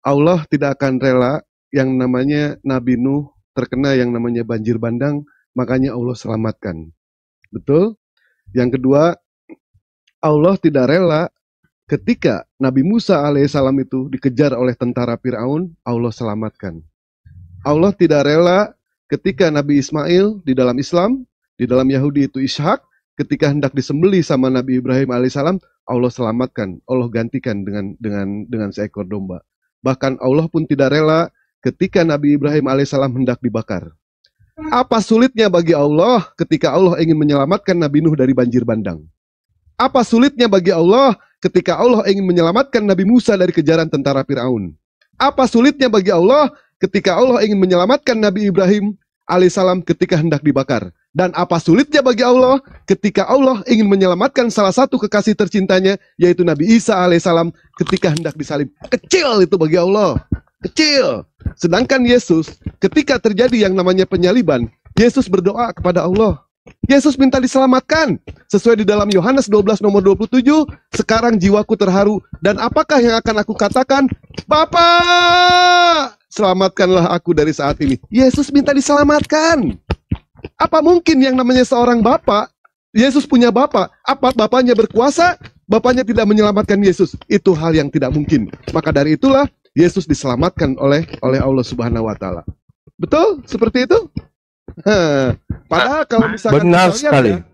Allah tidak akan rela yang namanya Nabi Nuh terkena yang namanya banjir bandang, makanya Allah selamatkan. Betul? Yang kedua, Allah tidak rela ketika Nabi Musa alaihissalam itu dikejar oleh tentara Fir'aun, Allah selamatkan. Allah tidak rela ketika Nabi Ismail di dalam Islam, di dalam Yahudi itu Ishak, ketika hendak disembelih sama Nabi Ibrahim alaihissalam, Allah selamatkan, Allah gantikan dengan seekor domba. Bahkan Allah pun tidak rela ketika Nabi Ibrahim alaihissalam hendak dibakar. Apa sulitnya bagi Allah ketika Allah ingin menyelamatkan Nabi Nuh dari banjir bandang? Apa sulitnya bagi Allah ketika Allah ingin menyelamatkan Nabi Musa dari kejaran tentara Fir'aun? Apa sulitnya bagi Allah ketika Allah ingin menyelamatkan Nabi Ibrahim alaihissalam ketika hendak dibakar? Dan apa sulitnya bagi Allah ketika Allah ingin menyelamatkan salah satu kekasih tercintanya, yaitu Nabi Isa alaihissalam ketika hendak disalib? Kecil itu bagi Allah. Kecil. Sedangkan Yesus, ketika terjadi yang namanya penyaliban, Yesus berdoa kepada Allah. Yesus minta diselamatkan. Sesuai di dalam Yohanes 12 nomor 27, sekarang jiwaku terharu, dan apakah yang akan aku katakan? Bapa, selamatkanlah aku dari saat ini. Yesus minta diselamatkan. Apa mungkin yang namanya seorang bapak, Yesus punya bapak, apa bapaknya berkuasa, bapaknya tidak menyelamatkan Yesus? Itu hal yang tidak mungkin. Maka dari itulah Yesus diselamatkan oleh Allah Subhanahu wa taala. Betul? Seperti itu? Padahal kalau misalkan benar sekali. Ya,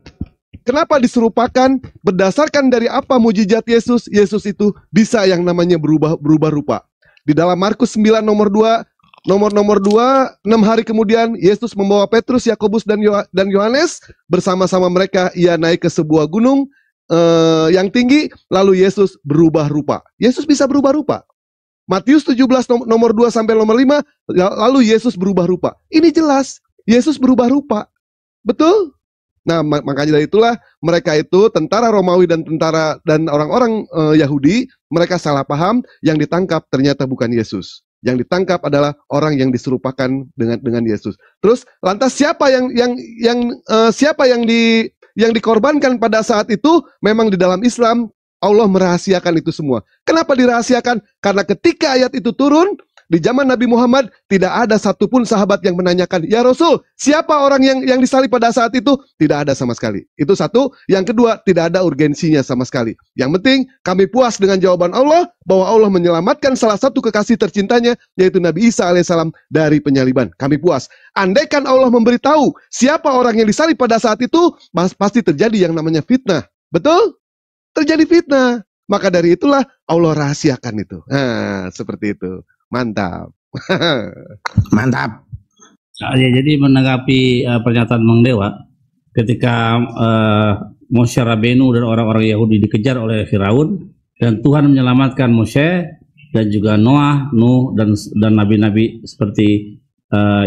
kenapa diserupakan berdasarkan dari apa mujizat Yesus? Yesus itu bisa yang namanya berubah rupa. Di dalam Markus 9 nomor 2, nomor 2, 6 hari kemudian Yesus membawa Petrus, Yakobus dan Yohanes, bersama-sama mereka ia naik ke sebuah gunung yang tinggi, lalu Yesus berubah rupa. Yesus bisa berubah rupa. Matius 17 nomor 2 sampai nomor 5, lalu Yesus berubah rupa. Ini jelas, Yesus berubah rupa. Betul? Nah, makanya dari itulah mereka itu tentara Romawi dan orang-orang Yahudi, mereka salah paham, yang ditangkap ternyata bukan Yesus. Yang ditangkap adalah orang yang diserupakan dengan Yesus. Terus lantas siapa yang dikorbankan pada saat itu? Memang di dalam Islam Allah merahasiakan itu semua. Kenapa dirahasiakan? Karena ketika ayat itu turun, di zaman Nabi Muhammad, tidak ada satupun sahabat yang menanyakan, "Ya Rasul, siapa orang yang disalib pada saat itu?" Tidak ada sama sekali. Itu satu. Yang kedua, tidak ada urgensinya sama sekali. Yang penting, kami puas dengan jawaban Allah, bahwa Allah menyelamatkan salah satu kekasih tercintanya, yaitu Nabi Isa alaihissalam dari penyaliban. Kami puas. Andaikan Allah memberitahu siapa orang yang disalib pada saat itu, pasti terjadi yang namanya fitnah. Betul? Terjadi fitnah. Maka dari itulah Allah rahasiakan itu. Nah, seperti itu. Mantap. Mantap. Ya, jadi menanggapi pernyataan Mang Dewa, ketika Moshe Rabenu dan orang-orang Yahudi dikejar oleh Firaun, dan Tuhan menyelamatkan Moshe dan juga Noah, Nuh dan nabi-nabi seperti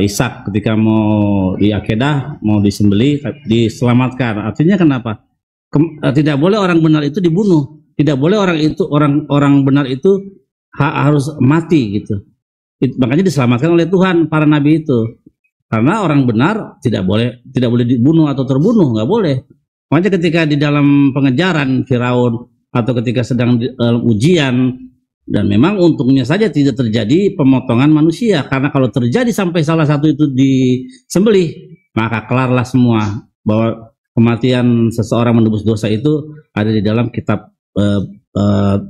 Ishak ketika mau diakedah, mau disembelih, diselamatkan. Artinya kenapa? Tidak boleh orang benar itu dibunuh, tidak boleh orang benar itu harus mati gitu. Makanya diselamatkan oleh Tuhan para nabi itu, karena orang benar tidak boleh dibunuh atau terbunuh, nggak boleh. Makanya ketika di dalam pengejaran Firaun atau ketika sedang ujian, dan memang untungnya saja tidak terjadi pemotongan manusia, karena kalau terjadi sampai salah satu itu disembelih, maka kelarlah semua, bahwa kematian seseorang menebus dosa itu ada di dalam kitab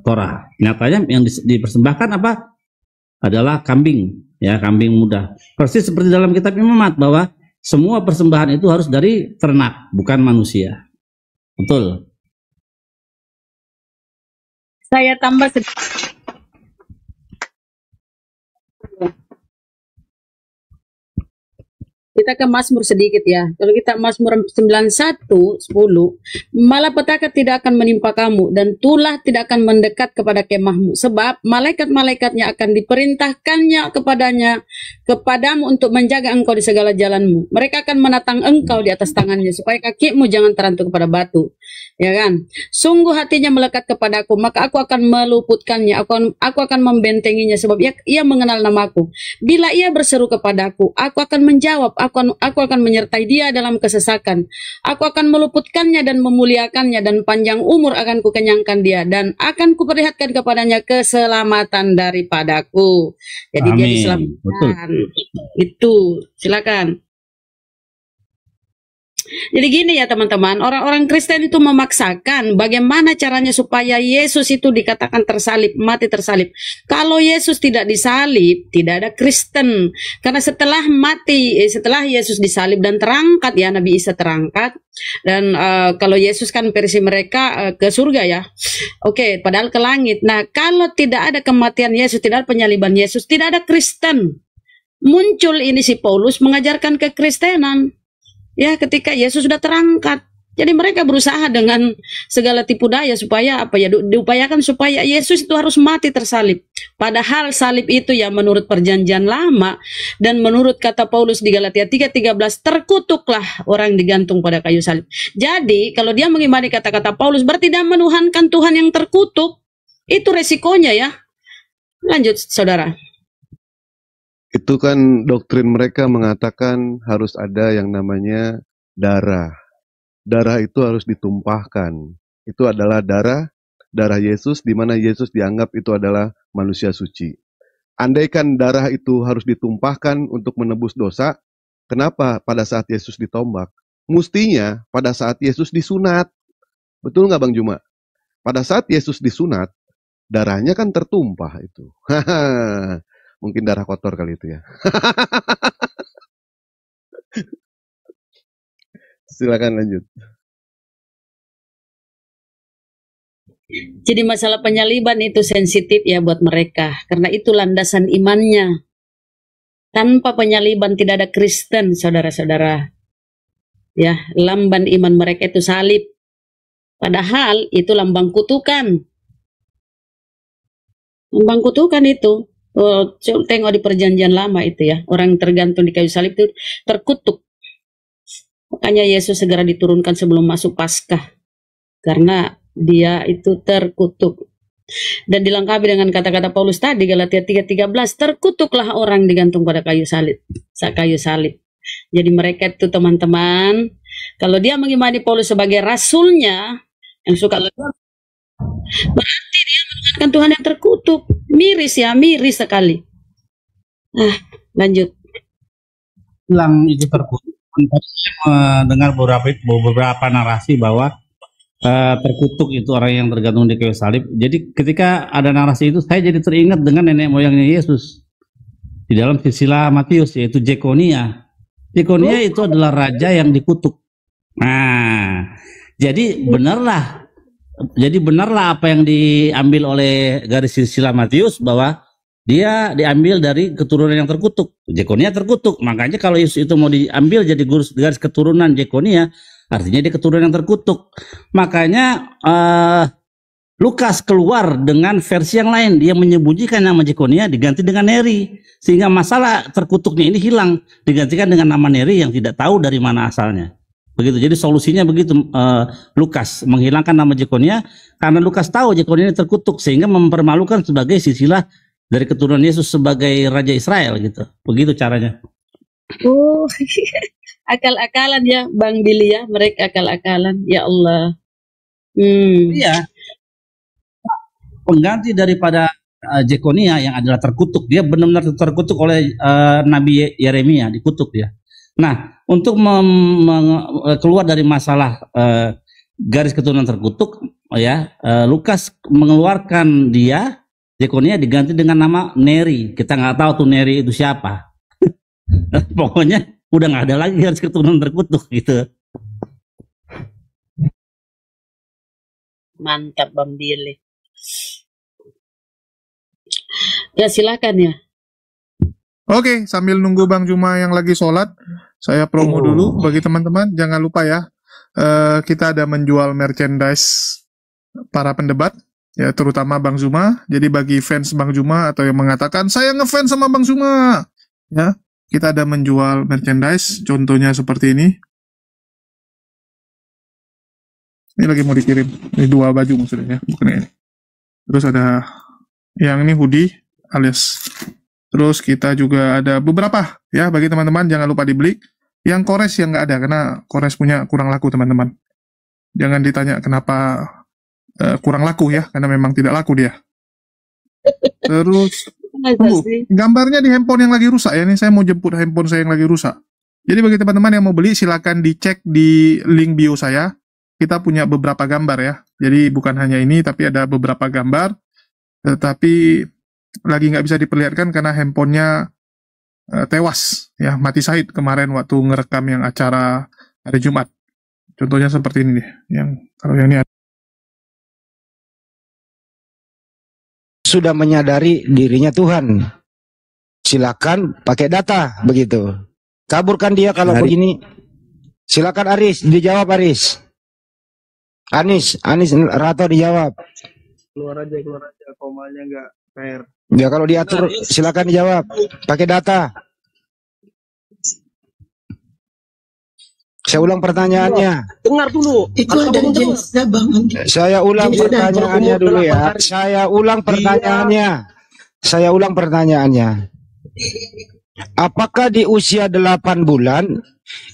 Torah. Nyatanya yang dipersembahkan apa? Adalah kambing, ya, kambing muda. Persis seperti dalam kitab Imamat, bahwa semua persembahan itu harus dari ternak, bukan manusia. Betul. Saya tambah kita ke Mazmur sedikit ya. Kalau kita Mazmur 91:10, malapetaka tidak akan menimpa kamu dan tulah tidak akan mendekat kepada kemahmu, sebab malaikat-malaikatnya akan diperintahkannya kepadamu untuk menjaga engkau di segala jalanmu. Mereka akan menatang engkau di atas tangannya supaya kakimu jangan terantuk kepada batu. Ya kan? Sungguh hatinya melekat kepadaku, maka aku akan meluputkannya, aku akan membentenginya, sebab ia mengenal namaku. Bila ia berseru kepadaku, aku akan menjawab. Aku akan menyertai dia dalam kesesakan. Aku akan meluputkannya dan memuliakannya, dan panjang umur akan kukenyangkan dia, dan akan kuperlihatkan kepadanya keselamatan daripadaku. Jadi dia diselamatkan. Betul. Itu, silakan. Jadi gini ya teman-teman, orang-orang Kristen itu memaksakan bagaimana caranya supaya Yesus itu dikatakan tersalib, mati tersalib. Kalau Yesus tidak disalib, tidak ada Kristen. Karena setelah Yesus disalib dan terangkat, ya, Nabi Isa terangkat. Dan kalau Yesus kan versi mereka ke surga ya. Oke, padahal ke langit. Nah, kalau tidak ada kematian Yesus, tidak ada penyaliban Yesus, tidak ada Kristen. Muncul ini si Paulus mengajarkan kekristenan. Ya, ketika Yesus sudah terangkat. Jadi mereka berusaha dengan segala tipu daya supaya diupayakan supaya Yesus itu harus mati tersalib. Padahal salib itu ya menurut perjanjian lama dan menurut kata Paulus di Galatia 3:13, terkutuklah orang digantung pada kayu salib. Jadi kalau dia mengimani kata-kata Paulus berarti dia menuhankan Tuhan yang terkutuk. Itu resikonya ya. Lanjut saudara. Itu kan doktrin mereka mengatakan harus ada yang namanya darah. Darah itu harus ditumpahkan. Itu adalah darah Yesus, di mana Yesus dianggap itu adalah manusia suci. Andaikan darah itu harus ditumpahkan untuk menebus dosa, kenapa pada saat Yesus ditombak? Mustinya pada saat Yesus disunat. Betul nggak Bang Juma? Pada saat Yesus disunat, darahnya kan tertumpah itu. Mungkin darah kotor kali itu ya. Silakan lanjut. Jadi masalah penyaliban itu sensitif ya buat mereka, karena itu landasan imannya. Tanpa penyaliban tidak ada Kristen, saudara-saudara. Ya, lambang iman mereka itu salib. Padahal itu lambang kutukan. Lambang kutukan itu. Oh, tengok di perjanjian lama itu ya, orang tergantung di kayu salib itu terkutuk. Makanya Yesus segera diturunkan sebelum masuk Paskah, karena dia itu terkutuk. Dan dilengkapi dengan kata-kata Paulus tadi, Galatia 3:13, terkutuklah orang digantung pada kayu salib. Jadi mereka itu teman-teman, kalau dia mengimani Paulus sebagai rasulnya yang suka lelah, berarti dia menuhankan Tuhan yang terkutuk. Miris ya, miris sekali. Lanjut. Bilang itu terkutuk. Saya mendengar beberapa narasi bahwa terkutuk itu orang yang tergantung di kayu salib. Jadi ketika ada narasi itu, saya jadi teringat dengan nenek moyangnya Yesus di dalam silsilah Matius, yaitu Jekonia. Jekonia itu adalah raja yang dikutuk. Nah, jadi benarlah apa yang diambil oleh garis silsilah Matius, bahwa dia diambil dari keturunan yang terkutuk. Jekonia terkutuk. Makanya kalau Yesus itu mau diambil jadi garis keturunan Jekonia, artinya dia keturunan yang terkutuk. Makanya Lukas keluar dengan versi yang lain. Dia menyembunyikan nama Jekonia diganti dengan Neri, sehingga masalah terkutuknya ini hilang, digantikan dengan nama Neri yang tidak tahu dari mana asalnya. Begitu. Jadi solusinya begitu, Lukas menghilangkan nama Jekonia karena Lukas tahu Jekonia ini terkutuk, sehingga mempermalukan sebagai silsilah dari keturunan Yesus sebagai raja Israel gitu. Begitu caranya. Oh, akal-akalan ya Bang Billy ya, mereka akal-akalan. Ya Allah. Iya. Pengganti daripada Jekonia yang adalah terkutuk, dia benar-benar terkutuk oleh Nabi Yeremia, dikutuk dia. Nah, untuk keluar dari masalah garis keturunan terkutuk, ya, Lukas mengeluarkan dia Jekonia diganti dengan nama Neri. Kita nggak tahu tuh Neri itu siapa. Pokoknya udah nggak ada lagi garis keturunan terkutuk gitu. Mantap Bang Billy. Ya silakan ya. Oke, sambil nunggu Bang Juma yang lagi sholat, saya promo dulu bagi teman-teman. Jangan lupa ya, kita ada menjual merchandise para pendebat, ya terutama Bang Zuma. Jadi bagi fans Bang Zuma atau yang mengatakan saya ngefans sama Bang Zuma, ya kita ada menjual merchandise. Contohnya seperti ini. Ini lagi mau dikirim. Ini 2 baju maksudnya, ya, bukan ini. Terus ada yang ini hoodie alias. Terus kita juga ada beberapa ya bagi teman-teman, jangan lupa dibeli. Yang Kores yang nggak ada karena Kores punya kurang laku teman-teman. Jangan ditanya kenapa kurang laku ya, karena memang tidak laku dia. Terus gambarnya di handphone yang lagi rusak ya, ini saya mau jemput handphone saya yang lagi rusak. Jadi bagi teman-teman yang mau beli silakan dicek di link bio saya. Kita punya beberapa gambar ya. Jadi bukan hanya ini tapi ada beberapa gambar. Tetapi lagi nggak bisa diperlihatkan karena handphonenya tewas ya, mati syahid kemarin waktu ngerekam yang acara hari Jumat. Contohnya seperti ini nih, yang kalau yang ini ada. Sudah menyadari dirinya Tuhan, silakan pakai data begitu. Kaburkan dia kalau begini. Silakan Aris, dijawab Aris. Anis Rato dijawab. Keluar aja komanya nggak fair. Ya kalau diatur silakan dijawab pakai data. Saya ulang pertanyaannya. Dengar dulu. Itu ada Bang. Saya ulang pertanyaannya dulu ya. Saya ulang pertanyaannya. Apakah di usia 8 bulan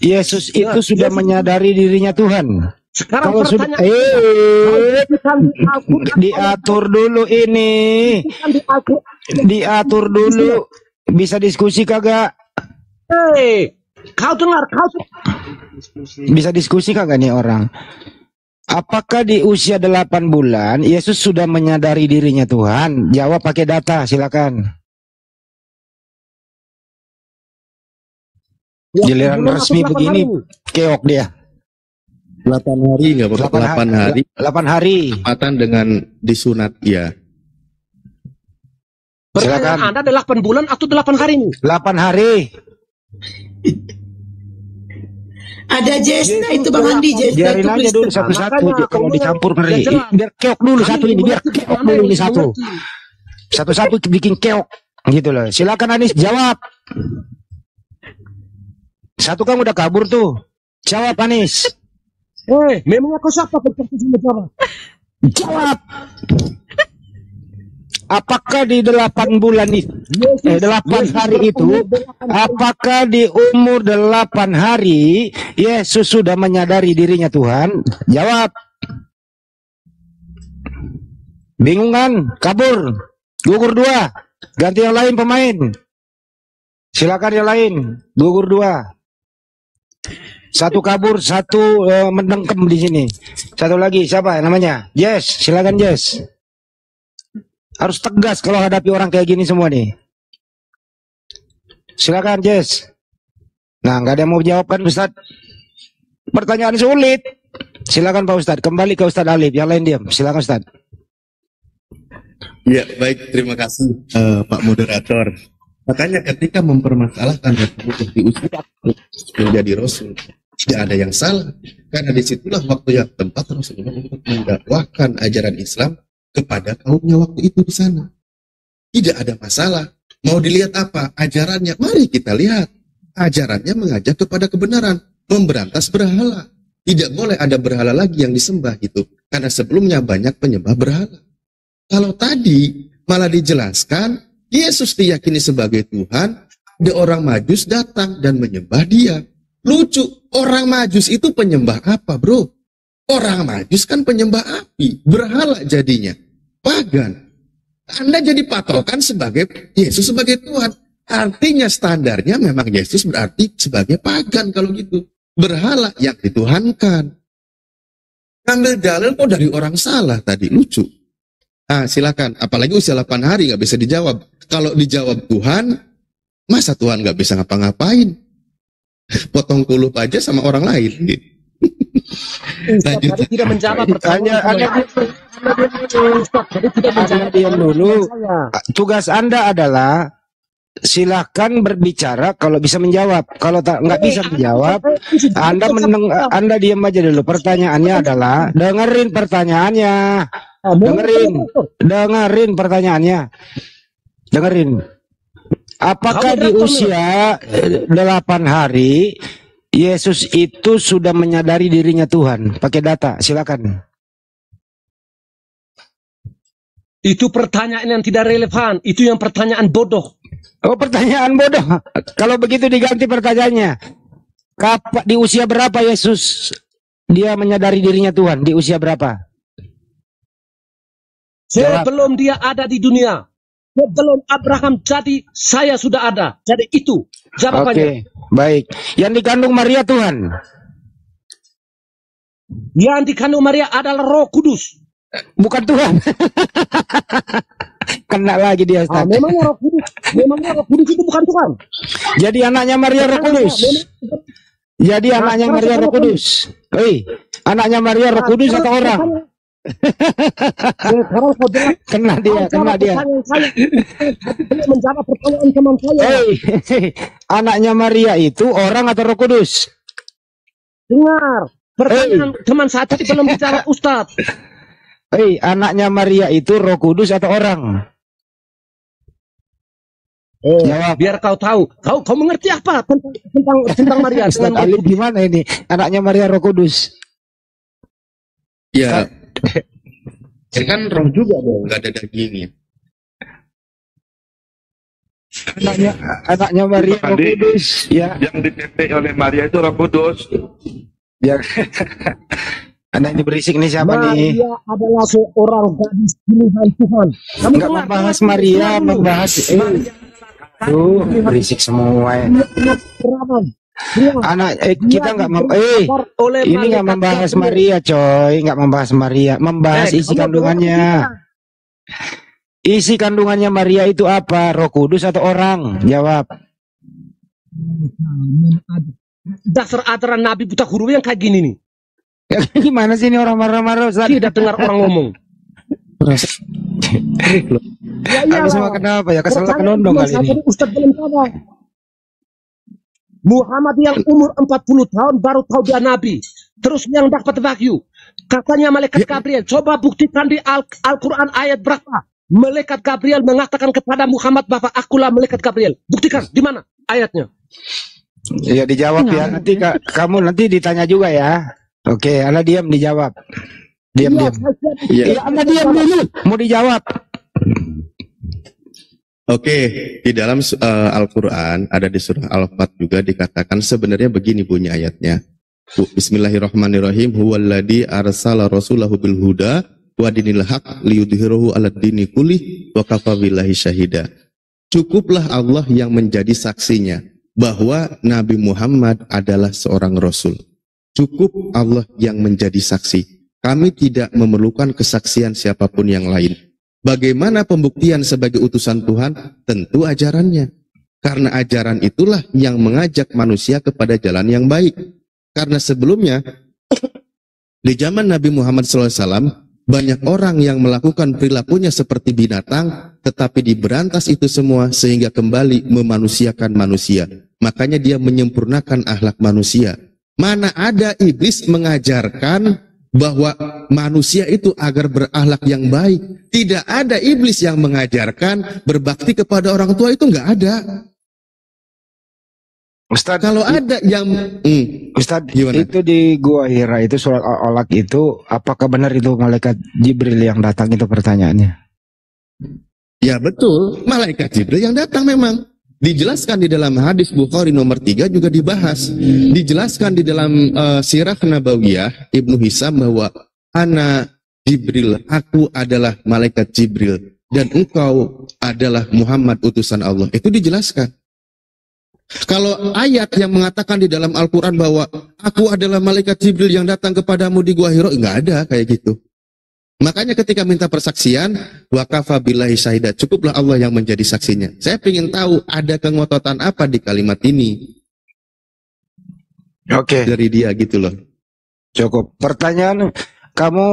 Yesus itu sudah menyadari dirinya Tuhan? Sekarang Kalau sudah diatur dulu ini. Diatur dulu. Bisa diskusi kagak? Kau dengar, Bisa diskusi kagak nih orang? Apakah di usia 8 bulan Yesus sudah menyadari dirinya Tuhan? Jawab pakai data, silakan. Giliran resmi begini, keok dia. 8 hari nggak Pak? 8 hari. 8 hari. Tempatan dengan disunat ya. Pertanyaan Anda 8 bulan atau 8 hari ini? 8 hari. Ada Jesna itu Bang Andi, Jesna Biarin itu aja dulu satu-satu, kalau dicampur ngeri. Biar keok dulu satu ini, biar keok dulu ini satu. Satu-satu bikin keok gitu loh. Silakan Anis jawab. Satu kamu udah kabur tuh. Jawab Anis. Memangnya kau siapa? Jawab. Apakah di 8 bulan itu, 8 hari itu, apakah di umur 8 hari Yesus sudah menyadari dirinya Tuhan? Jawab. Bingung kan? Kabur. Gugur 2. Ganti yang lain pemain. Silakan yang lain. Gugur 2. Satu kabur, satu mendengkem di sini. Satu lagi siapa namanya? Jess, silakan Jess. Harus tegas kalau hadapi orang kayak gini semua nih. Silakan Jess. Nah, nggak ada yang mau jawab kan Ustaz? Pertanyaan sulit. Silakan Pak Ustaz. Kembali ke Ustaz Alif. Yang lain diam. Silakan Ustaz. Ya, baik. Terima kasih Pak Moderator. Makanya ketika mempermasalahkan Rasulullah di usia menjadi Rasul, tidak ada yang salah. Karena disitulah waktu yang tepat Rasulullah untuk mendakwahkan ajaran Islam kepada kaumnya waktu itu di sana. Tidak ada masalah. Mau dilihat apa? Ajarannya. Mari kita lihat. Ajarannya mengajak kepada kebenaran. Memberantas berhala. Tidak boleh ada berhala lagi yang disembah gitu. Karena sebelumnya banyak penyembah berhala. Kalau tadi malah dijelaskan, Yesus diyakini sebagai Tuhan, ada orang Majus datang dan menyembah dia. Lucu, orang Majus itu penyembah apa bro? Orang Majus kan penyembah api, berhala jadinya, pagan. Anda jadi patokan sebagai Yesus sebagai Tuhan. Artinya standarnya memang Yesus berarti sebagai pagan kalau gitu. Berhala yang dituhankan. Ngambil dalil kok dari orang salah tadi, lucu. Ah, silakan. Apalagi usia 8 hari nggak bisa dijawab. Kalau dijawab Tuhan, masa Tuhan nggak bisa ngapa-ngapain? Potong kulup aja sama orang lain. Lanjut. Tadi tidak menjawab pertanyaan. Anda diam dulu. Tugas Anda adalah silakan berbicara kalau bisa menjawab. Kalau nggak bisa menjawab, Anda diam aja dulu. Pertanyaannya adalah dengerin pertanyaannya. Dengerin pertanyaannya. Dengerin. Apakah di usia 8 hari Yesus itu sudah menyadari dirinya Tuhan? Pakai data, silakan. Itu pertanyaan yang tidak relevan. Itu yang pertanyaan bodoh. Oh, pertanyaan bodoh. Kalau begitu diganti pertanyaannya. Di usia berapa Yesus dia menyadari dirinya Tuhan? Di usia berapa? Sebelum dia ada di dunia. Sebelum Abraham jadi, saya sudah ada. Jadi itu jawabannya. Oke, baik. Yang dikandung Maria Tuhan? Yang dikandung Maria adalah Roh Kudus. Bukan Tuhan. Kena lagi dia. Memangnya Roh Kudus itu bukan Tuhan. Jadi anaknya Maria Roh Kudus. Jadi anaknya Maria Roh Kudus. Hei, anaknya Maria Roh Kudus atau orang? Kena dia. Menjawab pertanyaan teman saya. Hei, anaknya Maria itu orang atau Roh Kudus? Dengar, pertanyaan teman saya tadi belum bicara Ustadz. Hei, anaknya Maria itu Roh Kudus atau orang? Jawab. Biar kau tahu. Kau mengerti apa tentang Maria? Ustaz Ali gimana ini? Anaknya Maria Roh Kudus? Ya, kan roh juga dong, nggak ada dagingnya. anaknya Maria Roh Kudus ya. Yang ditete oleh Maria itu Roh Kudus. Ya. Anak ini berisik nih siapa nih? Maria adalah seorang gadis pilihan Tuhan. Kamu nggak membahas Maria, membahas tuh berisik semua ya. Anak kita nggak ini nggak membahas Maria coy, nggak membahas Maria, membahas isi kandungannya. Isi kandungannya Maria itu apa? Roh Kudus atau orang? Jawab. Dasar ajaran Nabi buta huruf yang kayak gini nih. Ya, gimana sih ini orang marah-marah? Tidak dengar orang ngomong. Habis makan apa ya? Kesel kenondong kali ini. Ustaz belum tahu. Muhammad yang umur 40 tahun baru tahu dia Nabi. Terus yang dapat wahyu. Katanya malaikat Gabriel. Coba buktikan di Al-Quran ayat berapa. Malaikat Gabriel mengatakan kepada Muhammad bahwa akulah malaikat Gabriel. Buktikan di mana ayatnya? Ya dijawab ya. Nanti kamu nanti ditanya juga ya. Oke, Anda diam dijawab. Diam. Ya, Anda diam dulu. Mau dijawab. Oke, di dalam Al-Quran ada di surah Al-Fat juga dikatakan sebenarnya begini bunyi ayatnya. Bismillahirrahmanirrahim. Huwallazi arsala rasulahu bil huda wa dinil haq liyudhhirahu 'alad dini kullih wa kafa billahi syahida. Cukuplah Allah yang menjadi saksinya bahwa Nabi Muhammad adalah seorang rasul. Cukup Allah yang menjadi saksi. Kami tidak memerlukan kesaksian siapapun yang lain. Bagaimana pembuktian sebagai utusan Tuhan? Tentu ajarannya. Karena ajaran itulah yang mengajak manusia kepada jalan yang baik. Karena sebelumnya, di zaman Nabi Muhammad SAW, banyak orang yang melakukan perilakunya seperti binatang, tetapi diberantas itu semua sehingga kembali memanusiakan manusia. Makanya dia menyempurnakan akhlak manusia. Mana ada iblis mengajarkan bahwa manusia itu agar berakhlak yang baik. Tidak ada iblis yang mengajarkan berbakti kepada orang tua, itu nggak ada. Ustadz, kalau ada yang Ustadz, gimana? Itu di Gua Hira itu surat Al-Alaq itu, apakah benar itu malaikat Jibril yang datang itu pertanyaannya? Ya betul, malaikat Jibril yang datang memang. Dijelaskan di dalam hadis Bukhari nomor 3 juga dibahas. Dijelaskan di dalam Sirah Nabawiyah Ibnu Hisam bahwa ana Jibril, aku adalah malaikat Jibril dan engkau adalah Muhammad utusan Allah. Itu dijelaskan. Kalau ayat yang mengatakan di dalam Al-Quran bahwa aku adalah malaikat Jibril yang datang kepadamu di Gua Hira, nggak ada kayak gitu. Makanya ketika minta persaksian, wa kafa billahi syahida, cukuplah Allah yang menjadi saksinya. Saya ingin tahu ada kengototan apa di kalimat ini. Oke. Dari dia gitu loh. Cukup. Pertanyaan kamu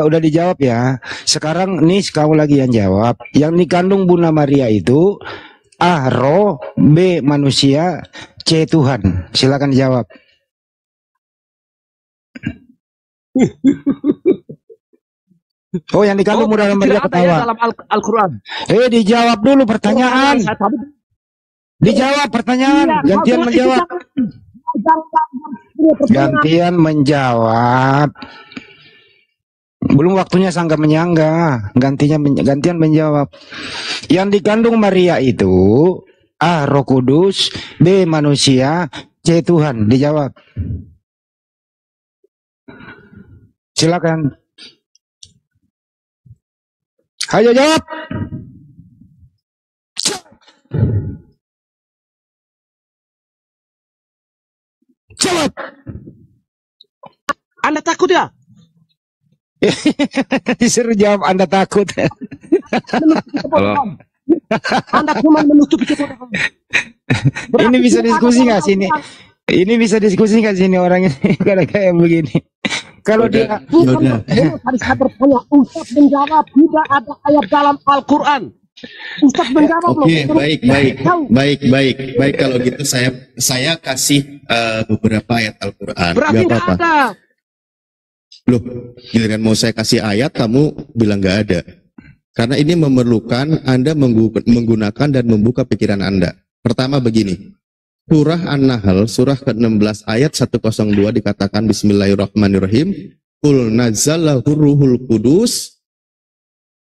udah dijawab ya. Sekarang nih kamu lagi yang jawab. Yang dikandung Bunda Maria itu A. Roh, B. Manusia, C. Tuhan. Silakan dijawab. Oh, yang dikandung Bunda Maria ketawa. Dalam Al-Quran. Dijawab dulu pertanyaan. Dijawab pertanyaan. Gantian menjawab. Gantian menjawab. Belum waktunya sangga menyangga. Gantian menjawab. Yang dikandung Maria itu A. Roh Kudus, B. Manusia, C. Tuhan. Dijawab. Silakan. Ayo jawab. Jawab. Anda takut ya? Disuruh jawab Anda takut. Halo. Anda cuma menutupi kebodohan. Ini bisa diskusi nggak sini? Ini bisa diskusi nggak sini orang ini kayak begini? Kalau dia harus bertanya, Ustaz menjawab tidak ada ayat dalam Al-Quran. Ustaz menjawab. Oke, baik. Kalau gitu saya kasih beberapa ayat Al-Quran. Berarti nggak ada. Loh, giliran mau saya kasih ayat kamu bilang nggak ada. Karena ini memerlukan Anda menggunakan dan membuka pikiran Anda. Pertama begini. Surah An-Nahl, surah ke-16 ayat 102 dikatakan Bismillahirrahmanirrahim. Qul nazzalahu ruhul qudus.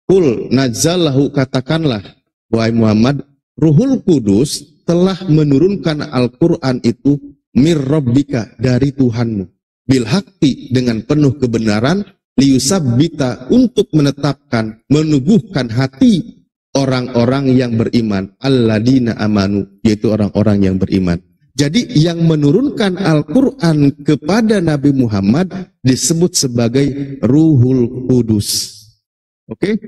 Qul nazzalahu, katakanlah wahai Muhammad, Ruhul Kudus telah menurunkan Al-Quran itu mir rabbika, dari Tuhanmu, bil haqqi, dengan penuh kebenaran, liyusabbita, untuk menetapkan, menubuhkan hati orang-orang yang beriman, alladina amanu, yaitu orang-orang yang beriman. Jadi yang menurunkan Al-Quran kepada Nabi Muhammad disebut sebagai Ruhul Kudus. Oke?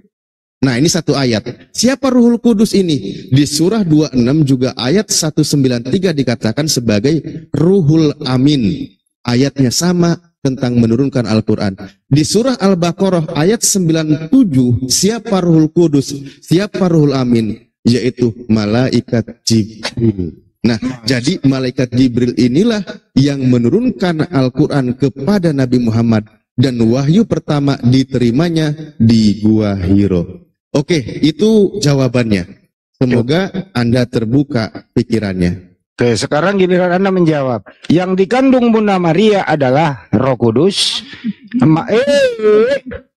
Nah, ini satu ayat. Siapa Ruhul Kudus ini? Di surah 26 juga ayat 193 dikatakan sebagai Ruhul Amin. Ayatnya sama tentang menurunkan Al-Quran. Di surah Al-Baqarah ayat 97, siapa Ruhul Kudus? Siapa Ruhul Amin? Yaitu malaikat Jibril. Nah, jadi malaikat Jibril inilah yang menurunkan Al-Quran kepada Nabi Muhammad, dan wahyu pertama diterimanya di Gua Hiro. Oke, itu jawabannya. Semoga Anda terbuka pikirannya. Oke, sekarang giliran Anda menjawab. Yang dikandung Bunda Maria adalah Roh Kudus.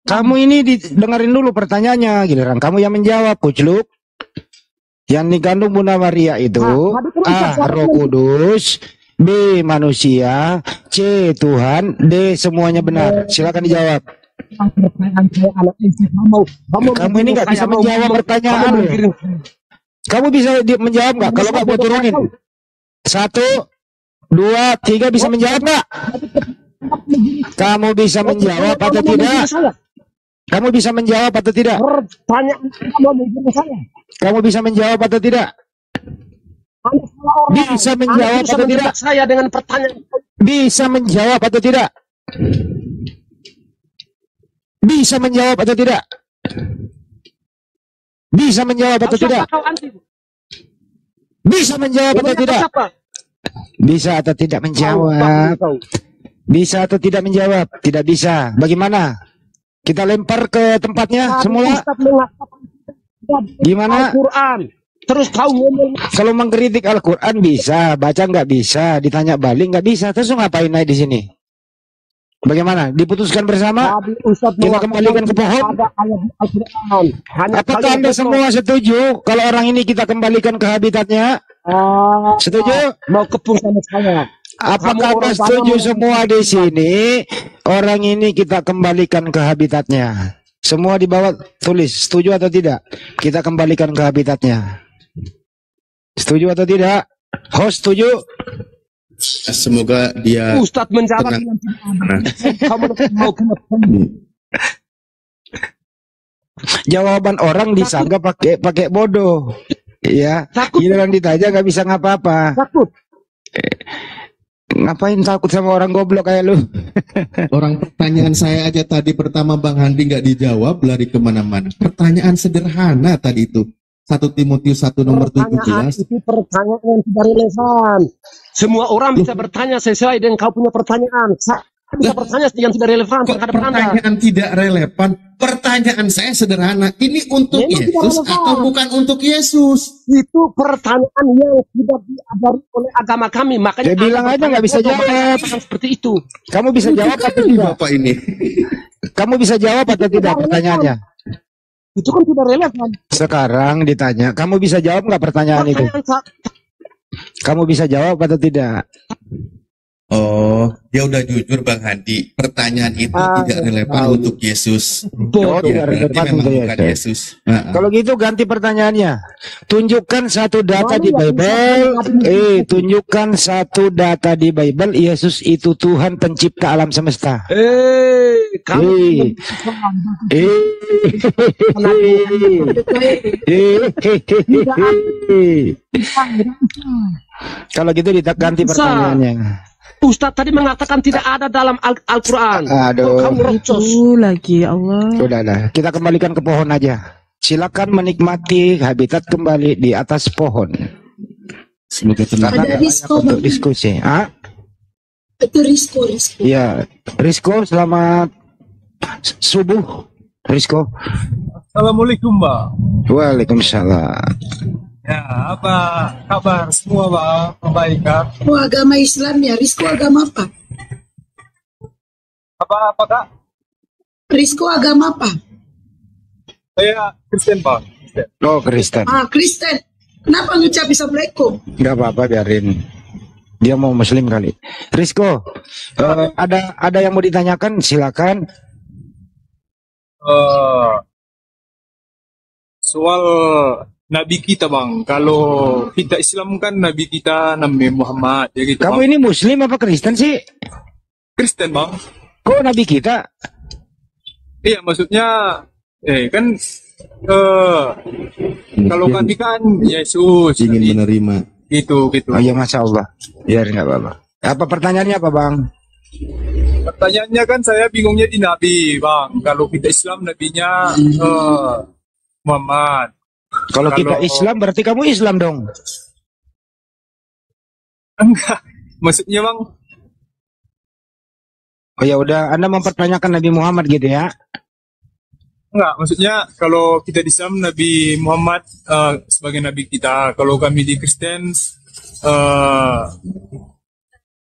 Kamu ini dengerin dulu pertanyaannya, giliran kamu yang menjawab, Kucluk. Yang dikandung Bunda Maria itu A. Roh Kudus, B. Manusia, C. Tuhan, D. Semuanya benar. Silakan dijawab. Kamu ini nggak bisa menjawab pertanyaan. Kamu bisa menjawab nggak? Kalau nggak, buat turunin. 1, 2, 3, bisa menjawab nggak? Kamu bisa menjawab atau tidak? Kamu bisa menjawab atau tidak? Kamu bisa menjawab atau tidak? Bisa menjawab atau tidak? Saya dengan pertanyaan. Bisa menjawab atau tidak? Bisa menjawab atau tidak? Bisa menjawab atau tidak? Bisa menjawab atau tidak? Bisa atau tidak menjawab? Bisa atau tidak menjawab? Tidak bisa. Bagaimana? Kita lempar ke tempatnya semula. Gimana? Al-Quran. Terus kau ngomong. Kalau mengkritik Al-Quran bisa, baca nggak bisa, ditanya balik nggak bisa. Terus ngapain naik di sini? Bagaimana? Diputuskan bersama? Kita kembalikan ke pohon? Apakah Anda semua setuju kalau orang ini kita kembalikan ke habitatnya? Setuju? Mau kepung sama saya. Apakah Anda setuju semua di sini? Orang ini kita kembalikan ke habitatnya. Semua di bawah tulis setuju atau tidak? Kita kembalikan ke habitatnya. Setuju atau tidak? Host setuju? Semoga dia Ustadz menjawab. Kamu mau jawaban orang disangka pakai bodoh. Ya, giliran ditanya nggak bisa ngapa-apa. Takut. Ngapain takut sama orang goblok kayak lu? Orang pertanyaan saya aja tadi pertama Bang Handi nggak dijawab, lari kemana-mana. Pertanyaan sederhana tadi itu. 1 Timotius 1 nomor 17. Itu pertanyaan yang tidak relevan. Semua orang bisa bertanya sesuai dengan kau punya pertanyaan. Bisa bertanya yang tidak relevan terhadap pertanyaan Anda. Tidak relevan. Pertanyaan saya sederhana. Ini untuk Yesus atau bukan untuk Yesus? Itu pertanyaan yang tidak diajari oleh agama kami. Makanya bilang aja nggak bisa jawab. Seperti itu. Kamu bisa jawab atau tidak? Bapak ini. Kamu bisa jawab atau tidak pertanyaannya? Itu kan tidak relevan. Sekarang ditanya, kamu bisa jawab nggak pertanyaan itu? Kamu bisa jawab atau tidak? Oh, dia udah jujur Bang Handi. Pertanyaan itu tidak relevan untuk Yesus. Tidak relevan untuk Yesus. Kalau gitu ganti pertanyaannya. Tunjukkan satu data di Bible. Tunjukkan satu data di Bible. Yesus itu Tuhan pencipta alam semesta. Kalau gitu ganti pertanyaannya. Ustadz tadi mengatakan tidak ada dalam Al-Quran. Aduh. Kamu rocos. Lagi Allah. Sudah, kita kembalikan ke pohon aja. Silakan menikmati habitat kembali di atas pohon. Semoga tenang. Ada Rizko untuk diskusi. Itu Rizko. Ya, Rizko, selamat subuh. Rizko. Assalamualaikum, Mbak. Waalaikumsalam. Ya, apa kabar semua, Mbak? Baik, Kak? Oh, agama Islam ya. Rizko agama apa? Apa, Kak? Rizko agama apa? Saya Kristen, Pak. Oh, Kristen. Kristen. Kenapa ngucap Assalamualaikum? Nggak apa-apa, biarin. Dia mau muslim kali. Rizko, ada yang mau ditanyakan? Silakan. Soal Nabi kita bang, kalau kita Islam kan Nabi kita Nabi Muhammad ya gitu. Kamu bang. ini muslim apa Kristen sih? Kristen bang. Kok Nabi kita? Iya maksudnya, kan kalau kami kan Yesus ingin menerima. Gitu. Oh ya, masya Allah. Ya nggak apa-apa. Apa pertanyaannya apa bang? Pertanyaannya kan saya bingungnya di Nabi bang. Kalau kita Islam Nabinya Muhammad. Kalau kita Islam berarti kamu Islam dong? Enggak, maksudnya bang. Oh ya udah, Anda mempertanyakan Nabi Muhammad gitu ya? Enggak, maksudnya kalau kita di Islam Nabi Muhammad sebagai Nabi kita. Kalau kami di Kristen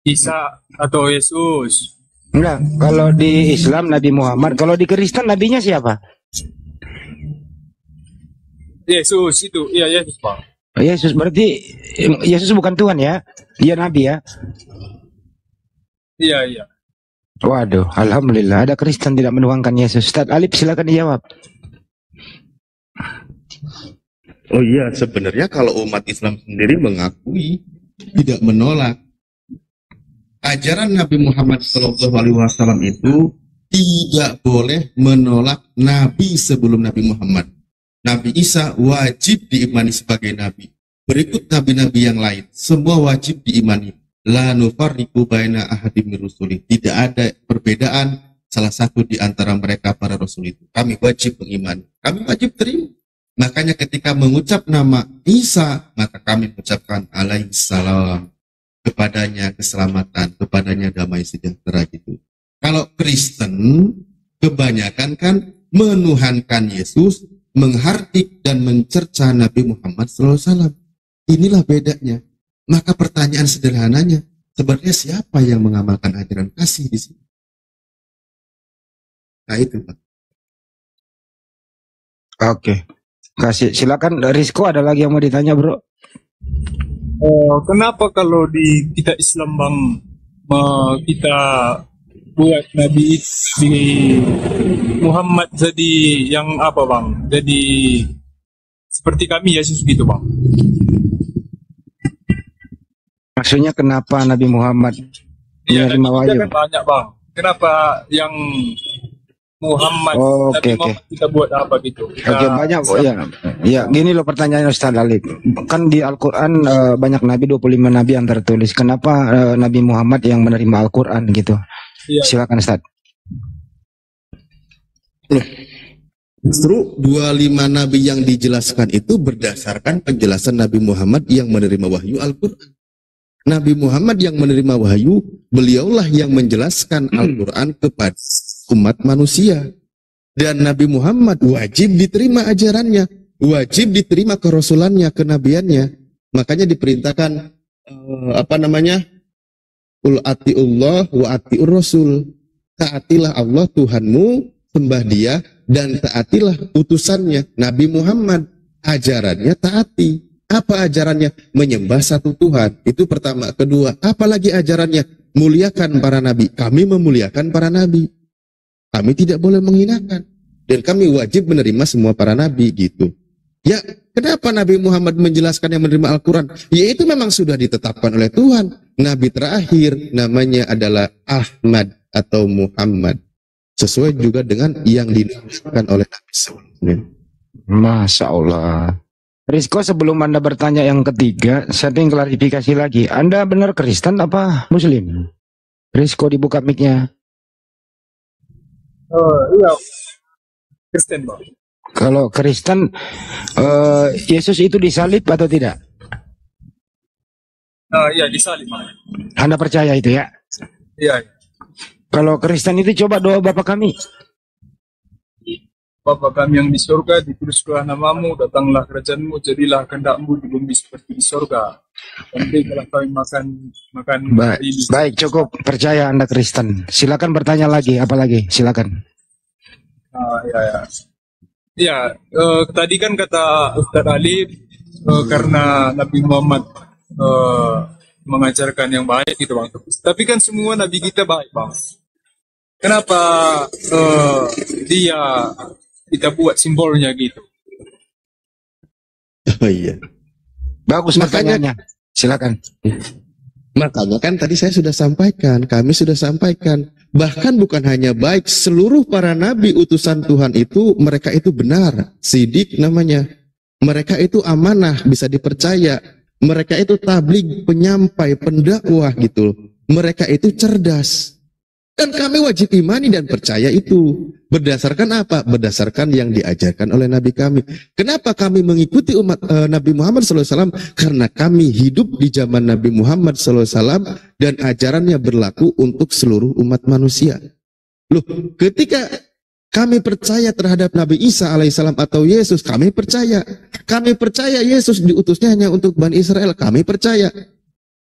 Isa atau Yesus. Enggak, kalau di Islam Nabi Muhammad. Kalau di Kristen Nabinya siapa? Yesus itu, iya Yesus bang. Oh, Yesus berarti Yesus bukan Tuhan ya? Dia Nabi ya? Iya. Waduh, alhamdulillah ada Kristen tidak menuhankan Yesus. Ustaz Alif silakan dijawab. Oh iya, sebenarnya kalau umat Islam sendiri mengakui, tidak menolak ajaran Nabi Muhammad SAW itu tidak boleh menolak Nabi sebelum Nabi Muhammad. Nabi Isa wajib diimani sebagai Nabi. Berikut Nabi-Nabi yang lain, semua wajib diimani. La nufarriqu baina ahadim min rusuli. Tidak ada perbedaan salah satu di antara mereka para rasul itu. Kami wajib mengimani. Kami wajib terima. Makanya ketika mengucap nama Isa, maka kami mengucapkan alaihissalam. Kepadanya keselamatan, kepadanya damai sejahtera gitu. Kalau Kristen, kebanyakan kan menuhankan Yesus, menghardik dan mencerca Nabi Muhammad SAW. Inilah bedanya. Maka pertanyaan sederhananya, sebenarnya siapa yang mengamalkan ajaran kasih di sini? Nah itu, Pak. Oke. Kasih, silakan Rizko, ada lagi yang mau ditanya, Bro? Kenapa kalau di kita Islam bang, kita buat Nabi Muhammad jadi yang apa bang? Jadi seperti kami Yesus gitu bang. Maksudnya kenapa Nabi Muhammad menerima wahyu? Kan banyak bang. Kenapa yang Muhammad Nabi Muhammad kita buat apa gitu? Oke, banyak ya. Ya, gini loh pertanyaan Ustaz Alif. Kan di Al-Qur'an banyak nabi, 25 nabi yang tertulis. Kenapa Nabi Muhammad yang menerima Al-Qur'an gitu? Ya. Silakan Ustaz. Justru 25 nabi yang dijelaskan itu berdasarkan penjelasan Nabi Muhammad yang menerima wahyu Al-Qur'an. Nabi Muhammad yang menerima wahyu, beliaulah yang menjelaskan Al-Quran kepada umat manusia. Dan Nabi Muhammad wajib diterima ajarannya, wajib diterima kerasulannya, kenabiannya. Makanya diperintahkan Ul atiullah wa atiur rasul. Taatilah Allah Tuhanmu, sembah Dia, dan taatilah utusannya Nabi Muhammad. Ajarannya taati. Apa ajarannya? Menyembah satu Tuhan. Itu pertama. Kedua, apalagi ajarannya? Muliakan para nabi. Kami memuliakan para nabi. Kami tidak boleh menghinakan. Dan kami wajib menerima semua para nabi gitu. Ya, kenapa Nabi Muhammad menjelaskan yang menerima Al-Quran? Ya itu memang sudah ditetapkan oleh Tuhan. Nabi terakhir namanya adalah Ahmad atau Muhammad. Sesuai juga dengan yang dinamakan oleh Nabi sebelumnya. Masya Allah. Rizko, sebelum Anda bertanya yang ketiga, saya ingin klarifikasi lagi. Anda benar Kristen apa Muslim? Rizko, dibuka mic-nya. Iya, Kristen bang. Kalau Kristen, Yesus itu disalib atau tidak? Iya, disalib bang. Anda percaya itu ya? Iya. Kalau Kristen itu coba doa Bapa kami. Bapa kami yang di surga, dikuduskanlah namamu, datanglah kerajaanmu, jadilah kehendakmu di bumi seperti di surga. Dan berikanlah kami makan Baik, cukup percaya Anda Kristen. Silakan bertanya lagi, apa lagi? Silakan. Iya, tadi kan kata Ustaz Alif, karena Nabi Muhammad mengajarkan yang baik gitu bang. Tapi kan semua Nabi kita baik bang. Kenapa kita buat simbolnya gitu? Oh iya. Bagus pertanyaannya. Silakan. Makanya kan tadi saya sudah sampaikan, kami sudah sampaikan, bahkan bukan hanya baik, seluruh para nabi utusan Tuhan itu, mereka itu benar, sidik namanya. Mereka itu amanah, bisa dipercaya. Mereka itu tabligh, penyampai, pendakwah gitu. Mereka itu cerdas. Dan kami wajib imani dan percaya itu. Berdasarkan apa? Berdasarkan yang diajarkan oleh Nabi kami. Kenapa kami mengikuti umat Nabi Muhammad SAW? Karena kami hidup di zaman Nabi Muhammad SAW dan ajarannya berlaku untuk seluruh umat manusia. Loh, ketika kami percaya terhadap Nabi Isa alaihissalam atau Yesus, kami percaya. Kami percaya Yesus diutusnya hanya untuk Bani Israel, kami percaya.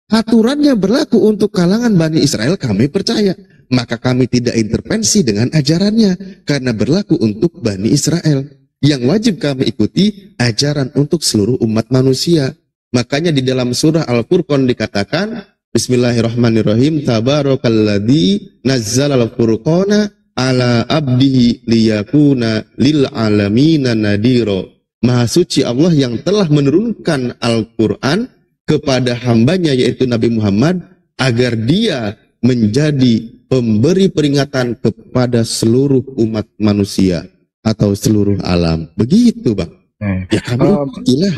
Aturannya berlaku untuk kalangan Bani Israel, kami percaya. Maka kami tidak intervensi dengan ajarannya karena berlaku untuk Bani Israel. Yang wajib kami ikuti ajaran untuk seluruh umat manusia. Makanya di dalam surah Al-Furqan dikatakan, Bismillahirrahmanirrahim, Tabarakalladzi nazzalal furqana ala abdihi liyakuna lil alamina nadiro. Maha suci Allah yang telah menurunkan Al-Quran kepada hambanya yaitu Nabi Muhammad agar dia menjadi pemberi peringatan kepada seluruh umat manusia atau seluruh alam. Begitu bang. Ya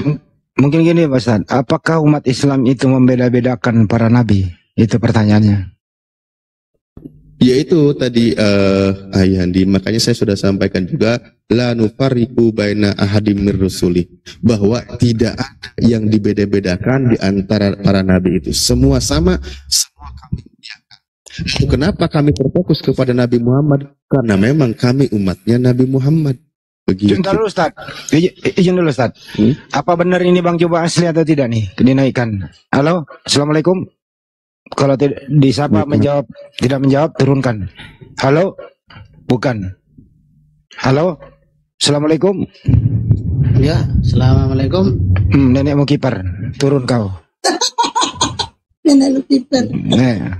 mungkin gini Pak Ustaz, apakah umat Islam itu membeda-bedakan para nabi? Itu pertanyaannya. Yaitu tadi Ayandi, makanya saya sudah sampaikan juga la nufarriqu baina ahadim mir rusuli, bahwa tidak ada yang dibeda-bedakan di antara para nabi itu. Semua sama, semua kami muliakan. Kenapa kami terfokus kepada Nabi Muhammad? Karena memang kami umatnya Nabi Muhammad. Begitu. Izin dulu Ustaz. Izin dulu Ustaz. Apa benar ini Bang coba asli atau tidak nih? Dinaikkan. Halo, Assalamualaikum. Kalau disapa menjawab, tidak menjawab, turunkan. Halo, bukan. Halo, Assalamualaikum. Ya, Assalamualaikum. Nenek mau kiper, turun kau. Nenek lu kiper.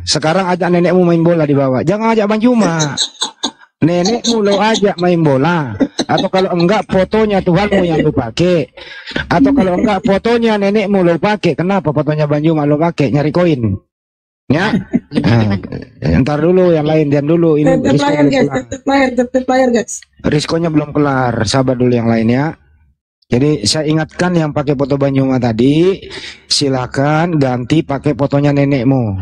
Sekarang ajak nenekmu main bola di bawah. Jangan ajak Bang Juma. Nenekmu lo ajak main bola. Atau kalau enggak fotonya Tuhanmu yang lu pakai. Atau kalau enggak fotonya nenekmu lo pakai. Kenapa fotonya Bang Juma lo pakai? Nyari koin. Ya, ntar dulu yang lain, diam dulu. Ini layar guys. Risikonya belum kelar, sabar dulu yang lain ya. Jadi saya ingatkan yang pakai foto Banyuma tadi, silakan ganti pakai fotonya nenekmu,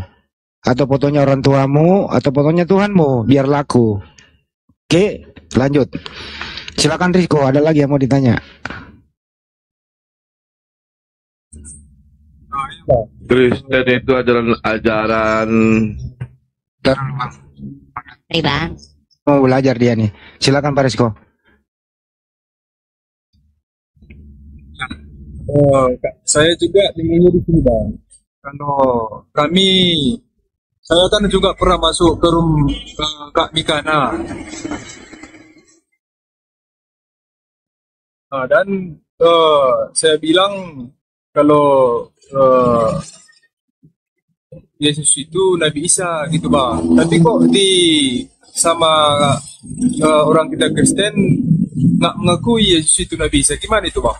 atau fotonya orang tuamu, atau fotonya Tuhanmu, biar laku. Oke, lanjut. Silakan Rizko, ada lagi yang mau ditanya? Kristen itu ajaran Bang. Mau belajar dia nih. Silakan Pak Rizko. Saya juga tinggalnya di sini bang. Kalau kami, saya kan juga pernah masuk ke room Kak Mikana. Dan saya bilang kalau Yesus itu Nabi Isa gitu bang. Tapi kok sama orang kita Kristen nggak mengakui Yesus itu Nabi Isa, gimana itu bang?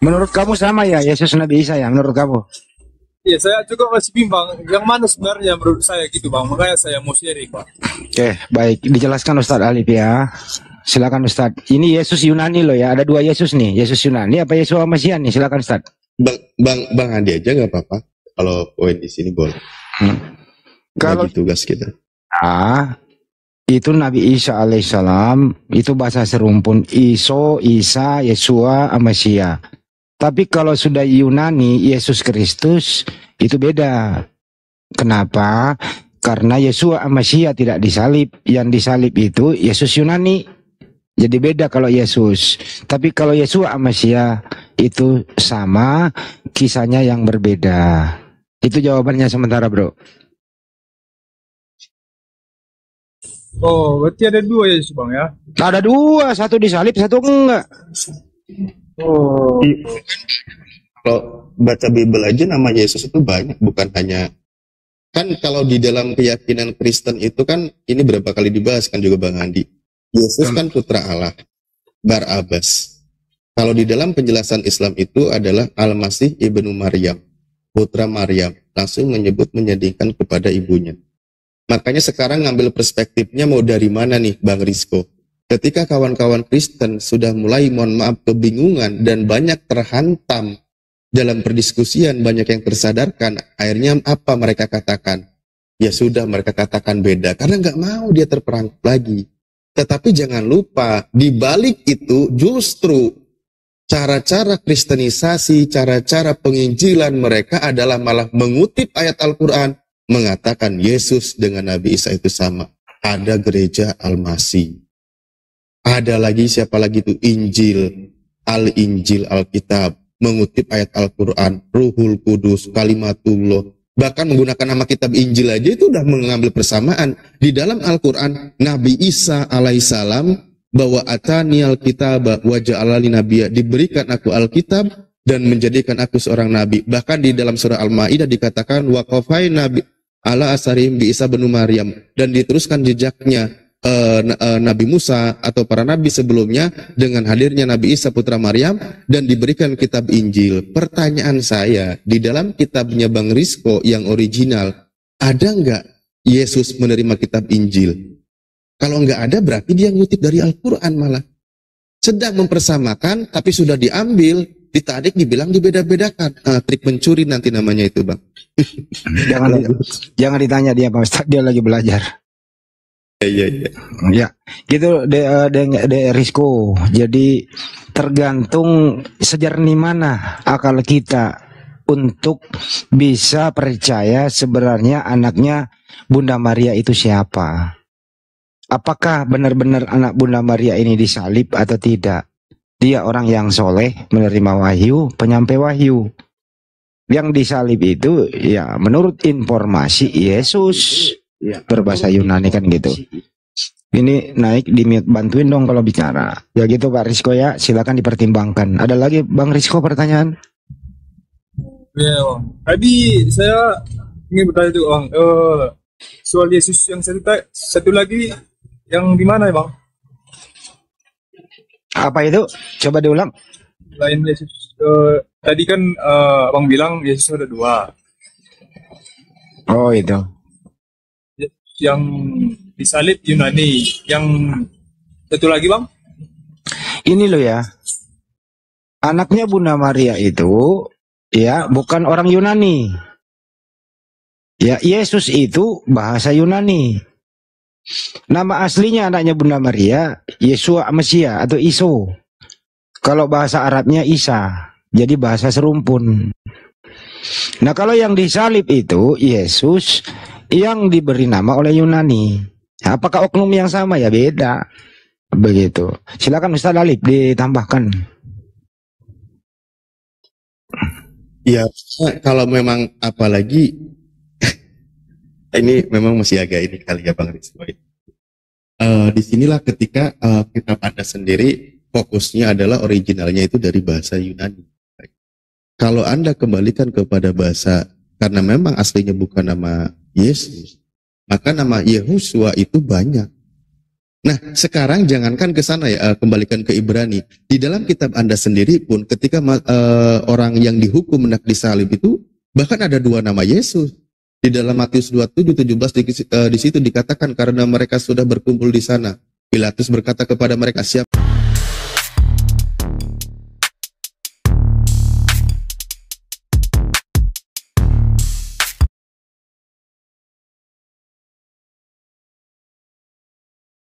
Menurut kamu sama ya Yesus Nabi Isa ya menurut kamu? Iya, saya juga masih bimbang yang mana sebenarnya menurut saya gitu bang. Makanya saya mau sharing bang. Oke, baik, dijelaskan Ustadz Alif ya. Silakan Ustadz. Ini Yesus Yunani loh ya. Ada dua Yesus nih. Yesus Yunani apa Yesus Mesias nih? Silakan Ustadz. Bang Andi aja nggak apa-apa. Kalau poin di sini boleh. Kalau tugas kita. Itu Nabi Isa alaihissalam itu bahasa serumpun Iso, Isa, Yesua, Mesias. Tapi kalau sudah Yunani Yesus Kristus itu beda. Kenapa? Karena Yesua Mesias tidak disalib. Yang disalib itu Yesus Yunani. Jadi beda kalau Yesus. Tapi kalau Yesua Mesias itu sama, kisahnya yang berbeda. Itu jawabannya sementara bro. Oh, berarti ada dua Yesus bang ya? Ada dua, satu disalib, satu enggak. Oh. Kalau baca Bible aja nama Yesus itu banyak, bukan hanya kan kalau di dalam keyakinan Kristen itu kan ini berapa kali dibahas kan juga Bang Andi. Yesus kan putra Allah, Barabas. Kalau di dalam penjelasan Islam itu adalah Al-Masih ibnu Maryam, putra Maryam, langsung menyebutkan kepada ibunya. Makanya sekarang ngambil perspektifnya mau dari mana nih Bang Rizko? Ketika kawan-kawan Kristen sudah mulai mohon maaf kebingungan dan banyak terhantam dalam perdiskusian, banyak yang tersadarkan, akhirnya apa mereka katakan? Ya sudah, mereka katakan beda, karena nggak mau dia terperangkap lagi. Tetapi jangan lupa, di balik itu justru cara-cara kristenisasi, cara-cara penginjilan mereka adalah malah mengutip ayat Al-Quran, mengatakan Yesus dengan Nabi Isa itu sama. Ada gereja Al-Masih. Ada lagi, siapa lagi itu? Injil, Al-Injil, Alkitab. Mengutip ayat Al-Quran, Ruhul Kudus, Kalimatullah, bahkan menggunakan nama kitab Injil aja itu udah mengambil persamaan. Di dalam Al-Quran, Nabi Isa alaihissalam bahwa atani al-kitab wa ja'alani nabiyya, diberikan aku Alkitab dan menjadikan aku seorang nabi. Bahkan di dalam surah Al-Maidah dikatakan wa qafai nabi ala asarim bi Isa bin Maryam, dan diteruskan jejaknya Nabi Musa atau para nabi sebelumnya dengan hadirnya Nabi Isa putra Maryam dan diberikan kitab Injil. Pertanyaan saya, di dalam kitabnya Bang Rizko yang original, ada nggak Yesus menerima kitab Injil? Kalau nggak ada berarti dia ngutip dari Al-Quran malah. Sedang mempersamakan tapi sudah diambil, ditarik, dibilang dibeda-bedakan. Trik mencuri nanti namanya itu Bang. Jangan ditanya dia Pak Ustadz, dia lagi belajar. Ya, gitu de Rizko. Jadi tergantung sejernih mana akal kita untuk bisa percaya sebenarnya anaknya Bunda Maria itu siapa. Apakah benar-benar anak Bunda Maria ini disalib atau tidak? Dia orang yang soleh, menerima wahyu, penyampai wahyu. Yang disalib itu ya menurut informasi Yesus. Berbahasa Yunani kan gitu. Ini naik di mute, bantuin dong kalau bicara. Ya gitu Pak Rizko ya, silakan dipertimbangkan. Ada lagi Bang Rizko pertanyaan? Ya Bang, tadi saya ingin bertanya tuh Bang, soal Yesus yang satu lagi yang di mana ya Bang? Apa itu? Coba diulang. Lain Yesus, tadi kan Bang bilang Yesus ada dua. Oh itu. Yang disalib Yunani, yang satu lagi Bang? Ini loh ya, anaknya Bunda Maria itu ya bukan orang Yunani. Ya Yesus itu bahasa Yunani. Nama aslinya anaknya Bunda Maria Yesua Mesia atau Iso. Kalau bahasa Arabnya Isa, jadi bahasa serumpun. Nah kalau yang disalib itu Yesus yang diberi nama oleh Yunani. Apakah oknum yang sama? Ya beda. Begitu. Silakan Ustaz Alif ditambahkan. Ya, kalau memang apalagi ini memang masih agak ini kali ya Bang Rizko. Disinilah ketika kitab Anda sendiri fokusnya adalah originalnya itu dari bahasa Yunani. Kalau Anda kembalikan kepada bahasa, karena memang aslinya bukan nama Yesus, maka nama Yehusua itu banyak. Nah, sekarang jangankan ke sana ya, kembalikan ke Ibrani. Di dalam kitab Anda sendiri pun, ketika orang yang dihukum hendak disalib itu, bahkan ada dua nama Yesus. Di dalam Matius 27:17 di situ dikatakan karena mereka sudah berkumpul di sana. Pilatus berkata kepada mereka, siapa